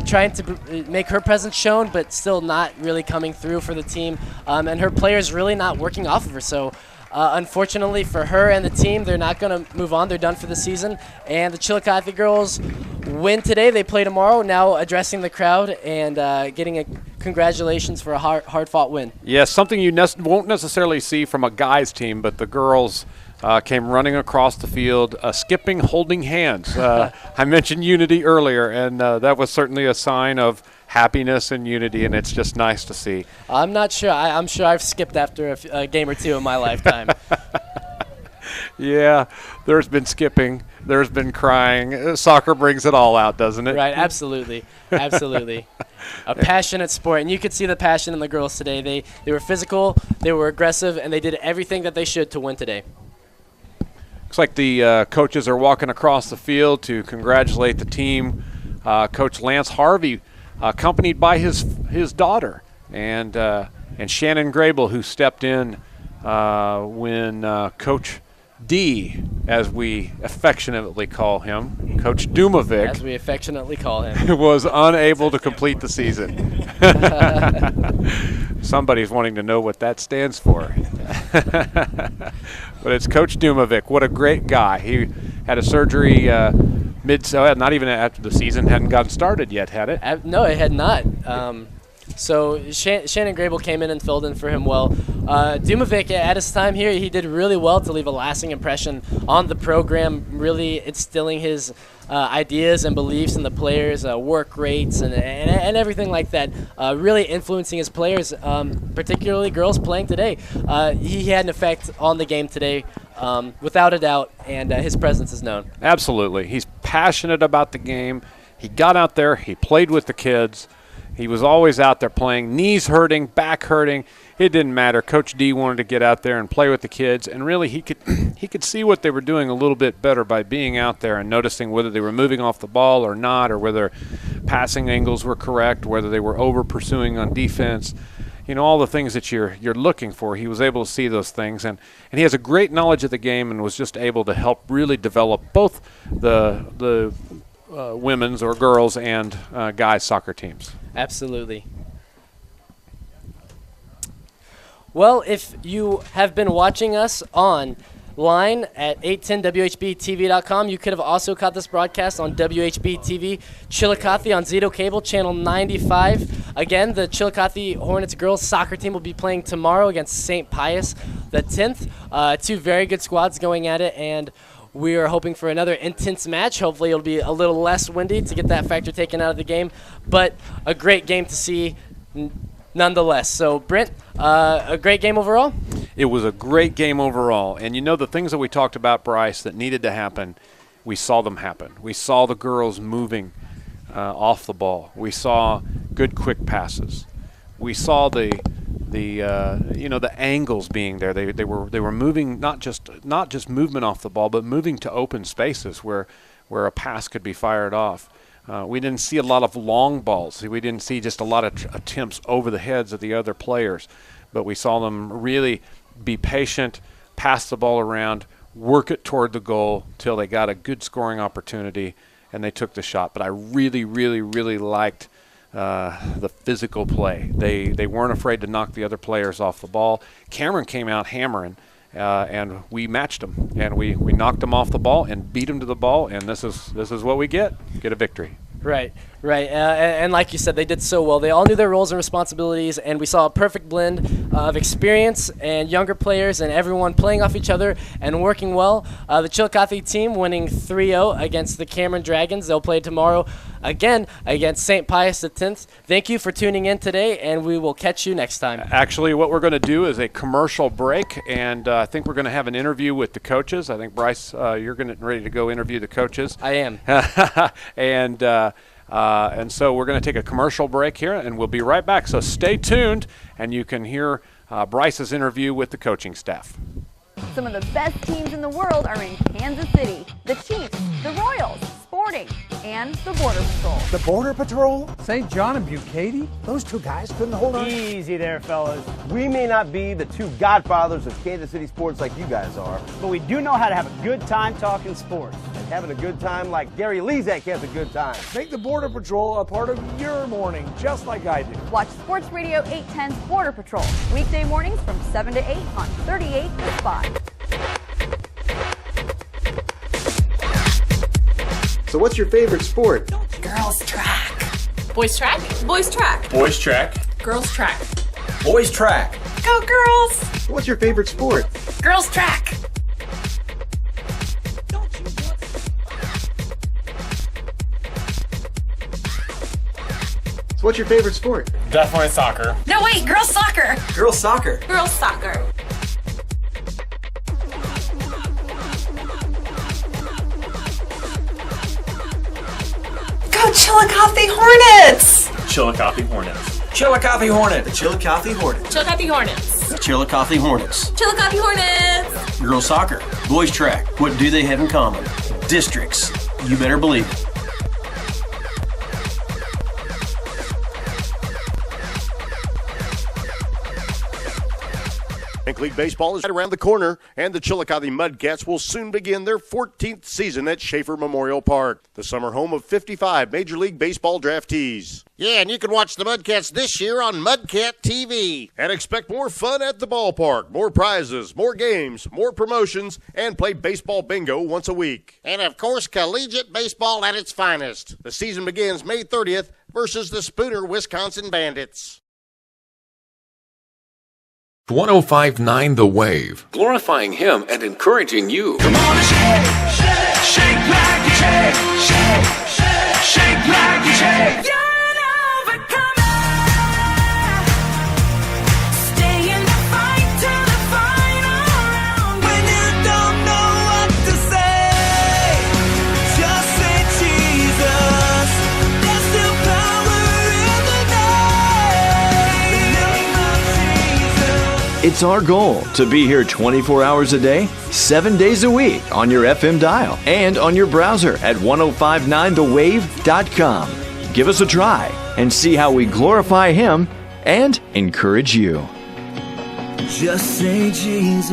trying to make her presence shown, but still not really coming through for the team. And her players really not working off of her. So unfortunately for her and the team, they're not going to move on. They're done for the season. And the Chillicothe girls win today. They play tomorrow, now addressing the crowd and getting a congratulations for a hard-fought win. Yes, something you won't necessarily see from a guys team, but the girls came running across the field, skipping, holding hands. I mentioned unity earlier, and that was certainly a sign of happiness and unity, and it's just nice to see. I'm not sure. I'm sure I've skipped after a game or two in my lifetime. Yeah, there's been skipping, there's been crying. Soccer brings it all out, doesn't it? Right, absolutely. Absolutely. A passionate sport, and you could see the passion in the girls today. They were physical, they were aggressive, and they did everything that they should to win today. Looks like the coaches are walking across the field to congratulate the team. Coach Lance Harvey, accompanied by his daughter, and Shannon Grable, who stepped in when Coach D, as we affectionately call him, Coach Dumovic, as we affectionately call him, was unable to complete the season. Somebody's wanting to know what that stands for. But it's Coach Dumovic. What a great guy. He had a surgery not even after the season hadn't gotten started yet, had it? No, it had not. So Shannon Grable came in and filled in for him well. Dumovic, at his time here, he did really well to leave a lasting impression on the program, really instilling his ideas and beliefs in the players, work rates, and everything like that, really influencing his players, particularly girls playing today. He had an effect on the game today, without a doubt, and his presence is known. Absolutely. He's passionate about the game. He got out there. He played with the kids. He was always out there playing, knees hurting, back hurting. It didn't matter. Coach D wanted to get out there and play with the kids, and really he could see what they were doing a little bit better by being out there and noticing whether they were moving off the ball or not, or whether passing angles were correct, whether they were over pursuing on defense. You know, all the things that you're looking for. He was able to see those things, and he has a great knowledge of the game and was just able to help really develop both the women's or girls and guys soccer teams. Absolutely. Well, if you have been watching us online at 810WHBTV.com, you could have also caught this broadcast on WHB TV Chillicothe on Zito Cable, channel 95. Again, the Chillicothe Hornets girls soccer team will be playing tomorrow against St. Pius the 10th. Two very good squads going at it, and we are hoping for another intense match. Hopefully it'll be a little less windy to get that factor taken out of the game, but a great game to see nonetheless. So, Brent, a great game overall? It was a great game overall. And you know, the things that we talked about, Bryce, that needed to happen, we saw them happen. We saw the girls moving off the ball. We saw good quick passes. We saw the angles being there. They were moving, not just movement off the ball, but moving to open spaces where a pass could be fired off. We didn't see a lot of long balls. We didn't see just a lot of attempts over the heads of the other players, but we saw them really be patient, pass the ball around, work it toward the goal till they got a good scoring opportunity and they took the shot. But I really, really, really liked the physical play. They weren't afraid to knock the other players off the ball. Cameron came out hammering, and we matched them, and we knocked them off the ball and beat them to the ball, and this is what we get a victory. Right. And like you said, they did so well. They all knew their roles and responsibilities, and we saw a perfect blend of experience and younger players and everyone playing off each other and working well. The Chillicothe team winning 3-0 against the Cameron Dragons. They'll play tomorrow again against St. Pius X. Thank you for tuning in today, and we will catch you next time. Actually, what we're going to do is a commercial break, and I think we're going to have an interview with the coaches. I think, Bryce, you're ready to go interview the coaches. I am. And so we're going to take a commercial break here, and we'll be right back. So stay tuned, and you can hear Bryce's interview with the coaching staff. Some of the best teams in the world are in Kansas City. The Chiefs, the Royals, Sporting, and the Border Patrol. The Border Patrol? St. John and Bucati? Those two guys couldn't hold on. Easy there, fellas. We may not be the two godfathers of Kansas City sports like you guys are, But we do know how to have a good time talking sports. and having a good time like Gary Lezak has a good time. Make the Border Patrol a part of your morning, just like I do. Watch Sports Radio 810's Border Patrol, weekday mornings from 7 to 8 on 38 The Spot. So what's your favorite sport? Girls track. Boys track? Boys track. Boys track. Girls track. Boys track. Go girls! What's your favorite sport? Girls track. So what's your favorite sport? Definitely soccer. No, wait, girls soccer. Girls soccer. Girls soccer. Go Chillicothe Hornets! Chillicothe Hornets. Chillicothe Hornet. The Chillicothe Hornets. Chillicothe Hornets. The Chillicothe Hornets. Chillicothe Hornets! Girls soccer. Boys track. What do they have in common? Districts. You better believe it. Pink League Baseball is right around the corner, and the Chillicothe Mudcats will soon begin their 14th season at Schaefer Memorial Park, the summer home of 55 Major League Baseball draftees. Yeah, and you can watch the Mudcats this year on Mudcat TV. And expect more fun at the ballpark, more prizes, more games, more promotions, and play baseball bingo once a week. And of course, collegiate baseball at its finest. The season begins May 30th versus the Spooner Wisconsin Bandits. 105.9 The Wave, glorifying him and encouraging you. Come on and shake, shake, shake like you shake, shake, shake, shake like you shake. You're an overcomer. Stay in the fight to the final round. When you don't know what to say, just say Jesus. There's still power in the name of Jesus. It's our goal to be here 24 hours a day, 7 days a week on your FM dial and on your browser at 1059thewave.com. Give us a try and see how we glorify Him and encourage you. Just say Jesus.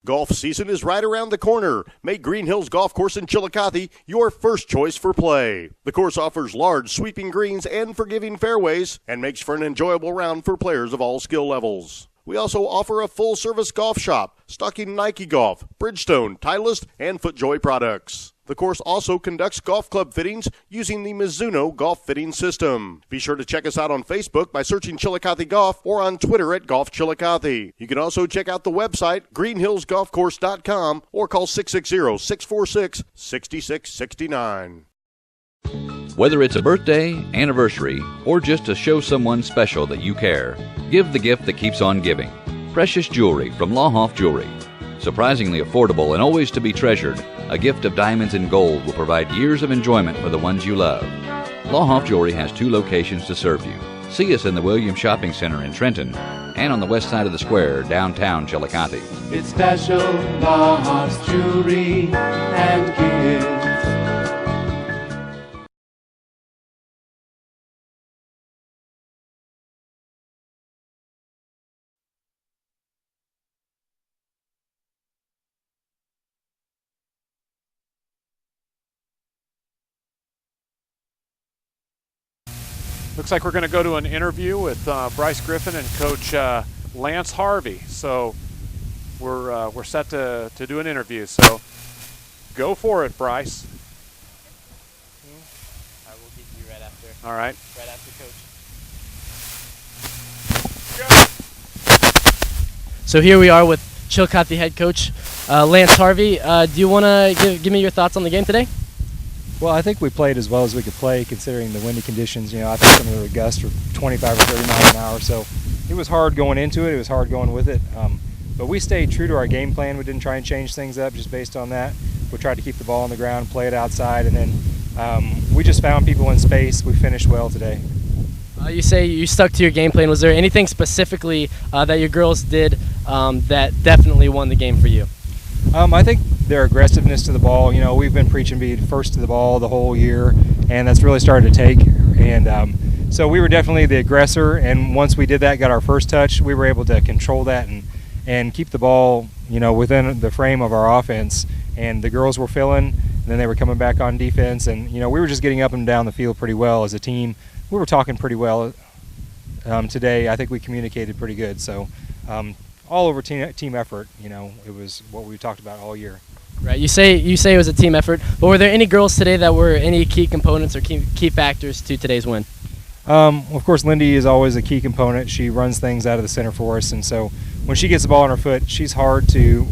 Golf season is right around the corner. Make Green Hills Golf Course in Chillicothe your first choice for play. The course offers large sweeping greens and forgiving fairways and makes for an enjoyable round for players of all skill levels. We also offer a full-service golf shop, stocking Nike Golf, Bridgestone, Titleist, and FootJoy products. The course also conducts golf club fittings using the Mizuno golf fitting system. Be sure to check us out on Facebook by searching Chillicothe Golf or on Twitter at Golf Chillicothe. You can also check out the website greenhillsgolfcourse.com or call 660-646-6669. Whether it's a birthday, anniversary, or just to show someone special that you care, give the gift that keeps on giving. Precious jewelry from Lauhoff Jewelry. Surprisingly affordable and always to be treasured, a gift of diamonds and gold will provide years of enjoyment for the ones you love. Lauhoff Jewelry has 2 locations to serve you. See us in the Williams Shopping Center in Trenton and on the west side of the square, downtown Chillicothe. It's special Lauhoff's jewelry and gifts. Looks like we're going to go to an interview with Bryce Griffin and Coach Lance Harvey. So we're set to do an interview. So go for it, Bryce. I will get you right after. All right. Right after Coach. So here we are with Chillicothe head coach Lance Harvey. Do you want to give me your thoughts on the game today? Well, I think we played as well as we could play considering the windy conditions. You know, I think some of the gusts were 25 or 30 miles an hour, so it was hard going into it. It was hard going with it. But we stayed true to our game plan. We didn't try and change things up just based on that. We tried to keep the ball on the ground, play it outside, and then we just found people in space. We finished well today. You say you stuck to your game plan. Was there anything specifically that your girls did that definitely won the game for you? I think their aggressiveness to the ball. You know, we've been preaching being first to the ball the whole year, and that's really started to take. And so we were definitely the aggressor, and once we did that, got our first touch, we were able to control that and keep the ball, you know, within the frame of our offense. And the girls were filling, and then they were coming back on defense, and, you know, we were just getting up and down the field pretty well as a team. We were talking pretty well today. I think we communicated pretty good. So all over team effort, you know, it was what we talked about all year. Right. You say it was a team effort, but were there any girls today that were any key components or key factors to today's win? Of course, Lindy is always a key component. She runs things out of the center for us, and so when she gets the ball on her foot, she's hard to,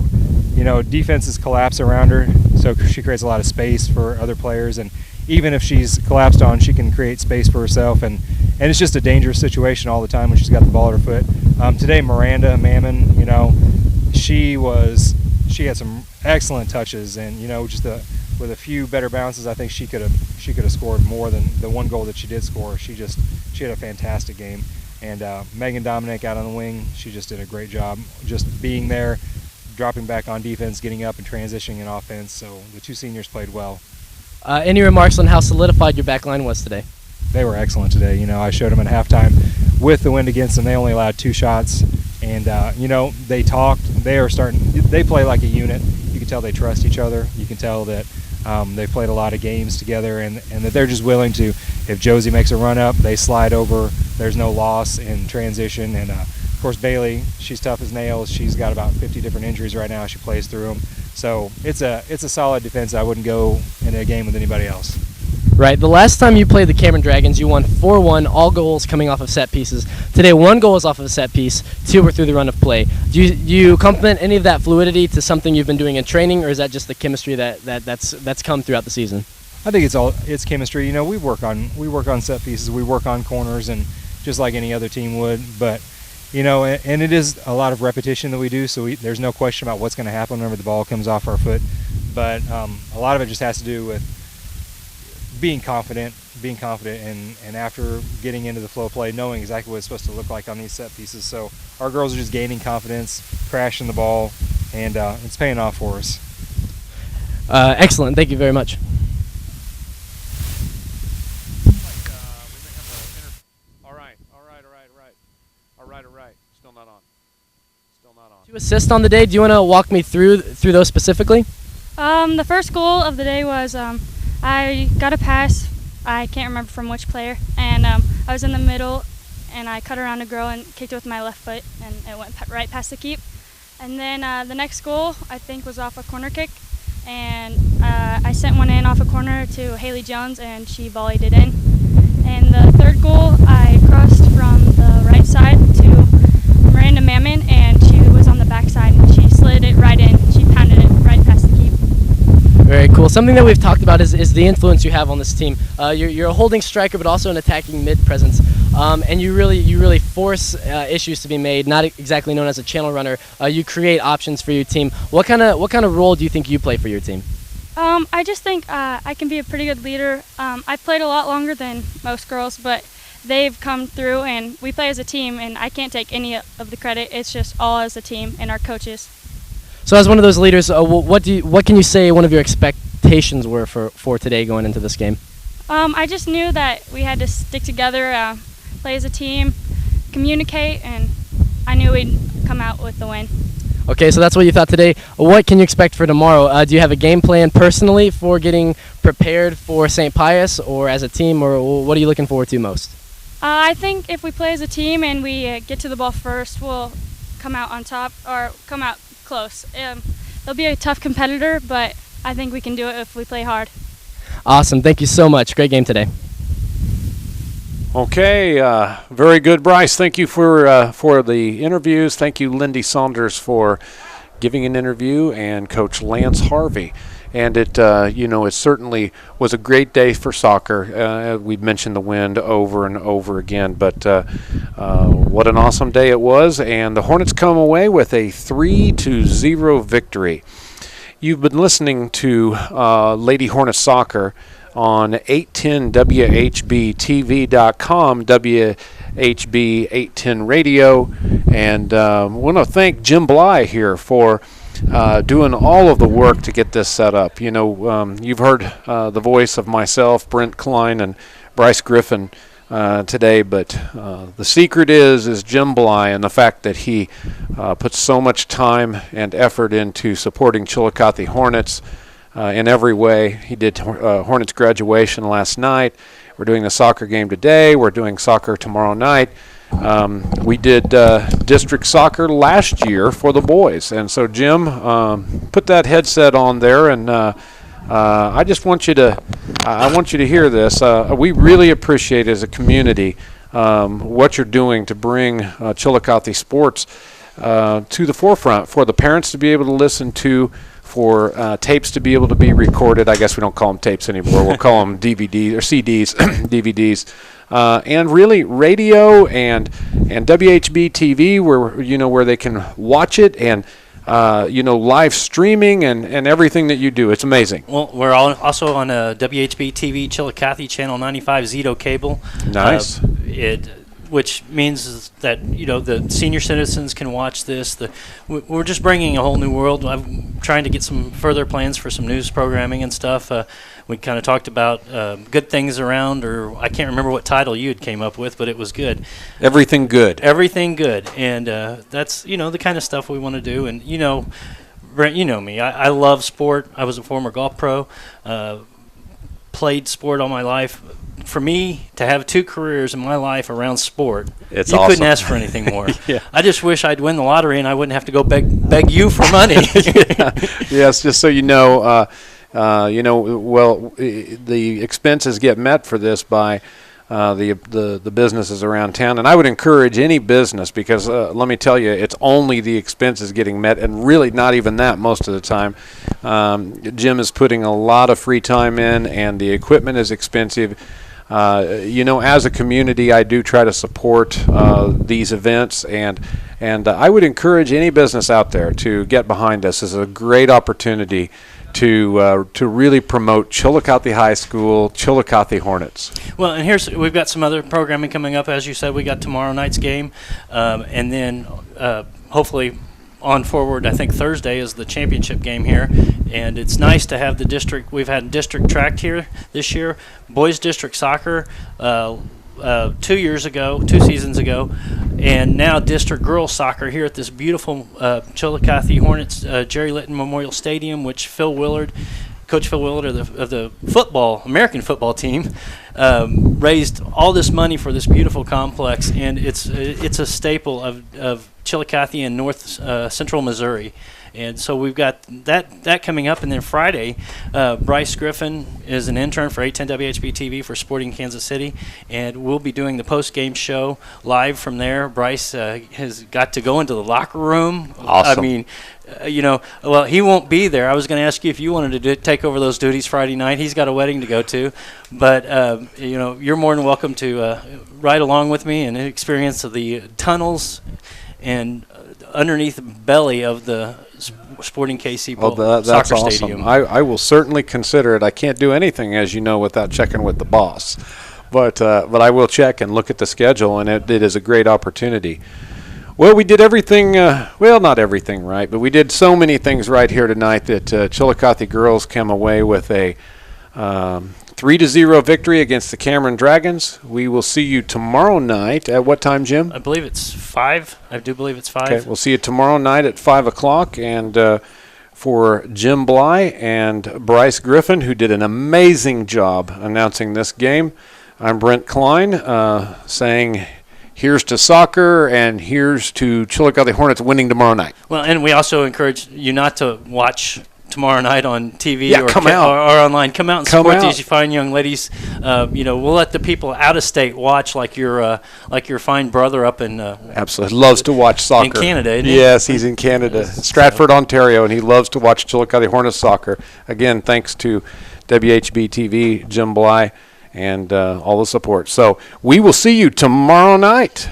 you know, defenses collapse around her, so she creates a lot of space for other players, and even if she's collapsed on, she can create space for herself, and it's just a dangerous situation all the time when she's got the ball at her foot. Today, Miranda Mammon, you know, she had some excellent touches, and, you know, just with a few better bounces, I think she could have scored more than the one goal that she did score. She had a fantastic game. And Megan Dominic out on the wing, she just did a great job just being there, dropping back on defense, getting up and transitioning in offense. So the two seniors played well. Any remarks on how solidified your back line was today? they were excellent today. You know, I showed them at halftime with the wind against them. They only allowed 2 shots, and you know, they talked. They play like a unit. You can tell they trust each other. You can tell that they've played a lot of games together, and that they're just willing to, if Josie makes a run up, they slide over. There's no loss in transition. And of course, Bailey, she's tough as nails. She's got about 50 different injuries right now. She plays through them. So it's a solid defense. I wouldn't go into a game with anybody else. Right. The last time you played the Cameron Dragons, you won 4-1, all goals coming off of set pieces. Today, 1 goal was off of a set piece, 2 were through the run of play. Do you compliment any of that fluidity to something you've been doing in training, or is that just the chemistry that's come throughout the season? I think it's chemistry. You know, we work on set pieces, we work on corners, and just like any other team would. But you know, and it is a lot of repetition that we do. So there's no question about what's going to happen whenever the ball comes off our foot. But a lot of it just has to do with being confident, and after getting into the flow of play, knowing exactly what it's supposed to look like on these set pieces. So our girls are just gaining confidence, crashing the ball, and it's paying off for us. Excellent. Thank you very much. All right. Still not on. 2 assists on the day. Do you want to walk me through those specifically? The first goal of the day was I got a pass. I can't remember from which player, and I was in the middle, and I cut around a girl and kicked it with my left foot, and it went right past the keep. And then the next goal, I think, was off a corner kick, and I sent one in off a corner to Haley Jones, and she volleyed it in. And the third goal, I crossed from the right side to Miranda Mammon, and she was on the back side, and she slid it right in. She pounded it right past the keep. Very cool. Something that we've talked about is the influence you have on this team. You're a holding striker, but also an attacking mid presence, and you really force issues to be made. Not exactly known as a channel runner. You create options for your team. What kind of role do you think you play for your team? I just think I can be a pretty good leader. I've played a lot longer than most girls, but they've come through, and we play as a team, and I can't take any of the credit. It's just all as a team and our coaches. So as one of those leaders, what can you say one of your expectations were for today going into this game? I just knew that we had to stick together, play as a team, communicate, and I knew we'd come out with the win. Okay, so that's what you thought today. What can you expect for tomorrow? Do you have a game plan personally for getting prepared for St. Pius, or as a team, or what are you looking forward to most? I think if we play as a team and we get to the ball first, we'll come out on top or come out close. They'll be a tough competitor, but I think we can do it if we play hard. Awesome. Thank you so much. Great game today. Okay, very good, Bryce. Thank you for the interviews. Thank you, Lindy Saunders, for giving an interview, and Coach Lance Harvey. And it certainly was a great day for soccer. We've mentioned the wind over and over again, but what an awesome day it was. And the Hornets come away with a 3-0 victory. You've been listening to Lady Hornet Soccer on 810WHBTV.com, WHB 810 Radio. And I want to thank Jim Bly here for doing all of the work to get this set up. You know, you've heard the voice of myself, Brent Klein, and Bryce Griffin today, but the secret is Jim Bly, and the fact that he puts so much time and effort into supporting Chillicothe Hornets in every way. He did Hornets graduation last night. We're doing the soccer game today. We're doing soccer tomorrow night. We did district soccer last year for the boys, and so Jim, put that headset on there, and I just want you to hear this. We really appreciate as a community what you're doing to bring Chillicothe sports to the forefront, for the parents to be able to listen to, for tapes to be able to be recorded. I guess we don't call them tapes anymore. We'll call them DVDs or CDs, DVDs. And really radio and WHB TV, where they can watch it, and live streaming and everything that you do. It's amazing. Well, we're also on WHB TV Chillicothe Channel 95 Zito cable. Nice. Which means that the senior citizens can watch this. We're just bringing a whole new world. I'm trying to get some further plans for some news programming and stuff. We kind of talked about good things around, or I can't remember what title you had came up with, but it was good. Everything good. Everything good, and that's the kind of stuff we want to do. And Brent, you know me. I love sport. I was a former golf pro. Played sport all my life. For me to have 2 careers in my life around sport, it's you awesome. couldn't ask for anything more. Yeah. I just wish I'd win the lottery and I wouldn't have to go beg you for money. Yes, just so you know, the expenses get met for this by the businesses around town, and I would encourage any business, because let me tell you, it's only the expenses getting met, and really not even that most of the time. Jim is putting a lot of free time in, and the equipment is expensive. As a community, I do try to support these events, and I would encourage any business out there to get behind us. This is a great opportunity to really promote Chillicothe High School, Chillicothe Hornets. Well, and we've got some other programming coming up. As you said, we got tomorrow night's game, and then hopefully on forward, I think Thursday is the championship game here, and it's nice to have the district. We've had district track here this year, boys district soccer 2 seasons ago, and now district girls soccer here at this beautiful Chillicothe Hornets Jerry Litton Memorial Stadium, which Coach Phil Willard of the American football team raised all this money for this beautiful complex, and it's a staple of Chillicothe and North Central Missouri. And so we've got that coming up. And then Friday, Bryce Griffin is an intern for 810 WHB TV for Sporting Kansas City, and we'll be doing the post-game show live from there. Bryce has got to go into the locker room. Awesome. I mean, he won't be there. I was going to ask you if you wanted to take over those duties Friday night. He's got a wedding to go to. But, you're more than welcome to ride along with me and experience the tunnels and underneath the belly of the Sporting KC that's soccer awesome. stadium. I will certainly consider it. I can't do anything, as you know, without checking with the boss. But I will check and look at the schedule, and it is a great opportunity. Well, we did everything, not everything right, but we did so many things right here tonight that Chillicothe girls came away with a 3-0 victory against the Cameron Dragons. We will see you tomorrow night at what time, Jim? I believe it's 5. I do believe it's 5. Okay, we'll see you tomorrow night at 5 o'clock. And for Jim Bly and Bryce Griffin, who did an amazing job announcing this game, I'm Brent Klein saying here's to soccer and here's to Chillicothe Hornets winning tomorrow night. Well, and we also encourage you not to watch tomorrow night on TV or online. Come out and support these fine young ladies. We'll let the people out of state watch, like your fine brother up in absolutely loves to watch soccer in Canada. Isn't he? Yes, he's in Canada, Stratford, Ontario, and he loves to watch Chillicothe Hornets soccer. Again, thanks to WHB TV, Jim Bly, and all the support. So we will see you tomorrow night.